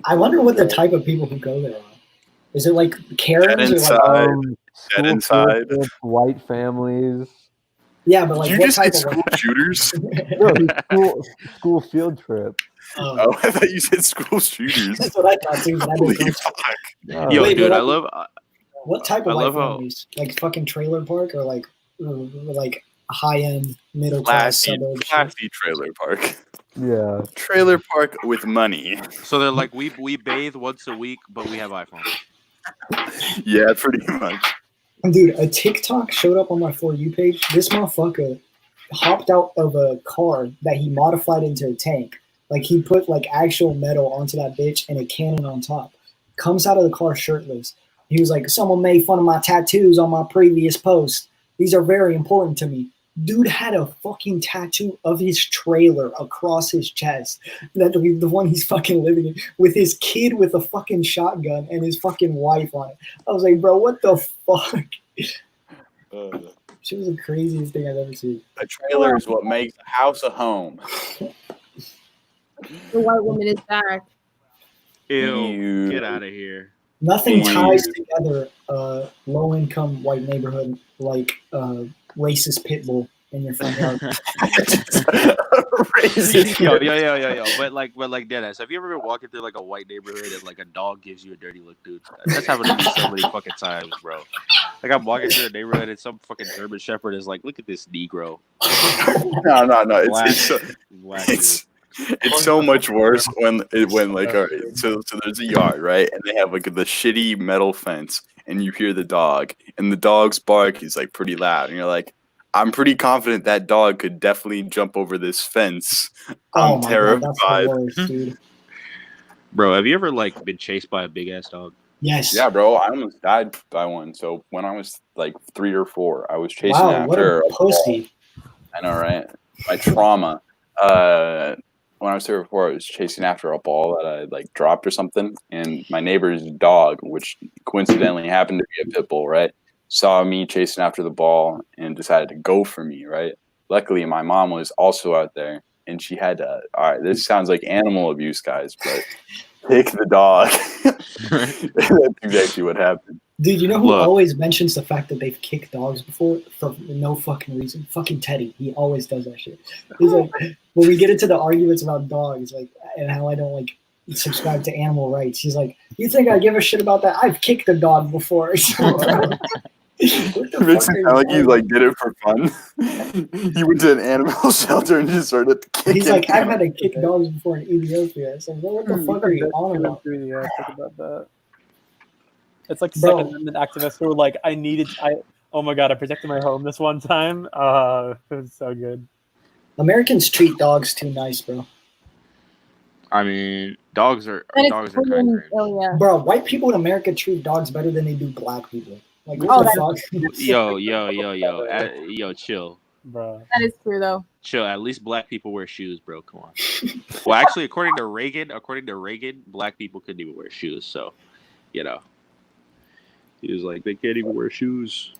C: I wonder what the type of people who go there are. Is it like Karens or like
I: Dead inside.
H: Trips, white families.
C: yeah, but like
I: Did you
C: what
I: just say
C: type
I: school
C: of
I: shooters?
H: No, school field trip.
I: Oh, I thought you said school shooters.
C: That's what I thought too. But I didn't
I: Holy
C: think so.
I: fuck.
H: No.
B: Yo,
C: Wait,
B: dude,
C: but
B: I love.
C: What type
B: I
C: of white
B: love how-
C: families? Like fucking trailer park or like high end middle class suburb shit?
I: Classy trailer park.
H: Yeah.
I: Trailer park with money.
B: So they're like, we bathe once a week, but we have iPhones.
I: Yeah, pretty much.
C: Dude, a TikTok showed up on my For You page. This motherfucker hopped out of a car that he modified into a tank. Like he put like actual metal onto that bitch and a cannon on top. Comes out of the car shirtless. He was like, someone made fun of my tattoos on my previous post. These are very important to me. Dude had a fucking tattoo of his trailer across his chest. That the one he's fucking living in with his kid with a fucking shotgun and his fucking wife on it. I was like, bro, what the fuck? She was the craziest thing I've ever seen.
I: A trailer is what makes a house a home.
A: The white woman is back.
B: Ew, get out of here.
C: Nothing
I: Ew.
C: ties together a low-income white neighborhood like racist pit bull in your front yard.
I: Racist.
B: Yo. But like deadass. Have you ever been walking through like a white neighborhood and like a dog gives you a dirty look, dude? That's happened to me so many fucking times, bro. Like I'm walking through a neighborhood and some fucking German Shepherd is like, look at this Negro.
I: No. It's so much worse when like all right, so there's a yard, right, and they have like the shitty metal fence, and you hear the dog, and the dog's bark is like pretty loud, and you're like, I'm pretty confident that dog could definitely jump over this fence. I'm terrified.
C: God, that's the worst, dude.
B: Bro, have you ever like been chased by a big ass dog?
C: Yes.
I: Yeah, bro, I almost died by one. So when I was like 3 or 4, I was chasing
C: Wow, what
I: after
C: a pussy.
I: I know, right? My trauma. When I was 3 or 4, I was chasing after a ball that I like dropped or something, and my neighbor's dog, which coincidentally happened to be a pit bull, right, saw me chasing after the ball and decided to go for me, right? luckily my mom was also out there, and she had to. All right, this sounds like animal abuse, guys, but pick the dog. That's exactly what happened.
C: Dude, you know who
B: Look.
C: always mentions the fact that they've kicked dogs before for no fucking reason? Fucking Teddy. He always does that shit. He's like, when we get into the arguments about dogs, like, and how I don't like subscribe to animal rights, he's like, "You think I give a shit about that? I've kicked a dog before."
I: It makes it sound like he like did it for fun. He went to an animal shelter and just started kicking.
C: He's like, "I've had to kick dogs before in Ethiopia." It's like, well, what the fuck are you on about?
F: Yeah, think about that. It's like
C: Bro.
F: Second Amendment activists who were like, oh my god, I protected my home this one time. It was so good.
C: Americans treat dogs too nice, bro.
B: I mean, dogs are
A: And
B: kind
A: it's
B: of cringe.
A: oh yeah.
C: Bro, white people in America treat dogs better than they do black people. Like,
A: Oh,
C: what the fuck?
B: Yo, chill.
F: Bro.
A: That is true though.
B: Chill. At least black people wear shoes, bro. Come on. Well, actually, according to Reagan, black people couldn't even wear shoes. So, you know, he was like, they can't even wear shoes.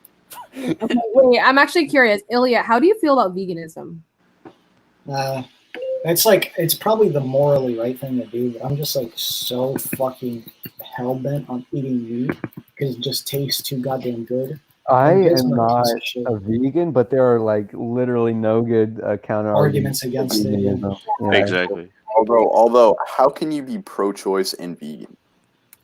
A: Okay, wait, I'm actually curious, Ilia. How do you feel about veganism?
C: It's probably the morally right thing to do, but I'm just like so fucking hell bent on eating meat because it just tastes too goddamn good.
H: I
C: It's
H: am
C: like a
H: not
C: piece of shit.
H: a vegan, but there are like literally no good counter
C: Arguments against it, yeah.
H: Yeah.
B: Exactly.
I: Although, how can you be pro-choice and vegan?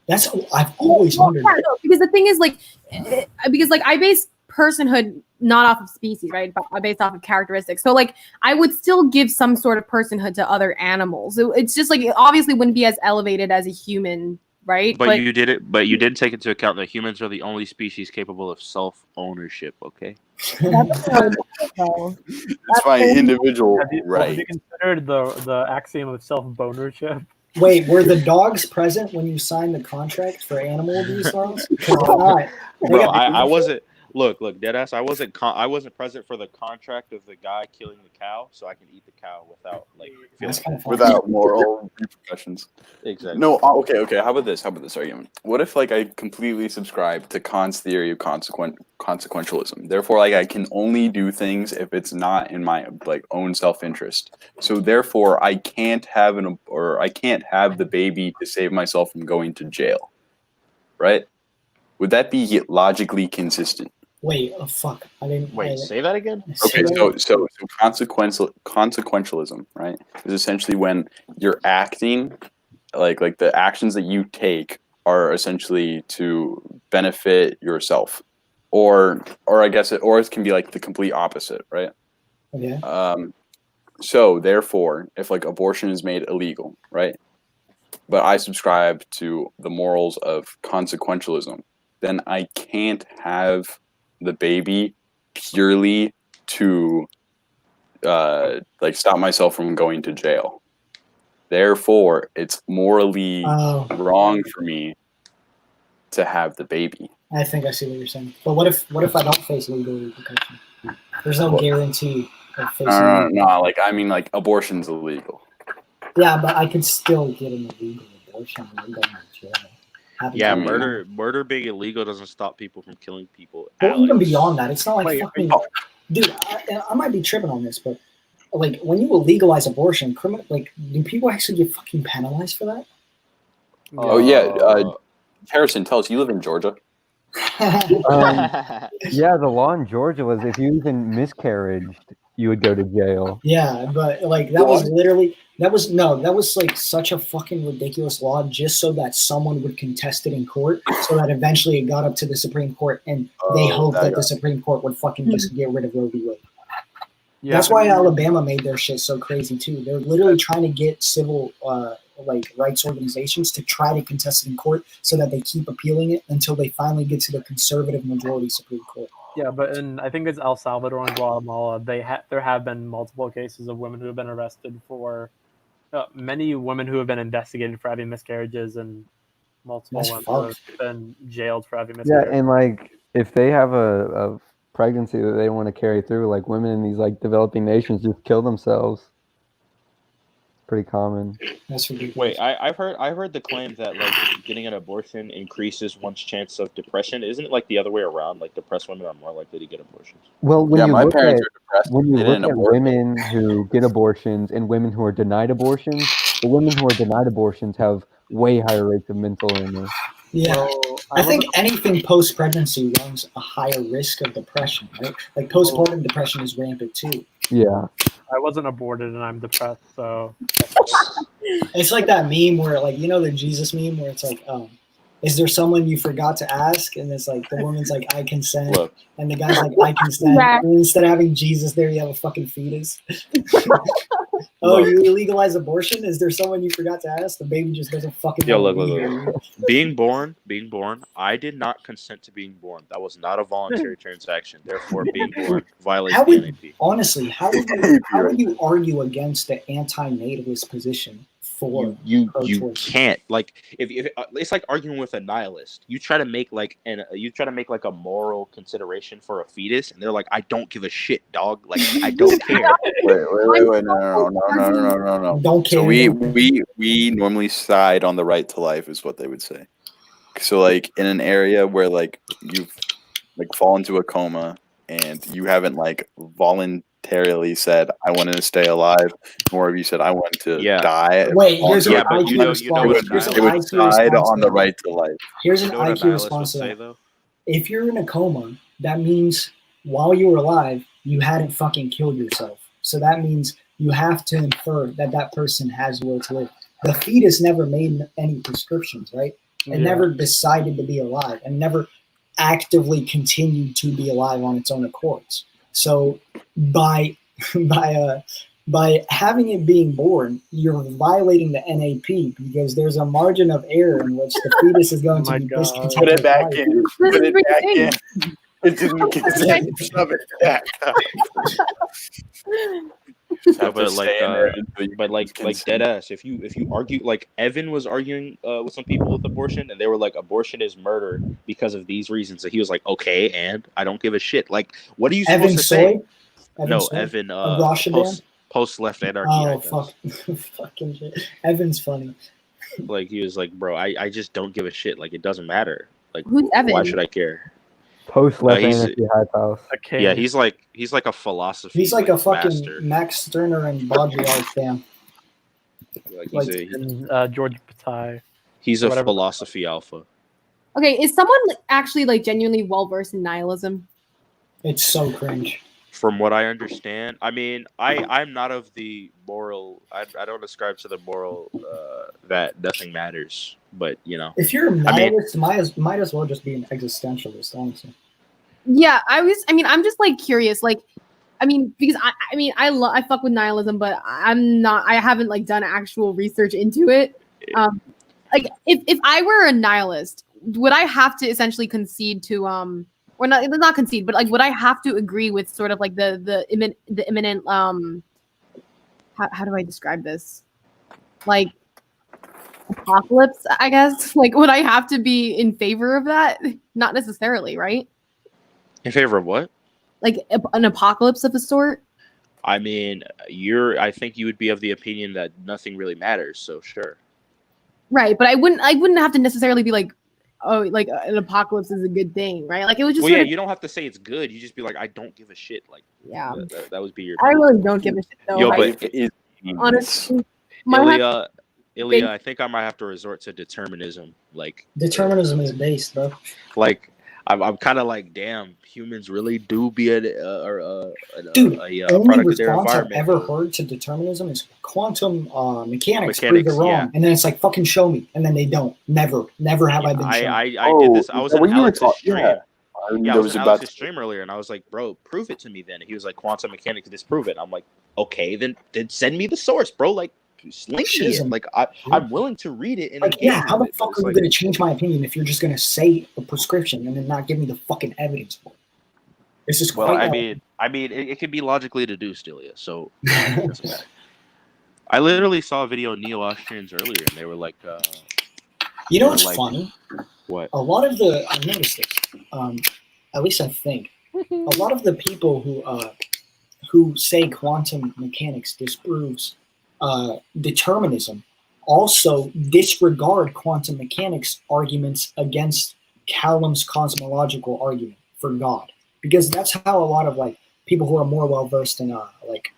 C: That's I've always wondered.
A: Yeah, no, because the thing is, like, I base personhood not off of species, right? But I based off of characteristics. So, like, I would still give some sort of personhood to other animals. It's just like it obviously wouldn't be as elevated as a human, right?
B: But you did it. But you did take into account that humans are the only species capable of self-ownership. Okay.
A: That's
I: It's my individual
F: Have you
I: right.
F: considered the axiom of self-bonership?
C: Wait, were the dogs present when you signed the contract for animal abuse laws? Because if not,
B: Bro, I wasn't. Look, deadass. I wasn't present for the contract of the guy killing the cow, so I can eat the cow without like
C: That's
B: feeling
C: kind of
I: Without moral repercussions.
B: exactly.
I: No, okay. How about this argument? What if like I completely subscribe to Kant's theory of consequentialism? Therefore, like I can only do things if it's not in my like own self-interest. So therefore, I can't have the baby to save myself from going to jail. Right? Would that be logically consistent?
C: Wait, oh fuck! I didn't.
B: Wait, say that again.
I: Okay, so consequentialism, right, is essentially when you're acting, like the actions that you take are essentially to benefit yourself, or I guess it can be like the complete opposite, right?
C: Okay.
I: So therefore, if like abortion is made illegal, right, but I subscribe to the morals of consequentialism, then I can't have the baby purely to like stop myself from going to jail. Therefore, it's morally wrong for me to have the baby.
C: I think I see what you're saying. But what if I don't face legal repercussions? There's no guarantee of facing.
I: No. Like I mean, like abortion's illegal.
C: Yeah, but I could still get an illegal abortion and go to jail.
B: Yeah, murder being illegal doesn't stop people from killing people.
C: But even beyond that, it's not like fucking.
F: oh.
C: Dude, I might be tripping on this, but like when you legalize abortion, do people actually get fucking penalized for that?
I: Oh yeah, Harrison, tell us, you live in Georgia.
H: Yeah, the law in Georgia was if you even miscarriaged, you would go to jail.
C: Yeah, but like that was like such a fucking ridiculous law just so that someone would contest it in court, so that eventually it got up to the Supreme Court, and they hoped that the Supreme Court would fucking just get rid of Roe v. Wade. Yeah, that's why Alabama made their shit so crazy too. They're literally trying to get civil like rights organizations to try to contest it in court so that they keep appealing it until they finally get to the conservative majority Supreme Court.
F: Yeah, but I think it's El Salvador and Guatemala. There have been multiple cases of women who have been arrested for many women who have been investigated for having miscarriages, and multiple women who have been jailed for having miscarriages.
H: Yeah, and like if they have a pregnancy that they want to carry through, like women in these like developing nations just kill themselves. pretty common.
C: That's ridiculous.
B: Wait, I've heard the claim that like getting an abortion increases one's chance of depression. Isn't it like the other way around? Like depressed women are more likely to get abortions.
H: Well, when
I: Yeah,
H: you
I: my
H: look
I: parents
H: at
I: are depressed.
H: when you
I: They
H: look
I: didn't
H: at
I: abort.
H: women who get abortions and women who are denied abortions, the women who are denied abortions have way higher rates of mental illness.
C: Yeah.
F: Well,
C: I think anything post-pregnancy runs a higher risk of depression, right? Like postpartum depression is rampant too.
H: Yeah.
F: I wasn't aborted and I'm depressed, so
C: It's like that meme where, like, you know, the Jesus meme where it's like, is there someone you forgot to ask? And it's like the woman's like, I consent,
B: Look,
C: and the guy's like, I consent.
A: Yeah.
C: And instead of having Jesus there, you have a fucking fetus. Oh,
B: Look.
C: you illegalize abortion? Is there someone you forgot to ask? The baby just doesn't fucking.
B: Yo,
C: wanna
B: look,
C: be
B: look,
C: here.
B: being born, I did not consent to being born. That was not a voluntary transaction. Therefore, being born violates
C: How
B: the
C: would,
B: NAP.
C: honestly, how would you argue against the anti-natalist position for
B: You
C: pro-choice?
B: can't, like, if it's like arguing with a nihilist. You try to make like a moral consideration for a fetus, and they're like, I don't give a shit, dog. Like, I don't care.
I: Wait, no.
C: Don't care.
I: So we normally side on the right to life, is what they would say. So like in an area where like you've like fallen into a coma and you haven't like voluntarily said I wanted to stay alive, nor have you said I want to die.
C: Wait, here's
B: Yeah,
C: an
B: but
C: IQ
B: you know
C: response.
B: what
C: Here's an
I: it would
C: IQ
I: side
C: response
I: on
C: to
I: the
C: that.
I: right to life.
C: Here's an
B: You know what a
C: IQ
B: nihilist
C: response to
B: would say,
C: that.
B: though?
C: If you're in a coma, that means while you were alive, you hadn't fucking killed yourself. So that means you have to infer that that person has will to live. The fetus never made any prescriptions, right? It never decided to be alive and never actively continued to be alive on its own accords. So by having it being born, you're violating the NAP because there's a margin of error in which the fetus is going to be discontent.
I: Put it
C: with
I: back
C: life.
I: in. Put it back in. It didn't get shove it back.
B: No, but like dead ass. If you argue, like Evan was arguing with some people with abortion, and they were like, abortion is murder because of these reasons. And he was like, okay, and I don't give a shit. Like, what are you supposed to say? Evan, post left anarchy.
C: Oh fuck, fucking shit. Evan's funny.
B: Like he was like, bro, I just don't give a shit. Like it doesn't matter. Like
A: Who's Evan?
B: why should I care?
H: Post left anarchy hype house.
F: Okay.
B: Yeah, he's like a philosophy.
C: He's like a fucking
B: master.
C: Max Stirner and Baudrillard fan.
F: George Bataille.
B: He's a philosophy alpha.
A: Okay, is someone actually like genuinely well versed in nihilism?
C: It's so cringe.
B: From what I understand, I mean, I'm not of the moral. I don't ascribe to the moral that nothing matters. But you know,
C: if you're a nihilist, might as well just be an existentialist, honestly.
A: Yeah, I'm just like curious, like, I mean, because I fuck with nihilism, but I haven't like done actual research into it. Like if I were a nihilist, would I have to essentially concede to or not concede, but like would I have to agree with sort of like the imminent how do I describe this? Like apocalypse, I guess. Like would I have to be in favor of that? Not necessarily, right?
B: in favor of what?
A: Like an apocalypse of a sort?
B: I mean, I think you would be of the opinion that nothing really matters, so sure.
A: Right, but I wouldn't have to necessarily be like, oh, like an apocalypse is a good thing, right? Like it was just
B: well, yeah, you don't have to say it's good. You just be like, I don't give a shit. Like,
A: yeah,
B: that would be your.
A: I really don't give a shit though.
B: Yo, but
A: honestly,
B: Ilia, I think I might have to resort to determinism. Like
C: determinism is based, bro.
B: Like I'm kind of like, damn, humans really do be
C: Dude,
B: a
C: only
B: product of their
C: response I've
B: environment.
C: ever heard to determinism is quantum mechanics prove it wrong,
B: yeah.
C: and then it's like fucking show me, and then they don't. Never have I been shown.
B: I did this. I was in Alex's stream.
I: Yeah,
B: I was in Alex's stream earlier, and I was like, bro, prove it to me then. And he was like, quantum mechanics disprove it. I'm like, okay, then send me the source, bro. Like, link me it. Like, I'm willing to read it. And
C: like, yeah, how the fuck are you going to change my opinion if you're just going to say a prescription and then not give me the fucking evidence for it? It's just
B: well, I mean, it can be logically deduced, Ilia. So it doesn't matter. I literally saw a video of neo-Austrians earlier, and they were like,
C: you know what's funny?
B: What?
C: A lot of the I've noticed this. At least I think a lot of the people who say quantum mechanics disproves determinism also disregard quantum mechanics arguments against Callum's cosmological argument for God, because that's how a lot of like people who are more well versed in like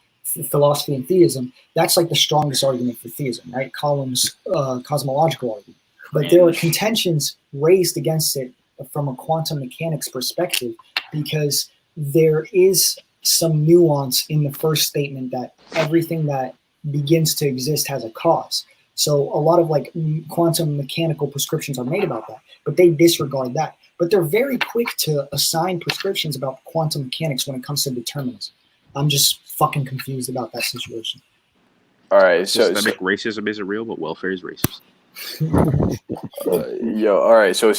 C: philosophy and theism, that's like the strongest argument for theism, right? Callum's cosmological argument. But there are contentions raised against it from a quantum mechanics perspective, because there is some nuance in the first statement that everything that begins to exist has a cause. So a lot of like quantum mechanical prescriptions are made about that, but they disregard that. But they're very quick to assign prescriptions about quantum mechanics when it comes to determinism. I'm just fucking confused about that situation.
I: All right,
B: Systemic racism isn't real, but welfare is racist.
I: All right. So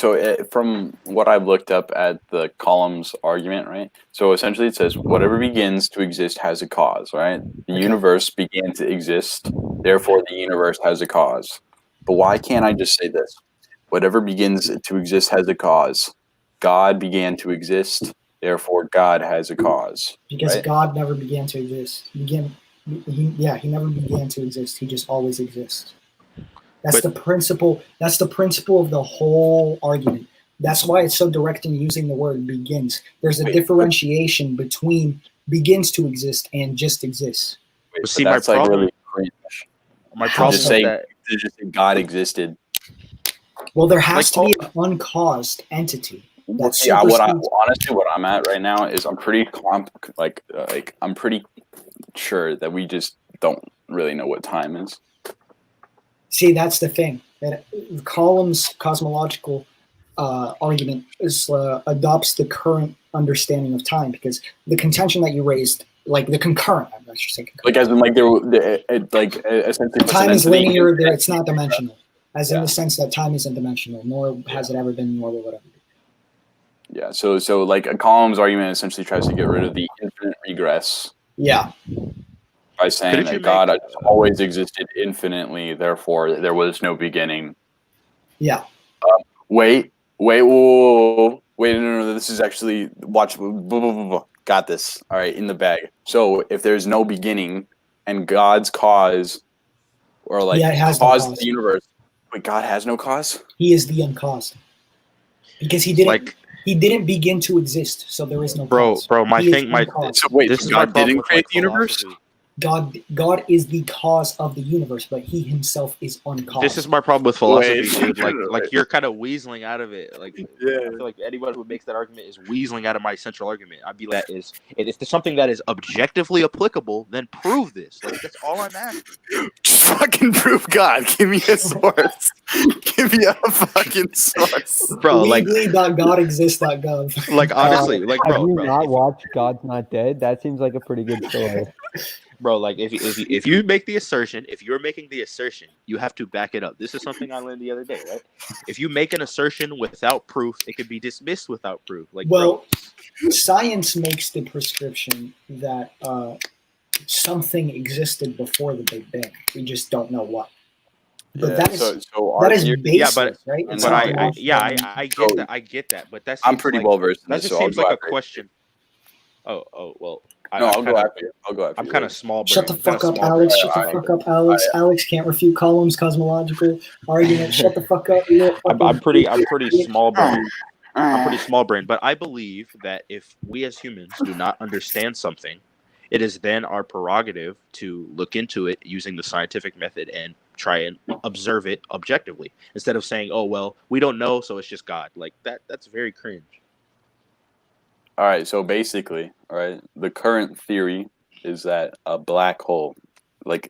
I: from what I've looked up at the column's argument, right? So essentially, it says whatever begins to exist has a cause, right? The universe began to exist, therefore the universe has a cause. But why can't I just say this? Whatever begins to exist has a cause. God began to exist, therefore God has a cause.
C: Because
I: right?
C: God never began to exist. He never began to exist. He just always exists. That's the principle. That's the principle of the whole argument. That's why it's so direct in using the word begins. There's a differentiation between begins to exist and just exists.
I: But see, my problem, like really cringe.
B: My problem
I: is that just say God existed.
C: Well, there has to be an uncaused entity. That's
I: honestly, what I'm at right now is I'm pretty I'm pretty sure that we just don't really know what time is.
C: See, that's the thing. That Callum's cosmological argument is adopts the current understanding of time, because the contention that you raised, like the concurrent, I should say, concurrent.
I: Like as in like essentially
C: time is linear. It's not dimensional, as in the sense that time isn't dimensional, nor has it ever been, nor will it ever be.
I: Yeah. So like a Callum's argument essentially tries to get rid of the infinite regress.
C: Yeah.
I: By saying that God always existed infinitely, therefore there was no beginning.
C: Yeah.
I: Wait, no, this is actually, watch, got this. All right, in the bag. So if there's no beginning and God's cause, or like cause the universe, but God has no cause?
C: He is the uncaused. Because he didn't begin to exist, so there is no cause.
B: So wait,
I: this God didn't create the universe?
C: God is the cause of the universe, but he himself is uncaused.
B: This is my problem with philosophy, dude. Like you're kind of weaseling out of it. Like I feel like anybody who makes that argument is weaseling out of my central argument. I'd be like, if there's something that is objectively applicable, then prove this. Like that's all I'm asking.
I: Just fucking prove God. Give me a source. Give me a fucking source,
B: bro. Like
C: legally.godexist.gov.
B: Like honestly, like bro.
H: Have you not watched God's Not Dead? That seems like a pretty good story.
B: Bro, like if you make the assertion, if you're making the assertion, you have to back it up. This is something I learned the other day, right? If you make an assertion without proof, it could be dismissed without proof. Like,
C: well, science makes the prescription that something existed before the Big Bang. We just don't know what. But that is baseless, right?
B: But I get that. But that's
I: I'm pretty well versed in this.
B: That just seems like a question. Oh well.
I: I'll go after you.
B: I'm kind of small.
C: Shut the fuck up, Alex. Shut the fuck up, Alex. Alex can't refute Callum's cosmological argument. Shut the fuck up.
B: I'm pretty small brain. I'm pretty small brain, but I believe that if we as humans do not understand something, it is then our prerogative to look into it using the scientific method and try and observe it objectively, instead of saying, "Oh well, we don't know, so it's just God." Like that's very cringe.
I: All right, so basically, all right, the current theory is that a black hole, like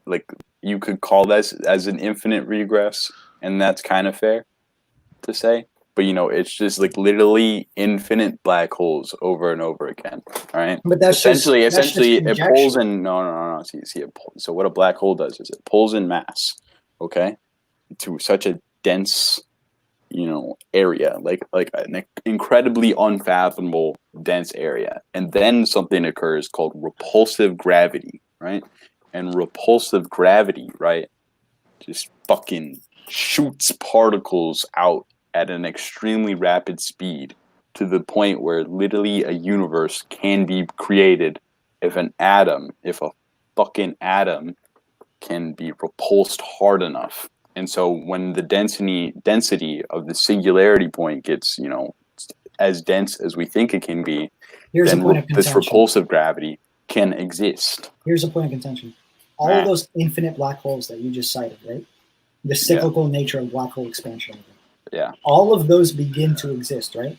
I: you could call that as an infinite regress, and that's kind of fair to say. But it's just like literally infinite black holes over and over again. All right,
C: but that's
I: essentially it pulls in. No. See, so what a black hole does is it pulls in mass, okay, to such a dense, area, like an incredibly unfathomable dense area, and then something occurs called repulsive gravity, right? And repulsive gravity, right, just fucking shoots particles out at an extremely rapid speed to the point where literally a universe can be created if a fucking atom can be repulsed hard enough. And so when the density of the singularity point gets, as dense as we think it can be,
C: Here's a
I: then
C: point of
I: this
C: contention.
I: repulsive gravity can exist.
C: Here's a point of contention. All of those infinite black holes that you just cited, right? The cyclical nature of black hole expansion.
I: Yeah.
C: All of those begin to exist, right?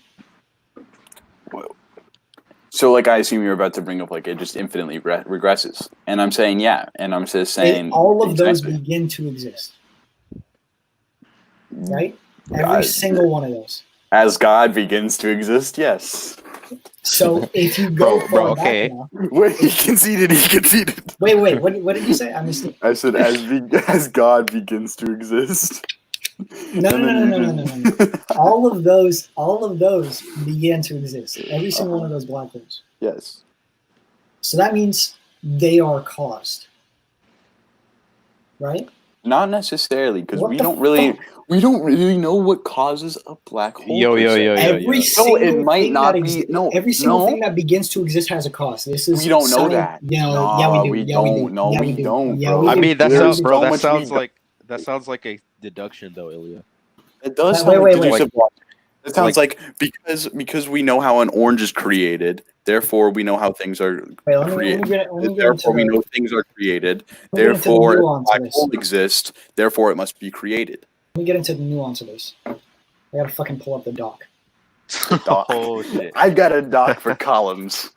I: So, like, I assume you're about to bring up, like, it just infinitely regresses. And I'm saying, yeah. And I'm just saying...
C: all of those begin to exist. Right? Every single one of those.
I: As God begins to exist, yes.
C: So, if you go
B: okay.
I: Wait, he conceded.
C: Wait, what did you say? I missed it.
I: I said, as God begins to exist.
C: No. All of those began to exist. Every single one of those black holes.
I: Yes.
C: So that means they are caused, right?
I: Not necessarily, because we don't
C: fuck?
I: really know what causes a black hole.
B: Yo.
C: Every single
I: it might
C: thing
I: not
C: that
I: be.
C: every single thing that begins to exist has a cause. This is
I: we don't know that.
C: Yeah, we do.
I: We don't.
C: Yeah,
B: I mean, that sounds, bro.
I: so
B: That
I: much
B: sounds
I: we
B: like a deduction, though, Ilya.
I: It does.
C: Wait.
I: It sounds like because we know how an orange is created, therefore we know how things are created. Therefore we know things are created. Therefore, if black hole exists. Therefore, it must be created.
C: Let me get into the nuance of this. I gotta fucking pull up the doc.
I: Doc.
B: Oh shit!
I: I've got a doc for columns.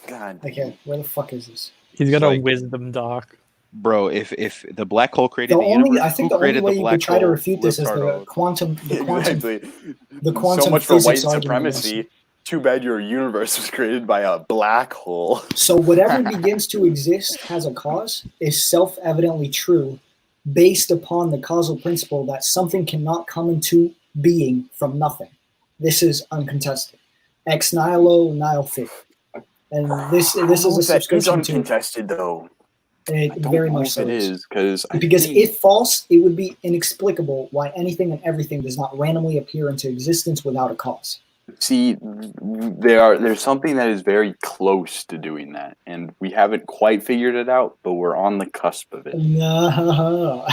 I: God.
C: Okay, where the fuck is this?
F: He's got a wisdom doc.
B: Bro, if the black hole created the universe,
C: I think the only way you could try to refute this is the quantum.
I: Exactly.
C: The quantum
I: so much for white
C: physics argument.
I: supremacy. Too bad your universe was created by a black hole.
C: So whatever begins to exist has a cause is self-evidently true based upon the causal principle that something cannot come into being from nothing. This is uncontested. Ex nihilo nihil fit. And this is a subscription
I: It's uncontested, though.
C: It very much so
I: it is, because
C: if false, it would be inexplicable why anything and everything does not randomly appear into existence without a cause.
I: See, there's something that is very close to doing that, and we haven't quite figured it out, but we're on the cusp of it.
C: No.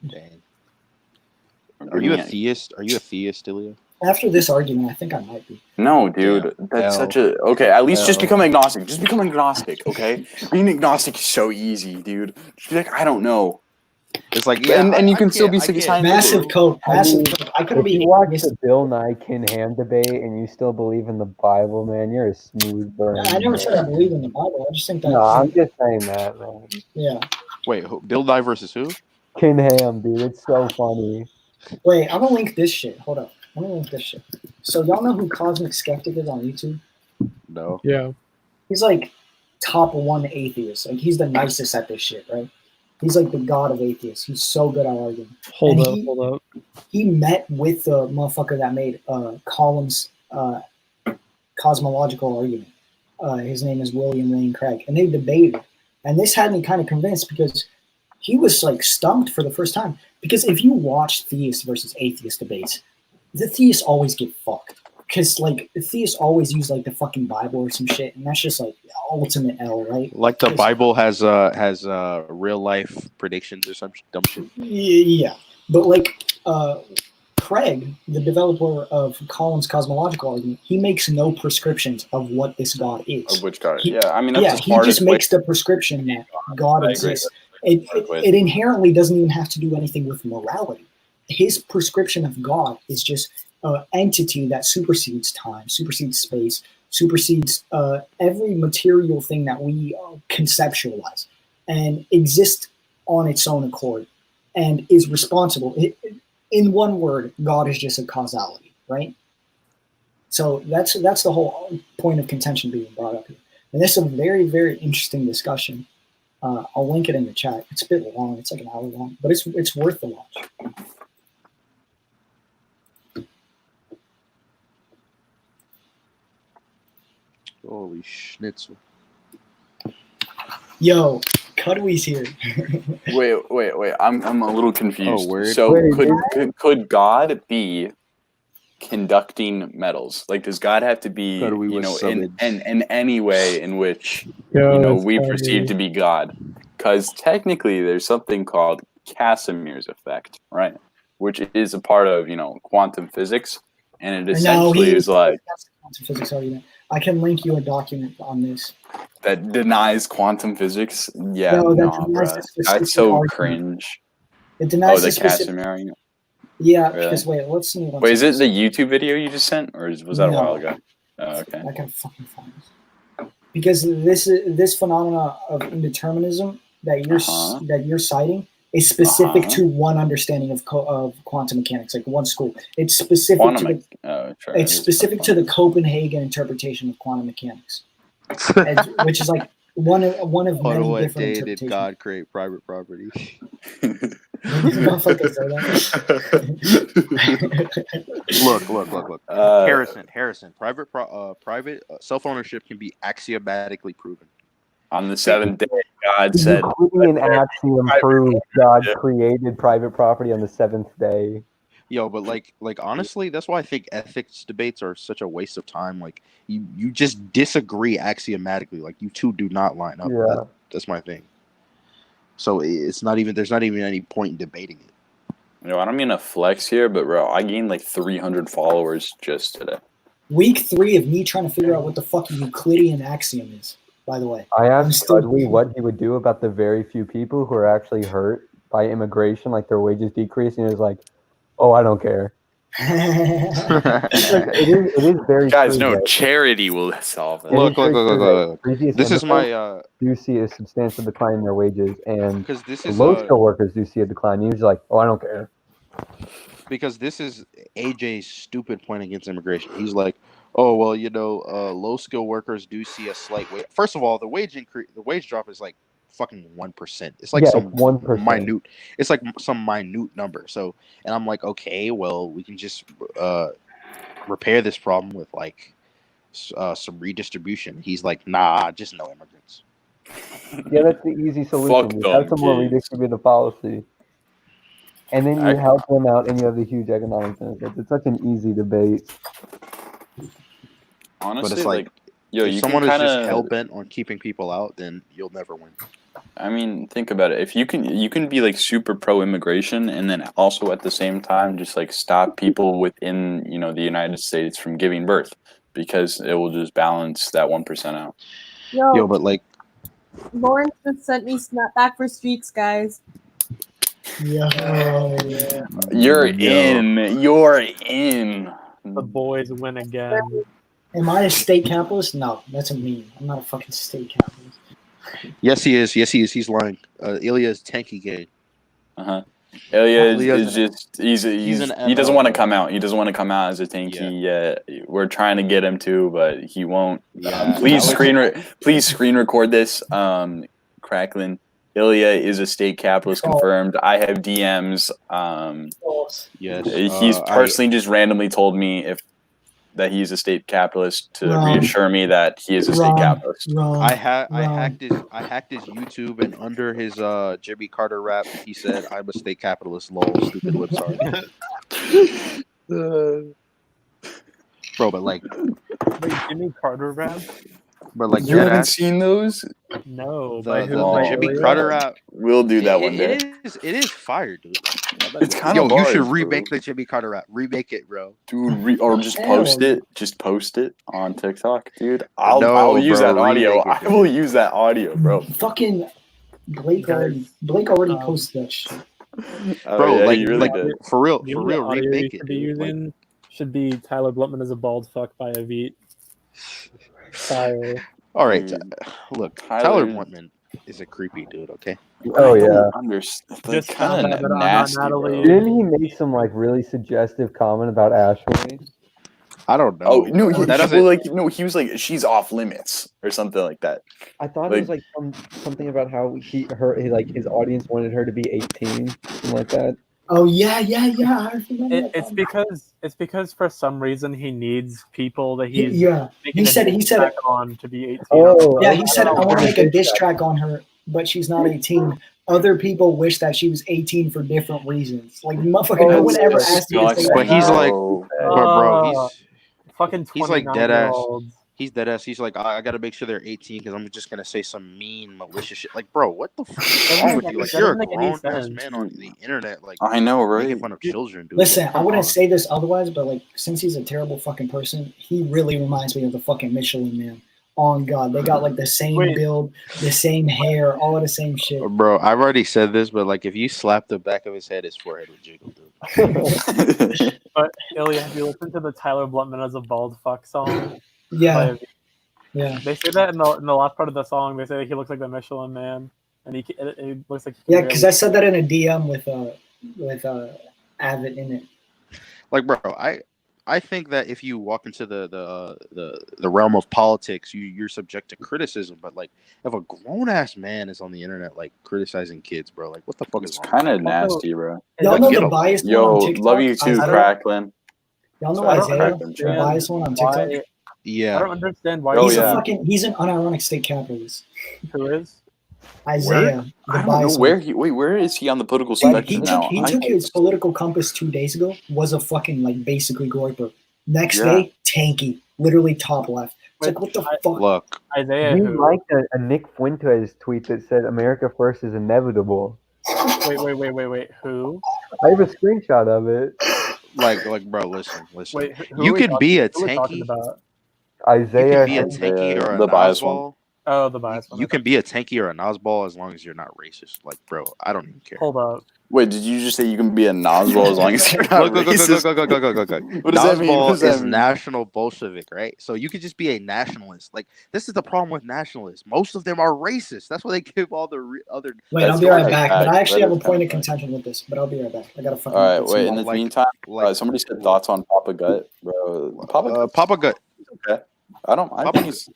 B: Dang. Are you a theist? Are you a theist, Ilya?
C: After this argument, I think I might be.
I: No, dude, that's such a okay. At least just become agnostic. Just become agnostic, okay? Being agnostic is so easy, dude. Just be like, I don't know.
B: It's like,
I: and you can still be scientific.
C: Massive coke. I could be.
H: If you watch the Bill Nye Ken Ham debate and you still believe in the Bible, man, you're a smooth burn.
C: I never said I believe in the Bible. I just think that.
H: No, I'm just saying that, man.
C: Yeah.
B: Wait, Bill Nye versus who?
H: Ken Ham, dude, it's so funny.
C: Wait, I'm gonna link this shit. Hold up. I'm gonna link this shit. So y'all know who Cosmic Skeptic is on YouTube?
B: No.
F: Yeah.
C: He's like top one atheist. Like he's the nicest at this shit, right? He's like the god of atheists. He's so good at arguing.
F: Hold up.
C: He met with the motherfucker that made Column's cosmological argument. His name is William Lane Craig. And they debated. And this had me kind of convinced because he was like stumped for the first time. Because if you watch theist versus atheist debates, the theists always get fucked. Because like the theists always use like the fucking Bible or some shit, and that's just like ultimate L, right?
B: Like the Bible has real life predictions or some dumb shit.
C: Yeah, but like Craig, the developer of Colin's cosmological argument, he makes no prescriptions of what this God is.
I: Of which God? I mean, that's
C: he just makes the prescription that God exists. It inherently doesn't even have to do anything with morality. His prescription of God is just an entity that supersedes time, supersedes space, supersedes every material thing that we conceptualize, and exists on its own accord, and is responsible. In one word, God is just a causality, right? So that's the whole point of contention being brought up here. And this is a very, very interesting discussion. I'll link it in the chat. It's a bit long. It's like an hour long, but it's worth the watch.
B: Holy schnitzel.
C: Yo, Cudwee's here.
I: Wait. I'm a little confused.
B: Oh, word.
I: So could God be conducting metals? Like, does God have to be,
B: God, we
I: you
B: were
I: know,
B: summoned.
I: in any way in which
F: It's
I: we
F: funny.
I: perceive to be God? Because technically, there's something called Casimir's effect, right? Which is a part of quantum physics, and it essentially is like
C: that's quantum physics argument. I can link you a document on this.
I: that denies quantum physics. Yeah,
C: No, that
I: no,
C: denies
I: bro,
C: the specific
I: that's so
C: argument.
I: cringe.
C: It denies
I: The
C: the specific.
I: Casimir argument.
C: Yeah,
I: Really?
C: because wait, let's see.
I: Wait, is it the YouTube video you just sent, or was that a while ago? Oh, okay.
C: I gotta fucking find this. Because this phenomena of indeterminism that you're citing is specific to one understanding of quantum mechanics, like one school. It's specific to the Copenhagen interpretation of quantum mechanics, which is like one of many different
B: Day
C: interpretations.
B: did God create private property? Look. Harrison. Private self-ownership can be axiomatically proven.
I: On the seventh day, God said.
H: Euclidean axiom proves God created private property on the seventh day.
B: Yo, but like honestly, that's why I think ethics debates are such a waste of time. Like you just disagree axiomatically. Like you two do not line up.
H: Yeah.
B: That's my thing. So there's not even any point in debating it.
I: I don't mean to flex here, but bro, I gained like 300 followers just today.
C: Week 3 of me trying to figure out what the fuck a Euclidean axiom is. By the way,
H: I asked Dudley what he would do about the very few people who are actually hurt by immigration, like their wages decrease, and he was like, "Oh, I don't care." it is very
I: guys.
H: true,
I: No, charity will solve it.
B: Look. This is my
H: do see a substantial decline in their wages, and
B: because this is
H: low skill workers do see a decline. He was like, "Oh, I don't care."
B: Because this is AJ's stupid point against immigration. He's like, oh well, low skill workers do see a slight wage. First of all, the wage drop is like fucking 1%. It's like some
H: 1%
B: minute. It's like some minute number. So, and I'm like, okay, well, we can just repair this problem with like some redistribution. He's like, nah, just no immigrants.
H: Yeah, that's the easy solution. You have some more redistributive policy. And then you help them out, and you have the huge economic benefits. It's such an easy debate.
I: Honestly,
B: but it's like if someone is just hell bent on keeping people out, then you'll never win.
I: I mean, think about it. If you can be like super pro immigration, and then also at the same time just like stop people within the United States from giving birth, because it will just balance that 1% out.
A: Yo,
B: but like
A: Lawrence just sent me Snapback for Streaks, guys.
C: Yeah.
I: You're in.
F: The boys win again.
C: Am I a state capitalist? No, that's a meme. I'm not a fucking state capitalist.
B: Yes, he is. He's lying. Ilia is tanky gay.
I: Ilia is just he doesn't want to come out. He doesn't want to come out as a tanky yet. We're trying to get him to, but he won't. Please screen record this. Cracklin. Ilia is a state capitalist confirmed. I have DMs.
B: Yes.
I: He's personally just randomly told me that he's a state capitalist to reassure me that he is a state capitalist.
B: I hacked his YouTube, and under his Jimmy Carter rap, he said, "I'm a state capitalist." Lol, stupid lips are. Bro, but like
F: Jimmy Carter rap.
B: But like
I: you haven't seen those?
F: No,
B: the Jimmy Carter rap.
I: We'll do that one day.
B: It is fire, dude.
I: It's kind of
B: you should remake the Jimmy Carter rap. Remake it, bro.
I: Dude, or just post it. Just post it on TikTok, dude. I'll use that audio. I will use that audio, bro.
C: Fucking Blake already posted that shit.
B: Bro, for real, remake it.
F: Should be Tyler Blutman as a bald fuck by Avit. Fire.
B: All right, look, Tyler Blutman is a creepy dude. Okay.
H: Oh yeah.
F: Just
I: kind of nasty.
H: Didn't he make some like really suggestive comment about Ashley?
B: I don't know.
I: Oh no, he was like she's off limits or something like that.
H: I thought it was like something about how his audience wanted her to be 18, something like that.
C: Oh yeah. I remember
F: it's because for some reason he needs people that
C: he said
F: on to be 18.
C: Oh yeah, he said I want to make a diss track on her but she's not 18. Other people wish that she was 18 for different reasons. Like, motherfucker, no one ever asked you to say
B: But he's like,
I: Oh.
B: bro,
F: fucking
B: he's like dead ass.
F: 29-year-olds.
B: He's dead ass. He's like, I gotta make sure they're 18 because I'm just gonna say some mean, malicious shit. Like, bro, what the fuck is wrong with you? Like, you're a grown ass man on the internet, like,
I: I know, right?
B: making fun of children, dude.
C: Listen,
B: Like,
C: I
B: come
C: wouldn't
B: on.
C: say this otherwise, but like, since he's a terrible fucking person, he really reminds me of the fucking Michelin Man. On God, they got like the same
F: Wait.
C: build, the same hair, all of the same shit.
B: Bro, I've already said this, but like, if you slap the back of his head, his forehead would jiggle, dude.
F: But Ilia, have you listened to the Tyler Bluntman as a bald fuck song?
C: Yeah,
F: Like,
C: yeah,
F: they say that in the last part of the song. They say that he looks like the Michelin Man, and he looks like
C: yeah. Because I said that in a DM with Avid in it.
B: Like, bro, I think that if you walk into the realm of politics, you're subject to criticism. But like, if a grown ass man is on the internet like criticizing kids, bro, like, what the fuck
I: It's
B: is wrong?
I: kind of nasty, bro.
C: Y'all know
B: Get
C: the
B: a-
C: biased one
I: Yo,
C: on TikTok?
I: love you too,
C: Isaiah?
I: Cracklin.
C: Y'all know
F: So I don't
C: Isaiah, the
I: understand
C: biased one on TikTok?
F: why. I
B: Yeah,
F: don't understand why.
I: Oh,
C: He's
I: yeah.
C: he's an unironic state capitalist.
F: Who is?
C: Isaiah, the
I: I don't know
C: biased
I: where
C: one.
I: where is he on the political
C: Dude,
I: spectrum now?
C: he took his political compass 2 days ago, was a fucking like basically groiper. Next
I: Yeah.
C: day, tanky, literally top left. It's
F: Wait,
C: like, what the fuck?
B: look,
F: Isaiah.
H: You
F: Who?
H: liked a Nick Fuentes tweet that said "America first is inevitable."
F: Wait. Who?
H: I have a screenshot of it.
B: like, bro, listen.
F: Wait, who
B: You
F: are we
B: can be a
F: who are we talking
B: tanky.
F: about?
B: You
H: Isaiah.
B: can be a tanky or a
I: the bias one.
B: Nosball.
F: Oh, the bias one.
B: You can be a tanky or a Nosball as long as you're not racist. Like, bro, I don't even care.
F: Hold up.
I: Wait, did you just say you can be a Noswell as long as you're not
B: Look.
I: racist?
B: What
I: does that mean? What does
B: Nosball
I: that
B: is
I: mean?
B: national Bolshevik, right? So you could just be a nationalist. Like, this is the problem with nationalists. Most of them are racist. That's why they give all the other.
C: Wait,
I: That's
C: I'll be right
I: kinda
C: back.
I: fact.
C: But I actually
I: That
C: have a
I: is
C: point
I: kinda
C: of contention with this. But I'll be right back. I gotta fucking.
I: All right,
C: get some
I: wait. In
C: water.
I: the
B: Like-
I: meantime, somebody said thoughts on Papa Gut, bro.
B: Papa Gut.
I: Okay. I think he's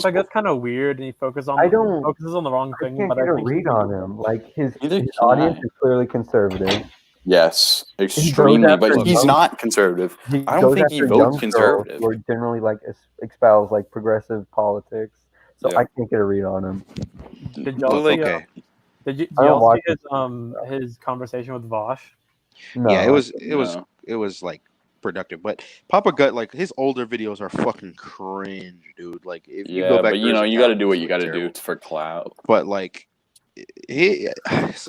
F: I guess kind of weird, and he focuses on
H: I don't-
F: the wrong
H: I
F: thing.
H: can't
F: But
H: get
F: I
H: a
F: think
H: read on him. Like his
I: Neither
H: audience
I: can I.
H: is clearly conservative.
I: yes,
H: goes
I: extremely,
H: after
I: but he's
H: young-
I: not conservative.
H: He
I: I don't
H: goes
I: think he
H: after
I: votes
H: young girls
I: conservative.
H: who are generally like espouse like progressive politics. So
I: Yeah.
H: I can't get a read on him.
F: Did y'all
B: Look,
F: see,
B: okay.
F: did
H: I don't
F: y'all
H: watch
F: see his conversation with Vosh?
H: No.
B: Yeah,
I: No.
B: it was like productive. But Papa Gut, like, his older videos are fucking cringe, dude. Like, if you go
I: Yeah,
B: back,
I: but you
B: there's
I: know,
B: a
I: you got to
B: couple
I: do what
B: that's,
I: you
B: like,
I: got to do
B: terrible.
I: for clout.
B: But like, he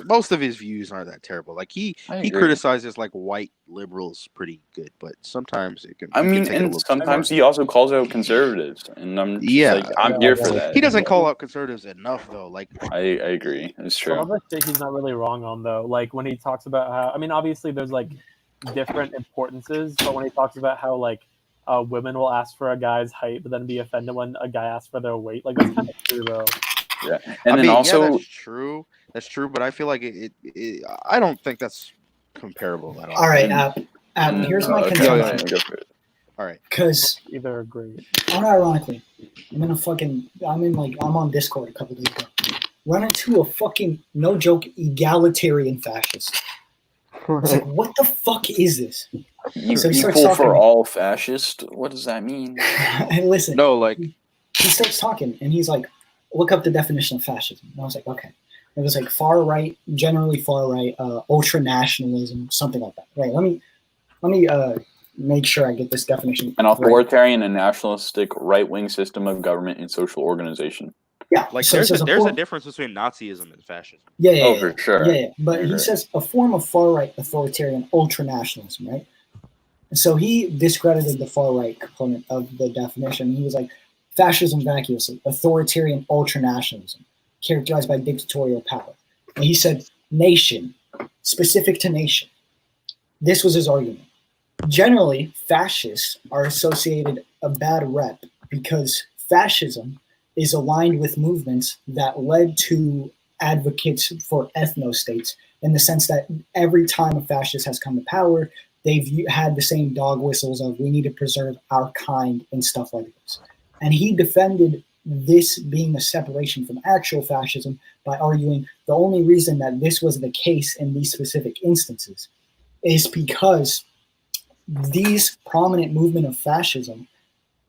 B: most of his views aren't that terrible. Like, he
I: I agree.
B: criticizes like white liberals pretty good, but sometimes it can.
I: I
B: he can
I: mean,
B: take it a
I: and
B: little too
I: sometimes
B: far.
I: he also calls out conservatives, and I'm just
B: Yeah.
I: like, I'm here for that.
B: He doesn't call out conservatives enough, though. Like,
I: I agree. It's
F: Some of
I: true.
F: the shit he's not really wrong on though. Like when he talks about how, I mean, obviously there's like different importances, but when he talks about how like women will ask for a guy's height, but then be offended when a guy asks for their weight, like that's kind of true though.
I: Yeah,
B: I
I: and then
B: mean,
I: also,
B: yeah, that's true. But I feel like I don't think that's comparable at all.
C: All right,
I: and-
C: here's my
I: okay,
C: contention.
I: go for it.
B: All right.
C: Because
F: Either agree.
C: unironically, I'm on Discord a couple days ago. Run into a fucking, no joke, egalitarian fascist. I was like, what the fuck is this?
I: You
C: So he starts
I: equal for
C: talking.
I: all fascist. What does that mean?
C: And listen,
B: No, like,
C: he starts talking and he's like, look up the definition of fascism. And I was like, okay. It was like far right, generally far right, ultra-nationalism, something like that. Right. Let me make sure I get this definition.
I: An
C: right.
I: authoritarian and nationalistic right-wing system of government and social organization.
C: Yeah.
B: like
C: so it says
B: there's a
C: form-
B: difference between Nazism and fascism.
C: Yeah.
I: Oh, for sure.
C: Yeah. But he
I: Right.
C: says a form of far right authoritarian ultra-nationalism, right? So he discredited the far right component of the definition. He was like, fascism vacuously, authoritarian ultra-nationalism, characterized by dictatorial power. And he said, nation, specific to nation. This was his argument. Generally, fascists are associated a bad rep because fascism is aligned with movements that led to advocates for ethno-states in the sense that every time a fascist has come to power, they've had the same dog whistles of we need to preserve our kind and stuff like this. And he defended this being a separation from actual fascism by arguing the only reason that this was the case in these specific instances is because these prominent movement of fascism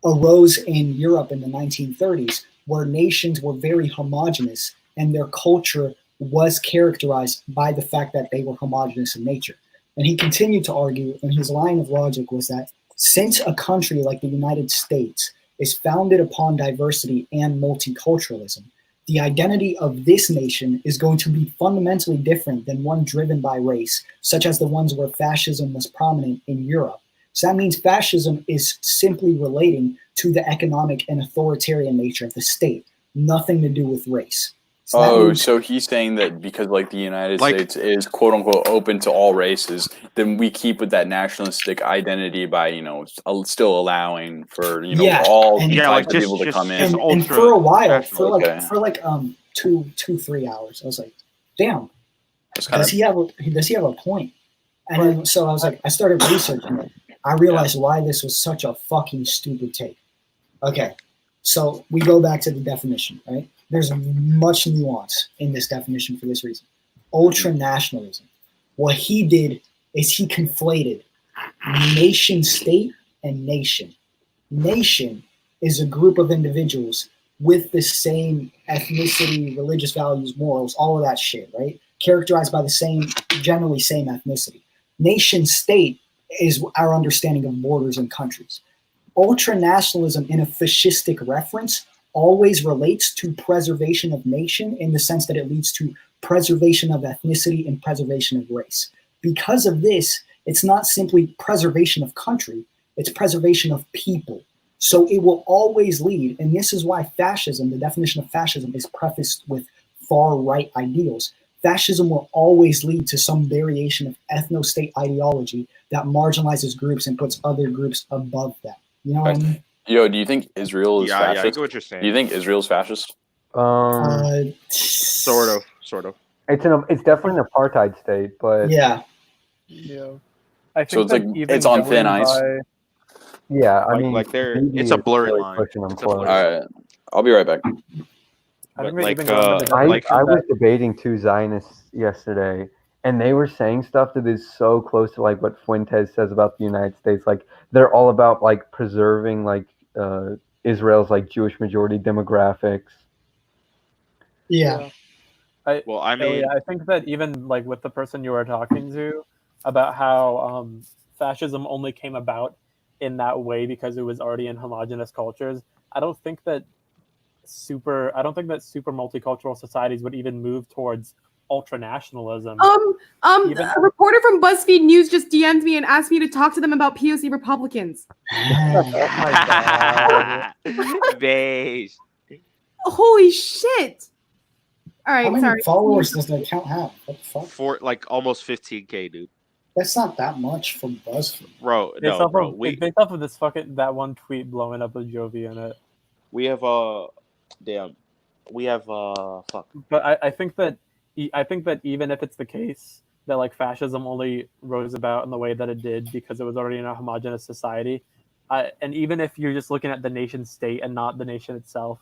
C: arose in Europe in the 1930s, where nations were very homogenous and their culture was characterized by the fact that they were homogenous in nature. And he continued to argue, and his line of logic was that since a country like the United States is founded upon diversity and multiculturalism, the identity of this nation is going to be fundamentally different than one driven by race, such as the ones where fascism was prominent in Europe. So that means fascism is simply relating to the economic and authoritarian nature of the state, nothing to do with race.
I: So he's saying that because like the United States is quote unquote open to all races, then we keep with that nationalistic identity by, you know, still allowing for, you know, all types of people to come in.
C: And for a while, for like 3 hours, I was like, damn, does he have a point? And then, so I was like, I started researching it. I realized why this was such a fucking stupid take. Okay, so we go back to the definition, right? There's much nuance in this definition for this reason. Ultra-nationalism. What he did is he conflated nation state and nation. Nation is a group of individuals with the same ethnicity, religious values, morals, all of that shit, right? Characterized by the same, generally same ethnicity. Nation state is our understanding of borders and countries. Ultra-nationalism in a fascistic reference always relates to preservation of nation in the sense that it leads to preservation of ethnicity and preservation of race. Because of this, it's not simply preservation of country, it's preservation of people. So it will always lead, and this is why fascism, the definition of fascism, is prefaced with far-right ideals. Fascism will always lead to some variation of ethno-state ideology that marginalizes groups and puts other groups above them. You know what I mean?
I: Yo, do you think Israel is fascist?
B: Yeah, I get what you're saying.
I: Do you think Israel's fascist?
B: Sort of.
H: It's definitely an apartheid state, but
C: yeah.
F: I think
I: so it's like it's on thin ice.
H: Yeah, I mean,
B: it's a blurry line.
I: All right, I'll be right back.
H: I was debating two Zionists yesterday, and they were saying stuff that is so close to like what Fuentes says about the United States. Like they're all about like preserving like Israel's like Jewish majority demographics.
C: Yeah.
F: I think that even like with the person you were talking to about how fascism only came about in that way because it was already in homogenous cultures. I don't think that super multicultural societies would even move towards ultra-nationalism.
A: A reporter from BuzzFeed News just DM'd me and asked me to talk to them about POC Republicans.
F: Oh my god.
B: Beige.
A: Holy shit. All right,
C: how many
A: sorry.
C: followers does the account have? What the fuck?
B: For like almost 15K, dude.
C: That's not that much for BuzzFeed.
B: Bro,
F: It's based off of this that one tweet blowing up with Jovi in it.
B: We have fuck.
F: But I think that even if it's the case that like fascism only rose about in the way that it did because it was already in a homogenous society, and even if you're just looking at the nation state and not the nation itself,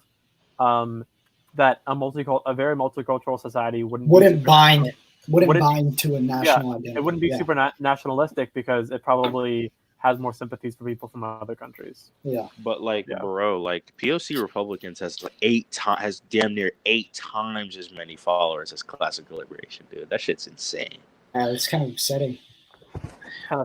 F: that a very multicultural society wouldn't bind
C: to a national identity.
F: It wouldn't be super nationalistic because it probably has more sympathies for people from other countries.
C: Yeah,
B: but bro, like POC Republicans has has damn near 8 times as many followers as Classical Liberation, dude. That shit's insane.
C: It's kind of upsetting.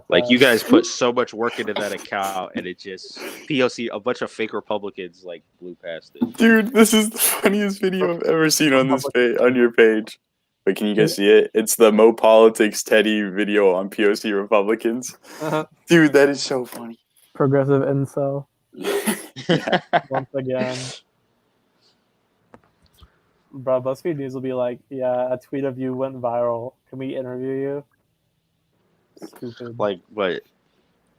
B: Like you guys put so much work into that account, and it just POC, a bunch of fake Republicans like blew past it.
I: Dude, this is the funniest video I've ever seen on this on your page. Wait, can you guys see it? It's the Mo Politics Teddy video on POC Republicans. Dude, that is so funny.
F: Progressive incel. Once again. Bro, BuzzFeed News will be like, yeah, a tweet of you went viral. Can we interview you? Stupid.
B: Like, but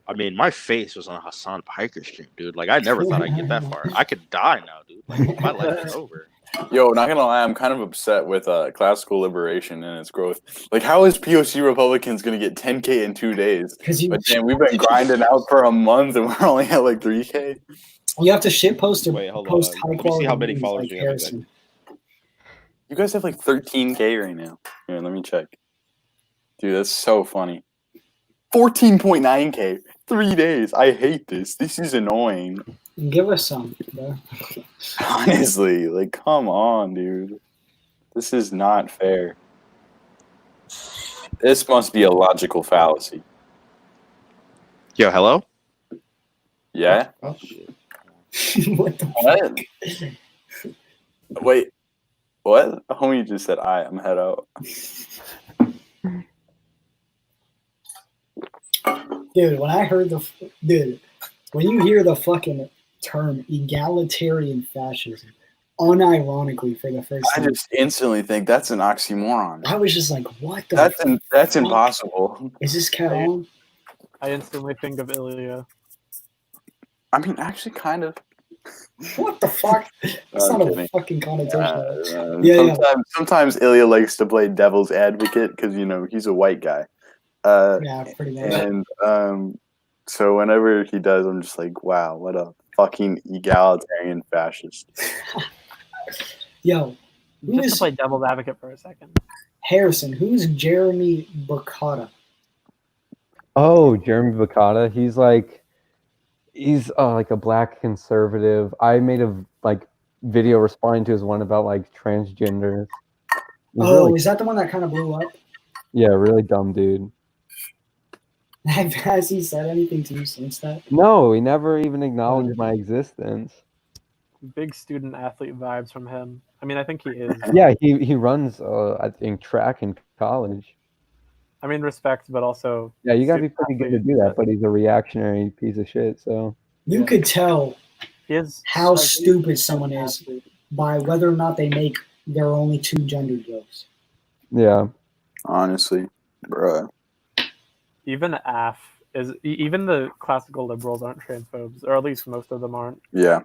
B: I mean, my face was on Hassan Piker's stream, dude. Like, I never thought I'd get that far. I could die now, dude. Like, my life is over.
I: Yo, not gonna lie, I'm kind of upset with Classical Liberation and its growth. Like, how is POC Republicans gonna get 10K in 2 days? But damn, we've been grinding out for a month and we're only at like 3K.
C: You have to shit post or post high
B: Let me
C: quality.
B: see how many followers you have.
I: You guys have like 13K right now. Here, let me check. Dude, that's so funny. 14.9K, 3 days. I hate this. This is annoying.
C: Give us some, bro.
I: Honestly, like, come on, dude. This is not fair. This must be a logical fallacy.
B: Yo, hello?
I: Yeah?
C: what the
I: What? Wait. What? Homie just said I'm head out.
C: Dude, when I heard when you hear the fucking term egalitarian fascism, unironically for the first
I: I
C: time,
I: just instantly think that's an oxymoron.
C: I was just like, what the
I: That's impossible.
C: Is this cat on?
F: I instantly think of Ilia.
I: I mean, actually, kind of.
C: What the fuck? That's
I: I'm
C: not
I: kidding.
C: a fucking connotation.
I: Sometimes Ilia likes to play devil's advocate because, you know, he's a white guy.
C: Yeah, pretty much.
I: And so whenever he does, I'm just like, wow, what a fucking egalitarian fascist.
C: Yo,
F: Just to play devil's advocate for a second.
C: Harrison, who's Jeremy Bacata?
H: Oh, Jeremy Bacata. He's like a black conservative. I made a video responding to his one about like transgenders.
C: Is that the one that kind of blew up?
H: Yeah, really dumb dude.
C: Has he said anything to you since that?
H: No, he never even acknowledged my existence.
F: Big student athlete vibes from him. I mean, I think he is.
H: Yeah, he runs I think track in college.
F: I mean, respect, but also
H: yeah, you gotta be pretty good to do that. But he's a reactionary piece of shit. So
C: you could tell how stupid someone is by whether or not they make their only two gender jokes.
H: Yeah,
I: honestly, bruh.
F: Even the classical liberals aren't transphobes, or at least most of them aren't.
I: Yeah.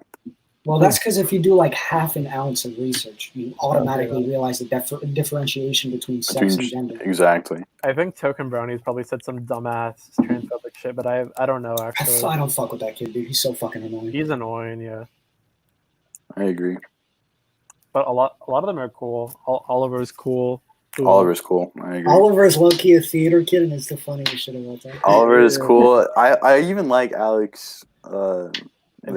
C: Well, that's because if you do like half an ounce of research, you automatically realize the differentiation between sex and gender.
I: Exactly.
F: I think Token Brownie's probably said some dumbass transphobic shit, but I don't know actually.
C: I don't fuck with that kid, dude. He's so fucking annoying.
F: He's annoying, yeah.
I: I agree.
F: But a lot of them are cool. Oliver's cool.
I: Oliver's cool. I agree.
C: Oliver's low-key a theater kid, and it's the funniest shit about that.
I: Oliver is cool. I even like Alex. Alex. I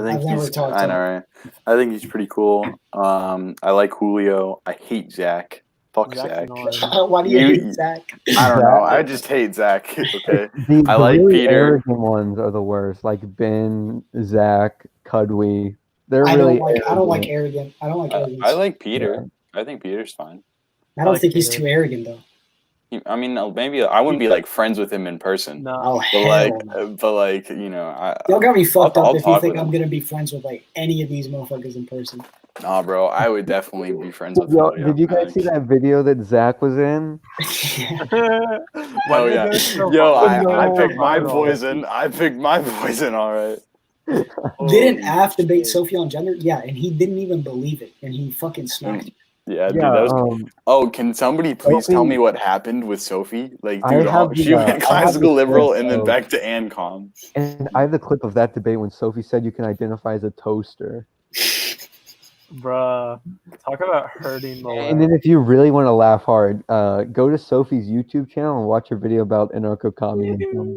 I: think he's. I know, right? I think he's pretty cool. I like Julio. I hate Zach. Fuck Zach.
C: Why do you hate Zach?
I: I don't know. I just hate Zach. Okay.
H: I
I: like
H: really
I: Peter.
H: Arrogant ones are the worst. Like Ben, Zach, Cudwy. They're
C: I
H: really.
C: don't like arrogant. I don't like arrogance.
I: I like Peter. Yeah. I think Peter's fine.
C: I don't think he's too arrogant though.
I: I mean, maybe I wouldn't be like friends with him in person.
F: No,
I: but like you know,
C: y'all got me fucked up if you think I'm gonna be friends with like any of these motherfuckers in person.
I: Nah, bro, I would definitely be friends with.
H: Yo, did you guys see that video that Zach was in?
I: Oh yeah, yo, I picked my poison. I picked my poison. All right.
C: Didn't Af debate Sophie on gender? Yeah, and he didn't even believe it, and he fucking smacked.
I: Yeah, dude, that was, can somebody please tell me what happened with Sophie? Like, dude, she went classical liberal and then back to ANCOM.
H: And I have the clip of that debate when Sophie said you can identify as a toaster.
F: Bruh, talk about hurting the
H: And then if you really want to laugh hard, go to Sophie's YouTube channel and watch her video about anarcho-communism.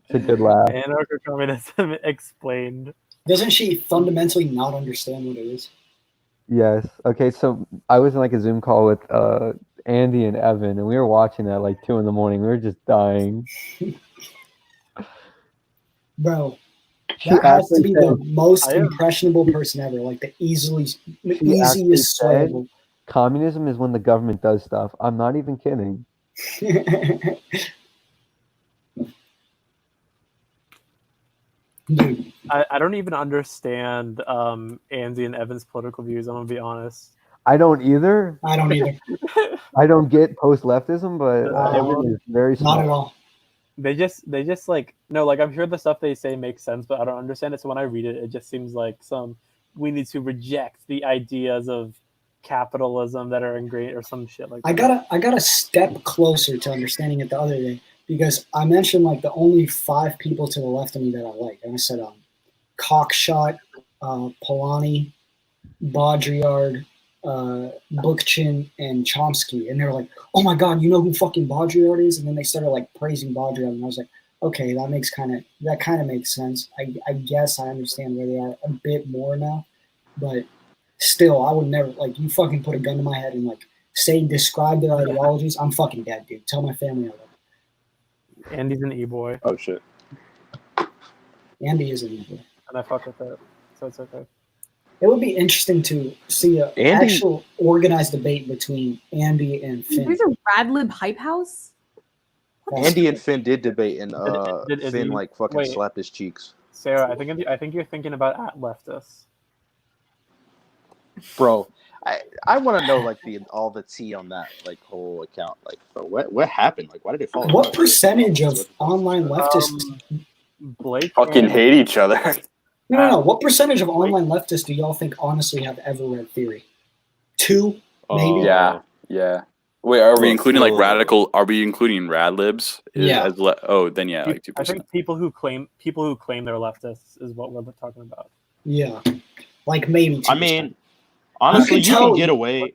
H: It's a good laugh.
F: Anarcho-communism explained.
C: Doesn't she fundamentally not understand what it is?
H: Yes. Okay, so I was in like a Zoom call with Andy and Evan, and we were watching that like 2 a.m. We were just dying.
C: Bro, that has to be the most impressionable person ever. Like the easiest swayable.
H: Communism is when the government does stuff. I'm not even kidding.
C: Dude.
F: I don't even understand Andy and Evan's political views. I'm gonna be honest.
H: I don't either.
C: I don't either.
H: I don't get post-leftism, but Evan is very smart.
C: Not at all.
F: They just like no, like I'm sure the stuff they say makes sense, but I don't understand it. So when I read it, it just seems like we need to reject the ideas of capitalism that are ingrained or some shit like that.
C: I got a step closer to understanding it the other day because I mentioned like the only 5 people to the left of me that I like, and I said Cockshot, Polanyi, Baudrillard, Bookchin, and Chomsky, and they were like, "Oh my god, you know who fucking Baudrillard is?" And then they started like praising Baudrillard, and I was like, "Okay, that kind of makes sense. I guess I understand where they are a bit more now, but still, I would never, like, you fucking put a gun to my head and, like, describe their ideologies, I'm fucking dead, dude. Tell my family I love them.
F: Andy's an e-boy,
I: Oh shit.
C: Andy is an evil.
F: and I fuck with it, so it's okay.
C: It would be interesting to see an actual organized debate between Andy and Finn.
A: There's a Radlib hype house.
B: Andy and Finn did debate, and
F: Did
B: Finn
F: he-
B: like fucking
F: wait.
B: slapped his cheeks.
F: Sarah, I think you're thinking about at leftists.
B: Bro, I want to know like all the tea on that like whole account. Like, bro, what happened? Like, why did it fall?
C: What percentage of online leftists?
F: Blake
I: Fucking
F: and-
I: hate each other.
C: No. What percentage of online leftists do y'all think honestly have ever read theory? 2, maybe.
I: Yeah. Wait, are we
B: Well,
I: including like
B: so-
I: radical? Are we including radlibs?
C: Yeah.
I: Then yeah, like 2%.
F: I think people who claim they're leftists is what we're talking about.
C: Yeah, like maybe. 2%.
B: I mean, honestly,
C: You can
B: you
C: tell-
B: can get away.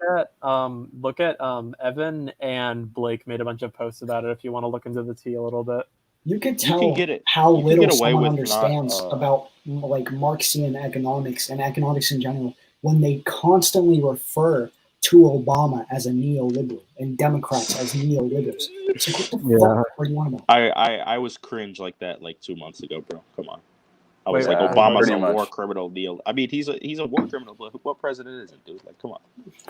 F: Look at Evan and Blake made a bunch of posts about it. If you want to look into the tea a little bit.
C: you could
B: You
C: tell
B: can get it-
C: how
B: you can
C: little
B: get away
C: someone
B: with
C: understands
B: not,
C: about like Marxian economics and economics in general when they constantly refer to Obama as a neoliberal and Democrats as neoliberals. It's like, what the
H: Yeah.
C: fuck are you on about?
B: I was cringe like that like 2 months ago, bro. Come on. I was
F: Wait,
B: like,
I: yeah,
B: Obama's
I: pretty
B: a
I: much.
B: war criminal deal. I mean, he's a war criminal, but what president isn't, dude? Like, come on.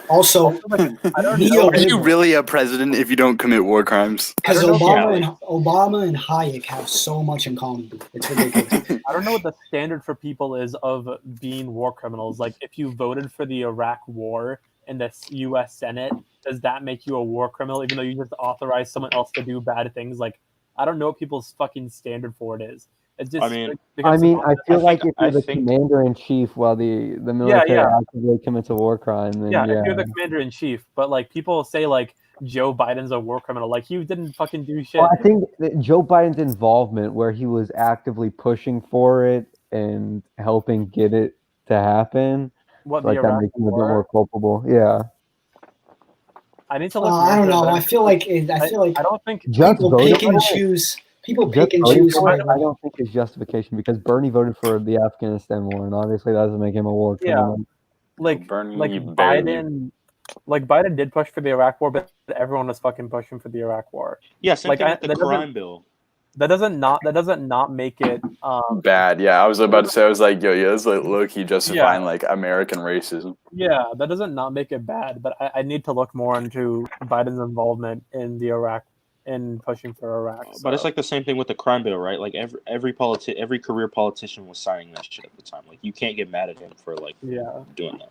C: Also,
F: I don't know.
C: Neo-
I: Are you really a president if you don't commit war crimes?
C: because
F: I don't know
C: Obama and Hayek have so much in common. Dude. It's ridiculous.
F: I don't know what the standard for people is of being war criminals. Like, if you voted for the Iraq War in the U.S. Senate, does that make you a war criminal, even though you just authorized someone else to do bad things? Like, I don't know what people's fucking standard for it is. It's just.
B: I mean-
F: it becomes
H: I feel like if
B: I
H: you're the
B: think-
H: commander in chief while the military
F: yeah.
H: actively commits a war crime, then
F: yeah, if you're the commander in chief, but like people say like Joe Biden's a war criminal, like he didn't fucking do shit.
H: Well, I think that Joe Biden's involvement, where he was actively pushing for it and helping get it to happen,
F: What
H: like
F: the
H: that
F: Iraq
H: makes him a bit
F: War?
H: more culpable. Yeah,
F: I need to look.
C: I don't
F: into
C: know.
F: it,
C: I feel like
F: I don't think.
H: just
C: people
H: voting
C: pick and
H: for it.
C: choose. People
H: Just
C: pick and
H: voting
C: choose.
H: for it,
C: who they
H: I
C: like.
H: don't think it's justification because Bernie voted for the Afghanistan war, and obviously that doesn't make him a war
F: Yeah.
H: criminal.
F: Like
I: Bernie
F: Biden, Biden did push for the Iraq War, but everyone was fucking pushing for the Iraq War.
B: Yeah, same
F: Like,
B: thing
F: I-
B: with the
F: that doesn't-
B: crime bill.
F: That doesn't not make it.
I: Bad. Yeah, I was about to say. I was like, yo, that's like low key justifying like American racism.
F: Yeah, that doesn't not make it bad, but I need to look more into Biden's involvement in the Iraq in pushing for Iraq.
B: But it's like the same thing with the crime bill, right? Like every career politician was signing that shit at the time. Like you can't get mad at him for like doing that.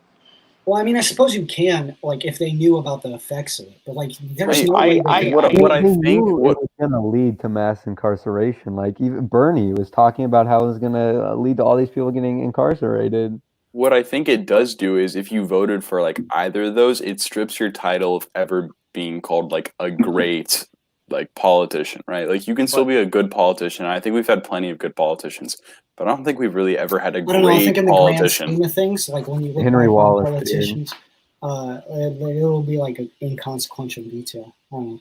C: Well, I mean, I suppose you can, like, if they knew about the effects of it. But like, there's
I: Right,
C: no way. they could-
I: what I
H: He
I: think
H: knew it was going to lead to mass incarceration. Like even Bernie was talking about how it was going to lead to all these people getting incarcerated.
I: What I think it does do is if you voted for like either of those, it strips your title of ever being called like a great like politician, right? Like you can still be a good politician. I think we've had plenty of good politicians, but I don't think we've really ever had a
C: I don't know. I think
I: great
C: in the grand
I: politician.
C: scheme of things, like when you look
H: Henry
C: back on
H: Wallace did.
C: politicians, it'll be like an inconsequential detail. I don't know.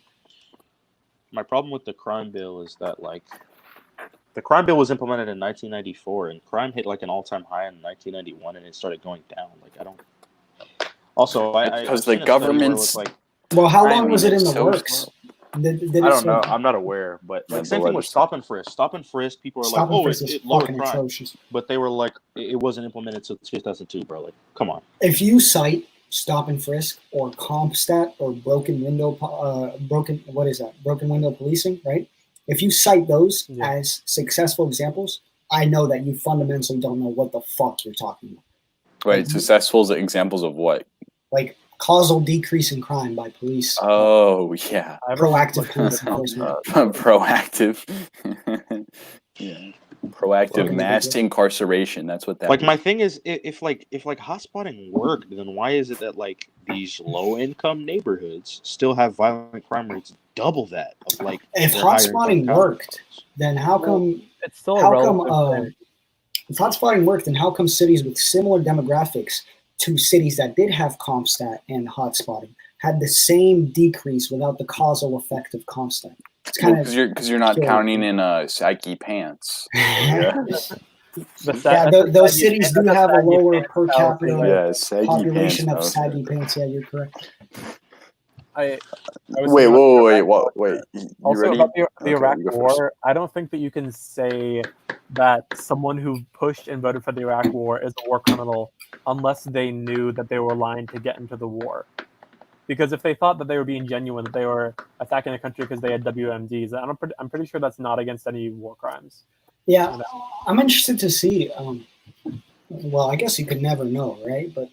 B: My problem with the crime bill is that like the crime bill was implemented in 1994, and crime hit like an all-time high in 1991, and it started going down. Like I don't. Also,
I: Because
B: I've
I: the
B: seen a study where it was,
I: government's
B: like
C: Well, how
I: I
C: long was
I: mean,
C: it in
I: it's
C: the
I: so
C: works?
I: slow.
C: Did
B: I
C: it
B: don't
C: start-
B: know. I'm not aware, but
I: Yeah,
B: like
I: the
B: same thing with
I: legislature.
B: stop and frisk. People are
C: Stop
B: like,
C: and
B: oh,
C: frisk
B: it
C: is
B: lowered
C: fucking
B: crime,
C: atrocious.
B: but they were like, it wasn't implemented until 2002, bro. Like, come on.
C: If you cite stop and frisk or CompStat or broken window policing, right? If you cite those as successful examples, I know that you fundamentally don't know what the fuck you're talking about.
I: Wait, successful examples of what?
C: Like causal decrease in crime by police.
I: Oh yeah,
C: Proactive police enforcement.
I: proactive. Yeah, proactive
C: Fucking
I: mass
C: ridiculous.
I: incarceration. That's what that.
B: Like
I: was.
B: my thing is, if hotspotting worked, then why is it that like these low income neighborhoods still have violent crime rates double that of like
C: If
B: their higher
C: hotspotting
B: income
C: worked, then how come?
F: It's still
C: How
F: a
C: come?
F: relative thing.
C: If hotspotting worked, then how come cities with similar demographics to cities that did have CompStat and hotspotting had the same decrease without the causal effect of CompStat? It's kind
I: because you're not
C: curious.
I: counting in psyche pants.
C: those cities do have a lower per capita
I: Yeah, saggy
C: population
I: pants,
C: of saggy pants. Yeah, you're correct.
F: I
I: Wait, what? Wait, you
F: also
I: ready?
F: about the
I: Okay,
F: Iraq
I: you go
F: War,
I: first.
F: I don't think that you can say that someone who pushed and voted for the Iraq War is a war criminal unless they knew that they were lying to get into the war. Because if they thought that they were being genuine, that they were attacking the country because they had WMDs, I'm pretty sure that's not against any war crimes.
C: Yeah, I'm interested to see. Well, I guess you could never know, right? But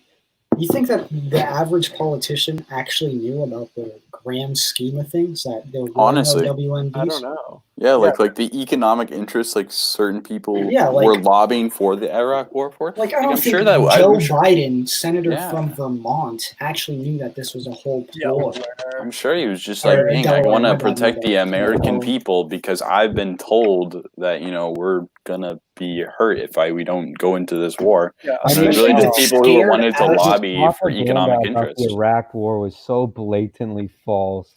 C: you think that the average politician actually knew about the grand scheme of things, that there were
I: Honestly,
C: no WMDs?
F: I don't know.
I: Yeah, like the economic interests, like certain people
C: Yeah, like-
I: were lobbying for the Iraq War for.
C: Like, I don't
I: I'm
C: think
I: sure that
C: Joe
I: I'm sure,
C: Biden, senator
I: Yeah.
C: from Vermont, actually knew that this was a whole ploy.
I: I'm sure he was just
C: Or
I: like, dang, I
C: Delaware,
I: want
C: my
I: to
C: bad,
I: protect
C: my
I: the
C: bad.
I: American people because I've been told that we're gonna be hurt if we don't go into this war.
F: Yeah,
C: I
I: So
C: mean,
I: it's really just
C: it's
I: people who
C: scared
I: wanted to
C: out of this
I: lobby for
H: Propaganda
I: economic
H: about
I: interests.
H: the Iraq War was so blatantly false.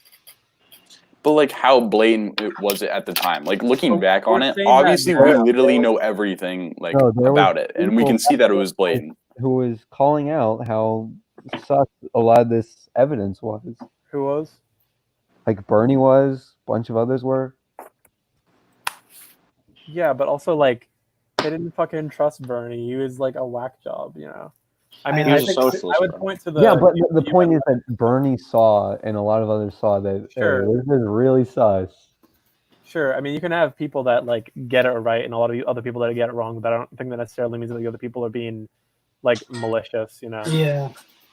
I: But like, how blatant was it at the time? Like looking
F: So
I: back on
F: we're
I: it,
F: saying that
I: obviously we
F: there-
I: literally know everything like
H: No, there was
I: about it, and we
H: people
I: can see that it was blatant.
H: who was calling out how sucked a lot of this evidence was.
F: Who was?
H: Like Bernie was, a bunch of others were.
F: Yeah, but also like they didn't fucking trust Bernie. He was like a whack job, I mean,
C: He
F: I
C: was a
F: think
B: socialist,
F: I would
B: bro.
F: point to the
H: Yeah, but the
F: UN
H: point is that Bernie saw, and a lot of others saw that
F: Sure.
H: this is really sus.
F: Sure. I mean, you can have people that like get it right, and a lot of other people that get it wrong. But I don't think that necessarily means that the other people are being like malicious.
C: Yeah.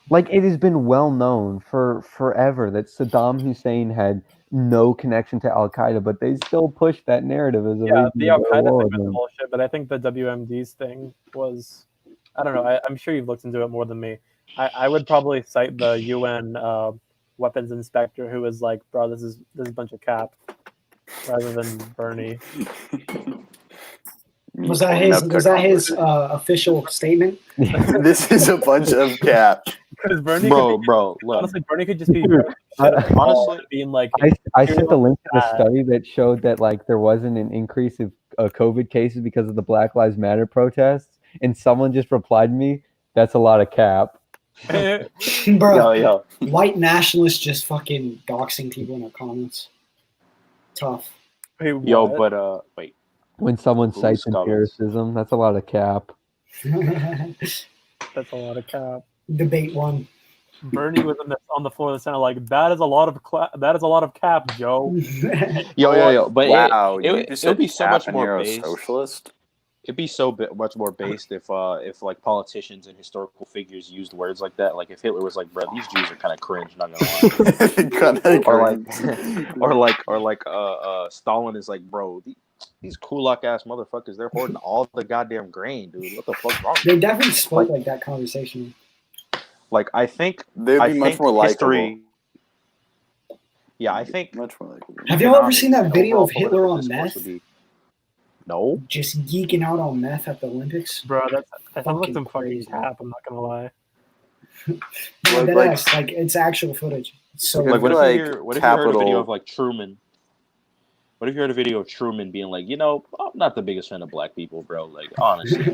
H: Like it has been well known for forever that Saddam Hussein had no connection to Al Qaeda, but they still push that narrative as a
F: Yeah,
H: reason
F: the
H: to
F: Al
H: go to
F: Qaeda
H: war
F: thing
H: with
F: was
H: him.
F: bullshit, but I think the WMDs thing was. I don't know. I'm sure you've looked into it more than me. I would probably cite the UN weapons inspector who was like, "Bro, this is a bunch of cap," rather than Bernie.
C: Was that his official statement?
I: This is a bunch of cap.
F: Because Bernie,
B: Bro, look.
F: honestly, Bernie could just be
H: Dude,
F: honestly being like,
H: I sent the link to the
F: bad.
H: study that showed that like there wasn't an increase of COVID cases because of the Black Lives Matter protests, and someone just replied to me, "That's a lot of cap."
C: Bro,
B: Yo.
C: white nationalists just fucking doxing people in their comments. Tough.
F: Wait,
B: Yo,
F: what?
B: but wait.
H: When someone
B: Who's
H: cites
B: comments?
H: empiricism, that's a lot of cap.
F: That's a lot of cap.
C: Debate one.
F: Bernie was on the floor of the Senate like, that is a lot of cap, Joe.
B: Yo. But
I: Wow,
B: it
I: you
B: would
I: just said
B: be so
I: cap
B: much
I: and
B: more
I: you're a
B: based.
I: socialist.
B: It'd be so much more based if like politicians and historical figures used words like that. Like if Hitler was like, "Bro, these Jews are kind of cringe," not gonna lie. or like Stalin is like, "Bro, these kulak ass motherfuckers, they're hoarding all the goddamn grain, dude. What the fuck's wrong?"
C: They definitely spoke like that conversation.
B: Like I think
I: They'd be much more
B: history. Yeah, I think.
I: Much more likable.
C: Have y'all ever seen that
B: economics,
C: video of
B: overall
C: Hitler on
B: political discourse
C: meth?
B: would be- No.
C: Just geeking out on meth at the Olympics?
F: Bro, that sounds like some fucking
C: crazy.
F: cap, I'm not gonna lie.
C: Yeah, that
I: like-
C: ass, like it's actual footage. It's so
I: Like,
B: Like what if
I: like
B: you heard a video
I: capital-
B: of like Truman? What if you heard a video of Truman being like, I'm not the biggest fan of black people, bro. Like honestly.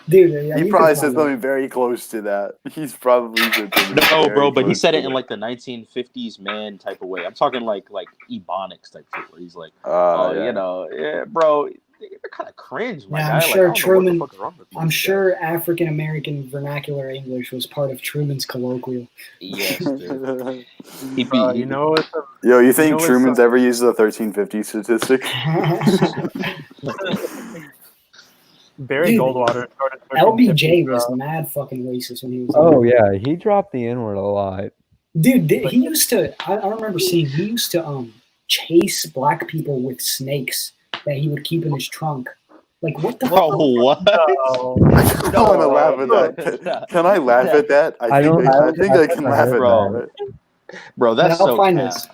C: Dude, yeah,
I: He
C: you
I: probably
C: could
I: said
C: find
I: something very close to that. He's probably said something
B: No,
I: very
B: bro, but he
I: close
B: said
I: to
B: it in
I: that.
B: like the 1950s man type of way. I'm talking like Ebonics type shit where he's like,
I: Yeah.
B: bro, they're kind of cringe, my
C: Yeah,
B: guy.
C: I'm
B: Like,
C: sure
B: I don't know what the
C: Truman-
B: fuck is wrong with
C: I'm
B: these
C: sure African American vernacular English was part of Truman's colloquial.
B: guys. Yes, dude. He
F: Bro,
B: beat.
F: you know what's
I: Yo, you think
F: know what's
I: Truman's
F: up?
I: ever used the 1350 statistic?
F: Barry
C: Dude,
F: Goldwater started
C: LBJ
F: 1350s,
C: was
F: bro.
C: mad fucking racist when he was.
H: Oh yeah, he dropped the N-word a lot.
C: Dude, he used to. I remember seeing he used to chase black people with snakes that he would keep in his trunk. Like what the
B: Bro,
C: fuck?
B: what?
F: Oh,
I: I don't want to laugh at that. Can I laugh at that? I think I can laugh at
B: Bro.
I: that.
B: Bro, that's
C: I'll
B: so
C: find
B: cap.
C: this.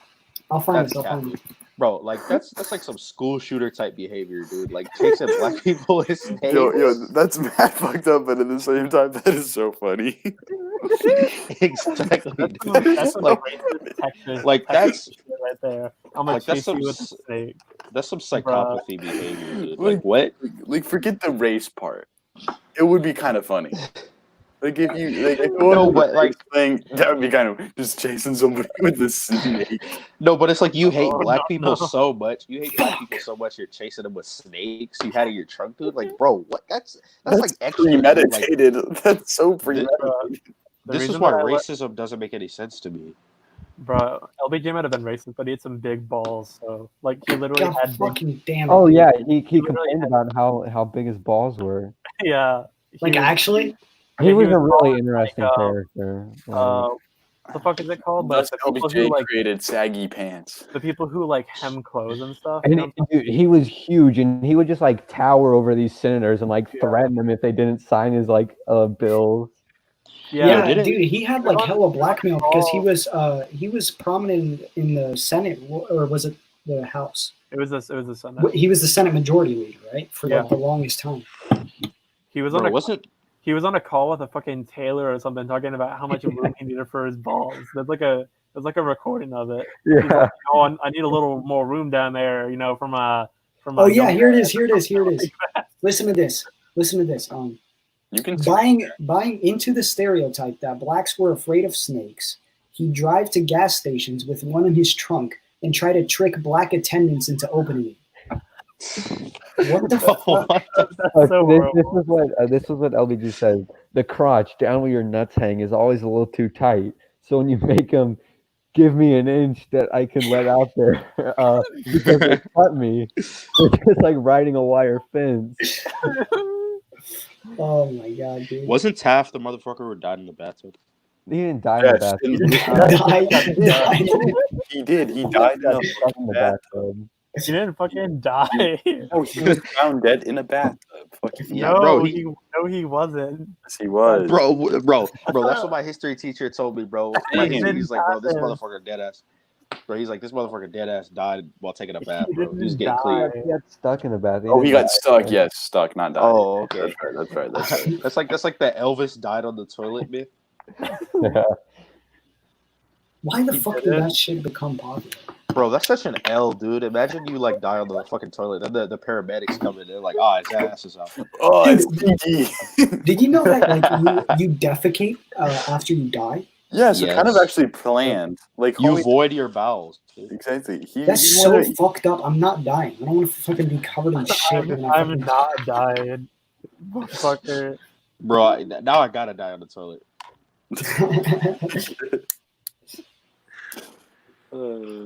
C: I'll find
B: That's
C: this. I'll
B: cap.
C: find it.
B: Bro, like that's like some school shooter type behavior, dude. Like chasing black people with snakes.
I: Yo, that's mad fucked up, but at the same time, that is so funny.
B: Exactly. dude.
F: that's
B: like,
F: racist Texas
B: like, that's-
F: shit right there. I'm gonna
B: like, that's
F: chase you
B: some
F: with a snake.
B: That's some psychopathy behavior, dude.
I: Like,
B: Like what?
I: Like, forget the race part. It would be kind of funny. Like if you like, if
B: No, but like
I: thing, that would be kind of just chasing somebody with a snake.
B: no, but it's like you hate
F: Oh,
B: black
F: no,
B: people
F: no.
B: so much. You hate black people so much. You're chasing them with snakes. You had in your trunk, dude. Like, bro, what? That's like extra. Dude. Like,
I: premeditated. That's so premeditated.
F: The
B: this is
F: reason
B: why
F: that I
B: racism doesn't make any sense to me.
F: Bro, LBJ might have been racist, but he had some big balls. So, like, he literally
C: God
F: had big.
C: fucking damn it.
H: Oh
C: dude.
H: yeah, he
F: literally
H: complained
F: had-
H: about how big his balls were.
F: Yeah. he
C: Like,
F: was-
C: actually?
H: He
F: Yeah,
H: was
F: he
H: a
F: was
H: really
F: calling,
H: interesting
F: like,
H: character.
F: what the fuck is it called?
I: Thus,
F: the people
I: LBJ
F: who like
I: created saggy pants.
F: the people who like hem clothes and stuff.
H: And
F: You know?
H: dude, he was huge, and he would just like tower over these senators and like
F: Yeah.
H: threaten them if they didn't sign his like bills.
C: Yeah,
B: didn't-
C: dude, he had like
F: They're on-
C: hella blackmail because
F: Oh.
C: he was prominent in the Senate, or was it the House?
F: It was the Senate.
C: He was the Senate Majority Leader, right, for
F: Yeah.
C: like the longest time.
F: He was
B: Bro,
F: on a
B: wasn't
F: he was on a call with a fucking tailor or something, talking about how much room he needed for his balls. There's like a recording of it. He's
H: Yeah,
F: like, oh, I need a little more room down there, you know, from
C: Oh yeah, here it is. Listen to this.
I: You can
C: Buying into the stereotype that blacks were afraid of snakes, he'd drive to gas stations with one in his trunk and try to trick black attendants into opening it. What the fuck?
H: Look,
F: so
H: this is what LBG says. The crotch down where your nuts hang is always a little too tight. So when you make them give me an inch that I can let out there because they cut me, it's just like riding a wire fence.
C: Oh my god, dude.
B: wasn't Taft the motherfucker who died in the bathtub?
H: He didn't die in the
I: Yes,
H: bathroom.
C: Died.
I: he did. He died in a
H: Stuck in the bathtub.
F: he didn't fucking die.
I: Oh, he was found dead in a bathtub. Fucking
B: Yeah,
F: no,
B: bro,
F: he wasn't.
I: yes, he was.
B: Bro, that's what my history teacher told me, bro. My history, he's like, bro, this motherfucker dead ass. Bro, he's like, this motherfucker dead ass died while taking a bath, bro. He was getting clean.
H: He got stuck in the bath.
I: Oh, he
H: didn't
I: got
H: die.
I: stuck. Yes, stuck, not died.
B: Oh, okay.
I: That's right. That's right.
B: That's like the Elvis died on the toilet myth.
H: Yeah.
C: Why the fuck did that shit become popular?
B: Bro, that's such an L, dude. Imagine you like die on the fucking toilet, then the paramedics come in, they're like, his ass is out.
I: Oh, it's PG.
C: Did you know that like you defecate after you die?
I: Yeah, so kind of
B: Yes.
I: actually planned. Like
B: You
I: homie-
B: void your bowels, dude.
I: exactly.
C: That's so fucked up. I'm not dying. I don't want to fucking be covered in shit. when I
F: I'm
C: fucking-
F: not dying. Fucker.
B: Bro, now I gotta die on the toilet.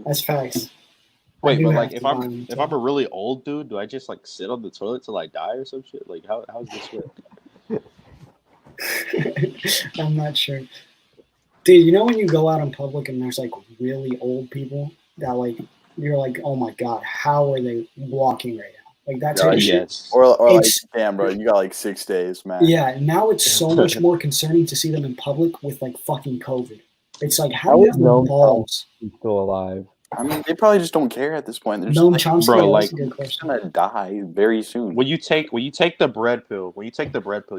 C: That's facts.
B: Wait,
C: do
B: but
C: have
B: like
C: to
B: if
C: die
B: I'm
C: on the
B: if I'm a really old dude, do I just like sit on the toilet till I die or some shit? Like how's this work?
C: I'm not sure. Dude, you know when you go out in public and there's like really old people that like you're like, oh my god, how are they walking right now? Like that type of shit.
B: Yes.
I: Or like,
C: It's-
I: damn, bro, you got like 6 days, man.
C: Yeah, now it's so much more concerning to see them in public with like fucking COVID. It's like,
H: I
C: how do you
H: would
C: have the
H: know
C: balls?
H: He's still alive.
I: I mean, they probably just don't care at this point. They're just
C: Noam
I: like,
C: Chomsky,
B: bro,
C: that's
B: like-
C: a good question.
I: gonna die very soon.
B: When you take the bread pill,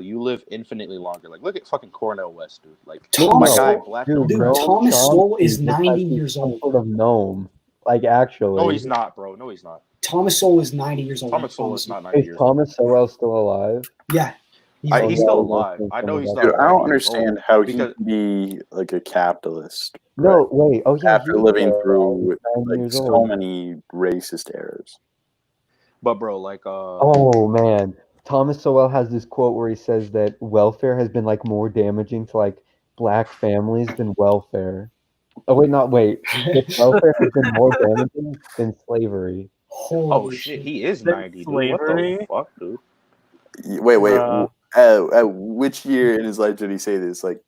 B: you live infinitely longer. Like look at fucking Cornel West, dude. Like
C: Thomas
B: my guy,
C: Sowell-
B: Black.
H: Dude,
C: Dude,
H: Noam
C: Thomas Sowell
H: Chomsky
C: is
H: looks
C: 90
H: like he's
C: years
H: some
C: old.
H: Sort of gnome. Like actually.
B: No, he's not, bro. No, he's not.
C: Thomas Sowell is 90 years old.
B: Thomas Sowell is not 90
H: Is
B: years.
H: Thomas Sowell still alive?
C: Yeah. He's
B: He's
C: old.
B: still alive. I know he's not.
I: Dude, I don't
B: 90 years
I: understand
B: old
I: how he
B: because
I: can be like a capitalist
H: No, wait. Oh yeah.
I: after
H: he was,
I: living through
H: 9
I: like
H: years
I: so
H: old.
I: many racist eras.
B: but bro, like
H: Oh man, Thomas Sowell has this quote where he says that welfare has been like more damaging to like black families than welfare. Oh wait, not wait. Welfare has been more damaging than slavery.
C: Holy
B: oh shit, he is
F: Then
B: 90, dude. What the
F: slavery?
B: fuck, dude?
I: Wait.
F: Bruh.
I: At which year in his life did he say this? Like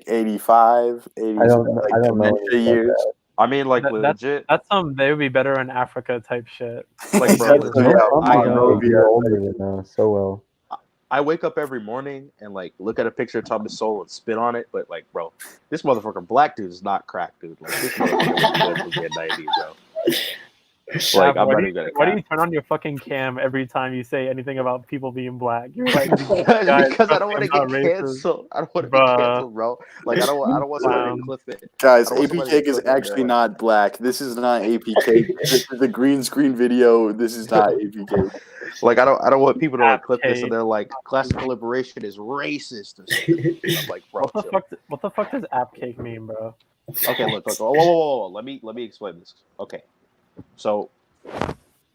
I: 85, 80,
H: I don't.
I: like
H: I don't know.
I: dementia years.
B: I mean, like
F: That's-
B: legit.
F: That's they would be better in Africa type shit.
B: Like, bro,
I: That's-
B: legit,
I: yeah,
B: I
H: I know
I: yeah.
H: you're older than Sowell.
B: I wake up every morning and like look at a picture of Thomas Sowell and spit on it, but like, bro, this motherfucker black dude is not crack, dude. Like this motherfucker is good for being 90, bro. Like, I'm
F: why
B: not
F: do
B: even gonna
F: why do
B: cap.
F: you turn on your fucking cam every time you say anything about people being black? You're like,
B: Because I don't want to
F: I'm
B: get
F: not racist.
B: canceled. I don't want to be
F: Bruh.
B: canceled, bro. Like, I don't want somebody to
F: Clown.
B: clip it.
I: Guys,
B: I don't want
I: AP
B: somebody
I: Cake
B: to
I: is
B: clip it and
I: actually
B: they're
I: not black. This is not AP Cake. This is a green screen video. This is not AP Cake.
B: Like, I don't want people to like, clip this
F: Cake.
B: and they're like, classical liberation is racist or something. I'm like, bro,
F: What the
B: chill.
F: fuck? What the fuck does app cake mean, bro?
B: Okay, look. Whoa. Let me explain this. Okay, so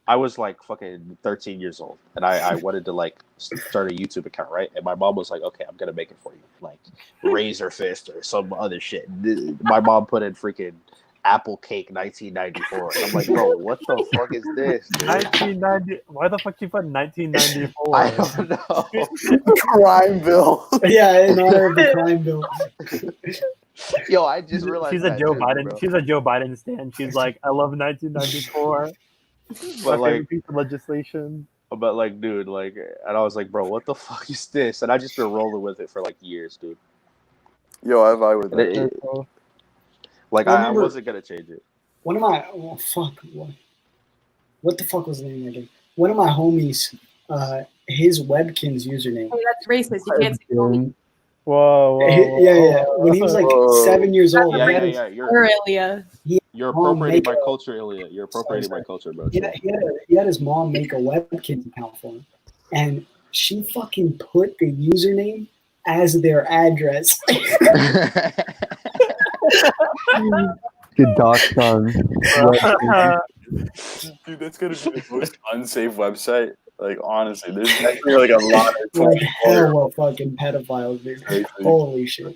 B: I was like fucking 13 years old, and I wanted to like start a YouTube account, right? And my mom was like, "Okay, I'm gonna make it for you, like Razor Fist or some other shit." My mom put in freaking Apple Cake 1994. I'm like, bro, what the fuck is this, dude?
F: 1990. Why the fuck you put 1994?
B: I don't know.
I: Crime bill.
C: Yeah, in honor of the crime bill.
B: Yo, I just realized
F: She's a
B: that
F: Joe
B: too,
F: Biden.
B: bro.
F: She's a Joe Biden stan. She's like, I love 1994.
B: But
F: My
B: like,
F: favorite piece of legislation.
B: but like, dude, like, and I was like, bro, what the fuck is this? And I just been rolling with it for like years, dude.
I: Yo, I vibe with
B: And
I: that.
B: like,
C: I
B: I
C: remember-
B: wasn't gonna change it.
C: One of my what the fuck was the name again? One of my homies, his Webkin's username.
A: Hey, that's racist. You can't say homie.
F: Whoa.
C: Yeah. When he was like
I: Whoa.
C: 7 years old,
B: Yeah,
C: he had
B: yeah,
C: his-
B: yeah.
A: Or Ilia.
B: You're
C: Mom,
B: appropriating
C: make
B: my
C: a-
B: culture, Ilia. You're appropriating my culture, bro.
C: he had his mom make a Webkin's account for him, and she fucking put the username as their address.
H: Good doc son.
I: Dude, that's gonna be the most unsafe website. Like, honestly, there's actually like a lot of
C: Like hella fucking pedophiles, dude.
I: Crazy.
C: Holy shit.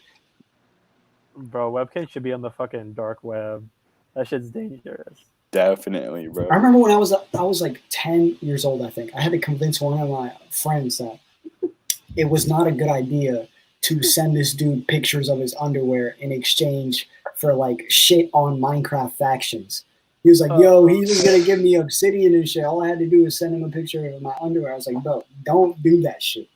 F: Bro, webcam should be on the fucking dark web. That shit's dangerous.
I: Definitely, bro.
C: I remember when I was like 10 years old, I think. I had to convince one of my friends that it was not a good idea to send this dude pictures of his underwear in exchange for like shit on Minecraft factions. He was like, yo, he was going to give me obsidian and shit. All I had to do was send him a picture of my underwear. I was like, bro, don't do that shit.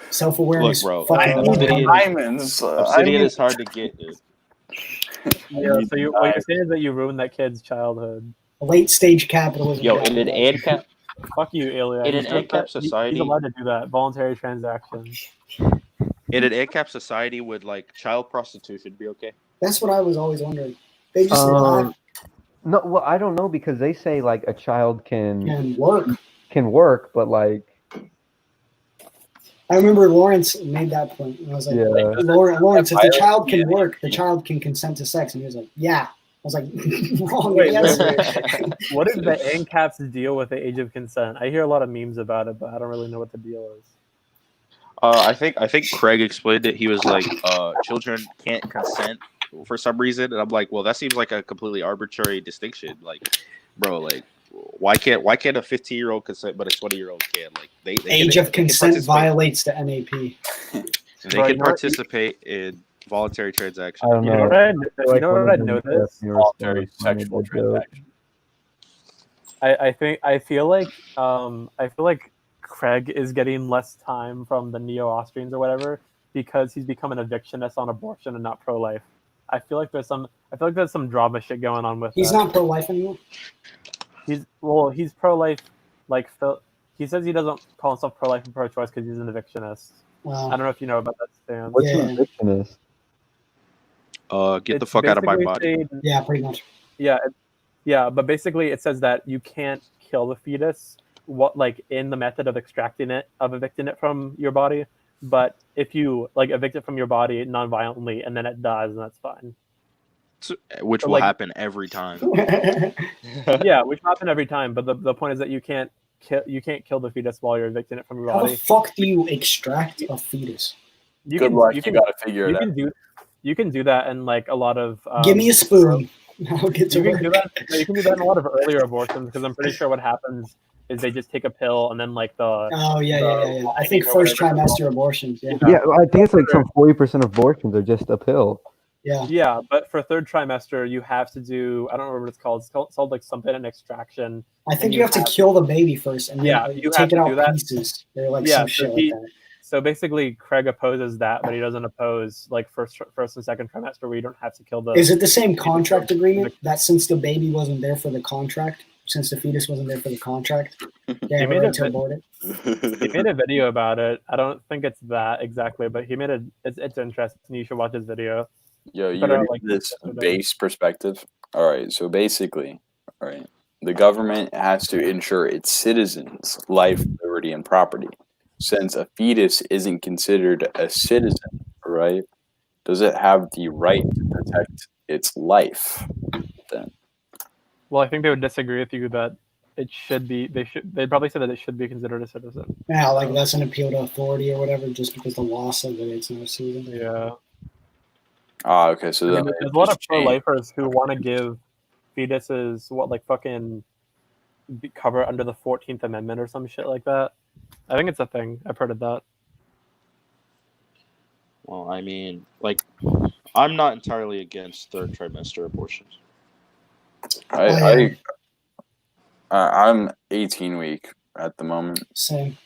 C: Self-awareness.
B: Look, bro,
C: fucking
B: Obsidian-
I: Diamonds.
B: Obsidian is hard to get, dude.
F: Yeah, so what you're saying is that you ruined that kid's childhood.
C: late stage capitalism.
B: Yo, in an ANCAP,
F: Fuck you, Ilia.
B: In an
F: He's
B: ANCAP society-
F: he's allowed to do that. Voluntary transactions.
B: in an ANCAP society, would like child prostitution be okay?
C: That's what I was always wondering. They just
H: No, well, I don't know because they say like a child
C: can work.
H: can work, but like
C: I remember Lawrence made that point. And I was like,
H: Yeah.
C: Lawrence, if the child can work, the child can consent to sex. And he was like, yeah. I was like, wrong
F: Wait,
C: answer.
F: What is the ANCAP's deal with the age of consent? I hear a lot of memes about it, but I don't really know what the deal is.
B: I think Craig explained it. He was like, children can't consent for some reason, and I'm like, well, that seems like a completely arbitrary distinction. Like, bro, like, why can't a 15-year-old consent, but a 20-year-old can? Like, they
C: Age
B: can,
C: of consent violates the NAP.
B: They can participate in voluntary transactions.
H: I don't know.
F: You know what I noticed?
I: Voluntary sexual transaction.
F: I feel like Craig is getting less time from the neo-Austrians or whatever because he's become an evictionist on abortion and not pro-life. I feel like there's some drama shit going on with.
C: He's not pro-life anymore.
F: He's pro-life. Like he says he doesn't call himself pro-life and pro-choice because he's an evictionist. I don't know if you know about that stance.
H: What's an evictionist?
B: Get the fuck out of my body.
C: Yeah, pretty much.
F: Yeah, but basically it says that you can't kill the fetus, in the method of evicting it from your body. But if you evict it from your body non-violently and then it dies, then that's fine.
B: Which will happen every time.
F: Yeah, which will happen every time. But the point is that you can't kill the fetus while you're evicting it from your
C: How
F: body.
C: the fuck do you extract a fetus?
I: Good luck. You gotta figure it out.
F: You can do that in a lot of.
C: Give me a spoon. I'll get to work.
F: You can do that in a lot of earlier abortions because I'm pretty sure what happens is they just take a pill and then
C: Oh yeah. I think first trimester abortions. Yeah.
H: Yeah, I think it's like some 40% of abortions are just a pill.
C: Yeah.
F: Yeah, but for third trimester, you have to do. I don't remember what it's called. It's called something in extraction.
C: I think you have to kill the baby first, and then
F: you have
C: take
F: to
C: it out
F: do that.
C: pieces. They're some shit like that.
F: So basically, Craig opposes that, but he doesn't oppose like first and second trimester where you don't have to kill the.
C: Is it the same contract agreement that since the baby wasn't there for the contract, since the fetus wasn't there for the contract, they have a right to abort it?
F: He made a video about it. I don't think it's that exactly, but he made it. It's interesting. You should watch his video.
I: Yo, you
F: But,
I: ready
F: like,
I: for this base perspective? All right, so basically, all right, the government has to ensure its citizens' life, liberty, and property. Since a fetus isn't considered a citizen, right? Does it have the right to protect its life? Then,
F: Well, I think they would disagree with you that it should be. They'd probably say that it should be considered a citizen.
C: Yeah, like that's an appeal to authority or whatever, just because the law said that it's not a citizen.
F: Yeah.
I: ah, okay, so
F: I
I: then
F: mean,
I: they
F: there's a lot of
I: just change-
F: pro-lifers who want to give fetuses cover under the 14th Amendment or some shit like that. I think it's a thing. I've heard of that.
B: Well, I mean, like, I'm not entirely against third trimester abortions.
I: I'm 18 week at the moment.
C: Same.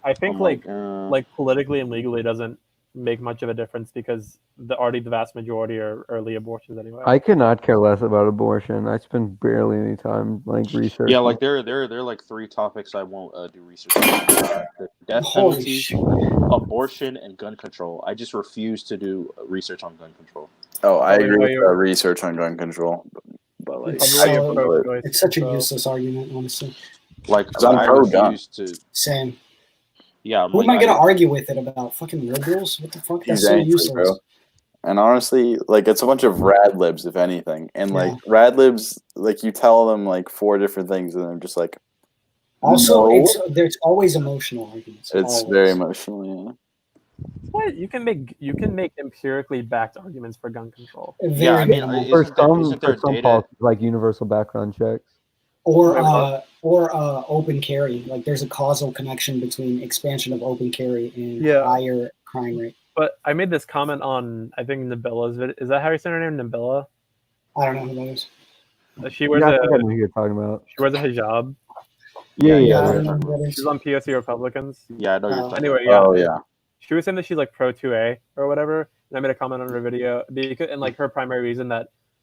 F: I think
B: Oh
F: like politically and legally it doesn't make much of a difference because the vast majority are early abortions anyway.
H: I could not care less about abortion. I spend barely any time like researching.
B: Yeah, like there are like 3 topics I won't do research on: the death
C: Holy
B: penalty,
C: shit.
B: abortion, and gun control. I just refuse to do research on gun control.
I: Oh, I
F: Probably
I: agree
F: why
I: with
F: you're-
I: research on gun control, but like,
C: It's
F: Probably
C: so-
F: why you're pro-choice,
C: It's such a
F: so-
C: useless argument, honestly.
B: Like,
I: 'Cause I'm
B: I
I: pro-gun.
B: refuse to.
C: Same.
B: Yeah,
C: Who am I gonna argue with it about? Fucking liberals? What the fuck? That's so
I: Exactly,
C: useless.
I: bro. And honestly, like it's a bunch of rad libs, if anything. And like
C: Yeah.
I: rad libs, like you tell them like 4 different things, and they're just like,
C: Also,
I: No.
C: there's always emotional arguments.
I: it's
C: always.
I: very emotional. Yeah.
F: What you can make empirically backed arguments for gun control.
C: Very
B: Yeah, I mean,
C: minimal.
H: For
B: isn't there
H: some
B: data?
H: policies, like universal background checks.
C: Or
F: Right,
C: open carry. Like there's a causal connection between expansion of open carry and
F: Yeah.
C: higher crime rate.
F: But I made this comment on I think Nabila's video. Is that how you say her name, Nabila?
C: I don't know who that is.
F: She wears
H: Yeah, I
F: a
H: think I know who you're talking about.
F: hijab.
H: Yeah,
C: Yeah, I
H: yeah.
C: don't know who that is.
F: She's on POC Republicans.
B: Yeah, I know you're talking.
F: Anyway, yeah.
I: Oh yeah.
F: She was saying that she's like pro 2A or whatever, and I made a comment on her video because, and like her primary reason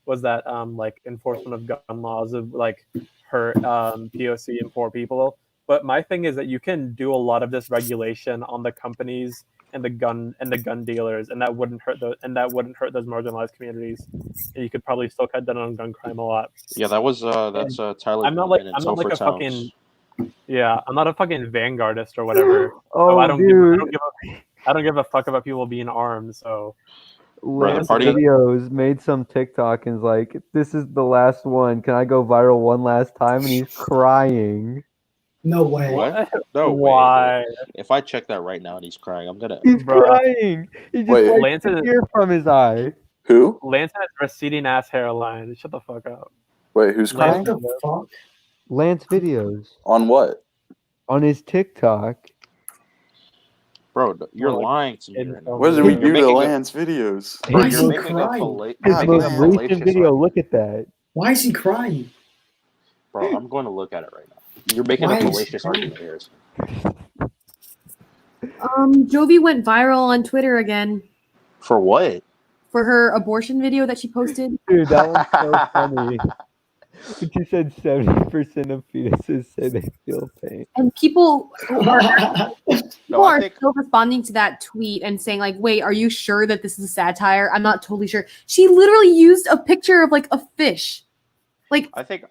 F: was that like enforcement of gun laws of like her POC and poor people. But my thing is that you can do a lot of this regulation on the companies and the gun dealers, and that wouldn't hurt those marginalized communities. And you could probably still cut down on gun crime a lot.
B: Yeah, that's Tyler.
F: I'm not like
B: Goodman and
F: I'm not like
B: Topher
F: a
B: Towns.
F: I'm not a fucking vanguardist or whatever.
H: Oh,
F: So I don't
H: dude.
F: give a fuck about people being armed. So
H: Lance
B: party-
H: videos made some TikTok and is like, this is the last one. Can I go viral one last time? And he's crying.
C: No way.
B: What? No way.
F: why?
B: If I check that right now and he's crying, I'm gonna.
H: He's
F: Bruh.
H: crying. He just
I: Wait.
H: wiped
F: Lance
H: the
F: is-
H: tear from his eye.
I: Who?
F: Lance has receding ass hairline. Shut the fuck up.
I: Wait, who's
F: Lance-
I: crying?
C: What the fuck?
H: Lance videos
I: On what?
H: on his TikTok.
B: Bro, you're
F: Like,
B: lying to me right now.
I: What did
H: You're
I: we do to
B: making a-
I: Lance videos?
B: Bro,
C: Why is
B: you're
C: he
B: making a
C: crying?
B: falla-
H: His
B: you're making a
H: most recent
B: fallacious
H: video.
B: argument.
H: Look at that.
C: Why is he crying?
B: Bro, I'm going to look at it right now. You're making
C: Why
B: a
C: is he
B: fallacious
C: crying?
B: argument, Harrison.
A: Jovi went viral on Twitter again
B: For what?
A: for her abortion video that she posted.
H: Dude, that one's so funny. She said 70% of fetuses say they feel pain.
A: And people are,
B: No, I
A: are
B: think
A: still responding to that tweet and saying, like, wait, are you sure that this is a satire? I'm not totally sure. She literally used a picture of like a fish. Like,
B: I think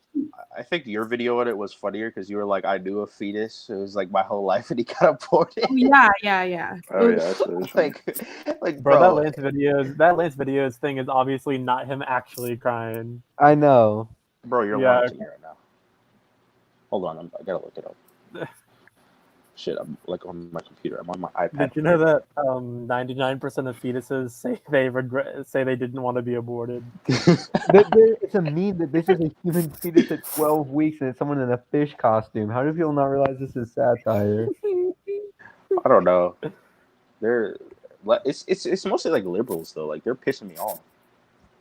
B: your video on it was funnier because you were like, I knew a fetus. It was like my whole life, and he got aborted.
A: oh, yeah.
I: Oh yeah, that's what it was.
B: like,
F: Bro,
B: bro,
F: that Lance videos thing is obviously not him actually crying.
H: I know.
B: bro, you're
F: Yeah.
B: lying to me right now. Hold on, I gotta look it up. Shit, I'm like on my computer. I'm on my iPad.
F: Did you know that 99% of fetuses say they didn't want to be aborted?
H: It's a meme that this is a human fetus at 12 weeks and it's someone in a fish costume. How do people not realize this is satire?
B: I don't know. It's mostly like liberals though. Like they're pissing me off.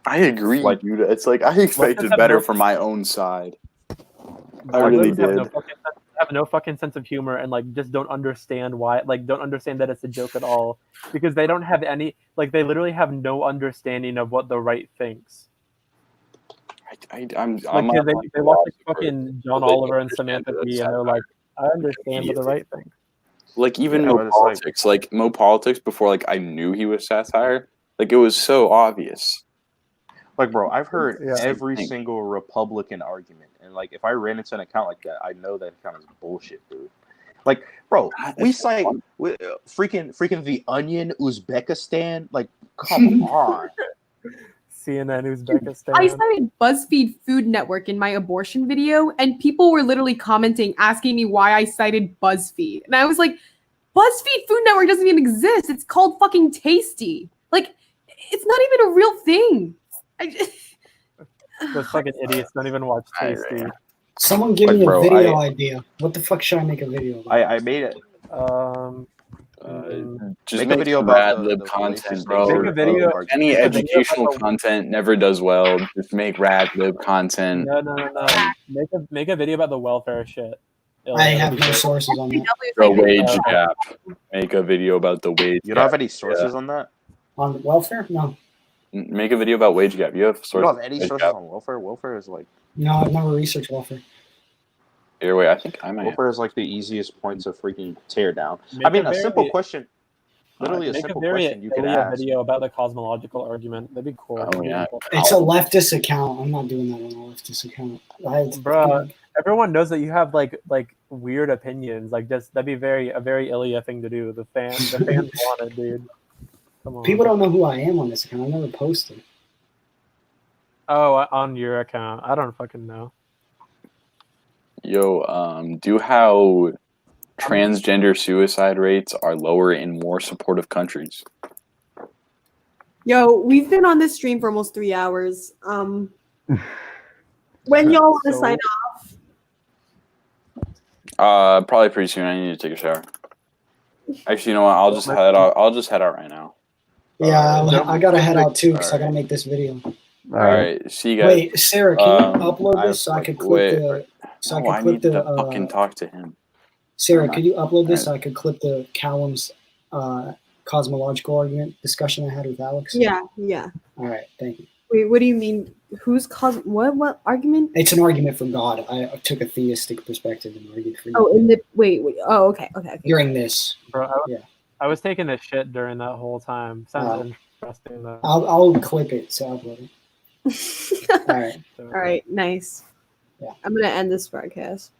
I: I agree,
B: Like-
I: dude. It's like I expected
F: have
I: better
F: no-
I: from my own side. I
F: Marxism
I: really
F: have no
I: did.
F: fucking sense have no fucking sense of humor and like just don't understand why, like don't understand that it's a joke at all, because they don't have any, like they literally have no understanding of what the right thinks.
I: I'm
F: Like
I: not
F: they watch like fucking John Oliver and Samantha Bee, and they're like, I understand what the right thing.
I: Like even
B: Yeah,
I: Mo
B: but it's like-
I: Politics, like Mo Politics before like I knew he was satire, like it was so obvious.
B: Like, bro, I've heard
F: Yeah.
B: every
I: Same thing.
B: single Republican argument, and like, if I ran into an account like that, I know that account is bullshit, dude. Like, bro, we
I: It's
B: cite
I: fun.
B: freaking the Onion, Uzbekistan. Like, come on.
F: CNN Uzbekistan.
A: I cited BuzzFeed Food Network in my abortion video, and people were literally commenting, asking me why I cited BuzzFeed. And I was like, BuzzFeed Food Network doesn't even exist. It's called fucking Tasty. Like, it's not even a real thing.
F: Those fucking idiots don't even watch Tasty.
C: Someone give
B: Like,
C: me a
B: bro,
C: video idea. What the fuck should I make a video about?
B: I made it.
I: Just
B: Make
I: make
B: a video
I: some
B: about
I: rad
B: the
I: lib
B: racist
I: content,
B: things
I: bro.
F: Make a video-
I: Any
F: make a video
I: educational
F: about the-
I: content never does well. Just make rad lib content.
F: No. Make a video about the welfare shit.
C: I have no sources on that.
I: The wage gap. Make a video about the wage
B: You don't
I: gap.
B: have any sources on that?
C: On welfare? No.
I: Make a video about wage gap. You have
B: You
I: sources.
B: don't have any
I: wage
B: sources
I: gap?
B: on welfare? Welfare is like
C: No, I've never researched welfare.
I: Here, wait. I think I might.
B: welfare is like the easiest point to freaking tear down.
F: Make
B: I mean,
F: a
B: a simple
F: very-
B: question. Literally a
F: Make
B: simple
F: a very
B: question you could
F: Ilia
B: ask.
F: video about the cosmological argument. That'd be cool.
I: Oh, yeah.
C: It's a leftist account. I'm not doing that on a leftist account.
F: Bruh. Everyone knows that you have like weird opinions. Like just that'd be a very Ilia thing to do. The fans want it, dude. Come on.
C: People don't know who I am on this account. I never posted.
F: Oh, on your account. I don't fucking know.
I: Yo, do how transgender suicide rates are lower in more supportive countries.
A: Yo, we've been on this stream for almost 3 hours. When y'all want to
F: So-
A: sign
I: Probably pretty soon. I need to take a shower. Actually, you know what? I'll just head out. I'll just head out right now.
C: Yeah,
F: Don't-
C: I gotta head
F: don't
C: out too because I
I: Alright.
C: gotta make this video.
I: All right. See you guys.
C: Wait, Sarah, can you upload
B: I
C: this so I
B: have,
C: could
B: like,
C: clip the? So
I: No,
C: I
I: I
C: could clip
I: need to
C: the.
I: fucking talk to him.
C: Sarah,
I: Never
C: could you upload this
I: Alright.
C: so I could clip the Callum's cosmological argument discussion I had with Alex?
A: Yeah.
C: All right, thank you.
A: Wait, what do you mean? What argument?
C: It's an argument for God. I took a theistic perspective and argued for.
A: Oh,
C: God.
A: in the wait. Oh, okay.
C: During this,
F: Bro,
C: Yeah.
F: I was taking a shit during that whole time. Sounds interesting though.
C: I'll clip it so I'll upload it. All right.
A: All right, nice.
C: Yeah.
A: I'm gonna end this broadcast.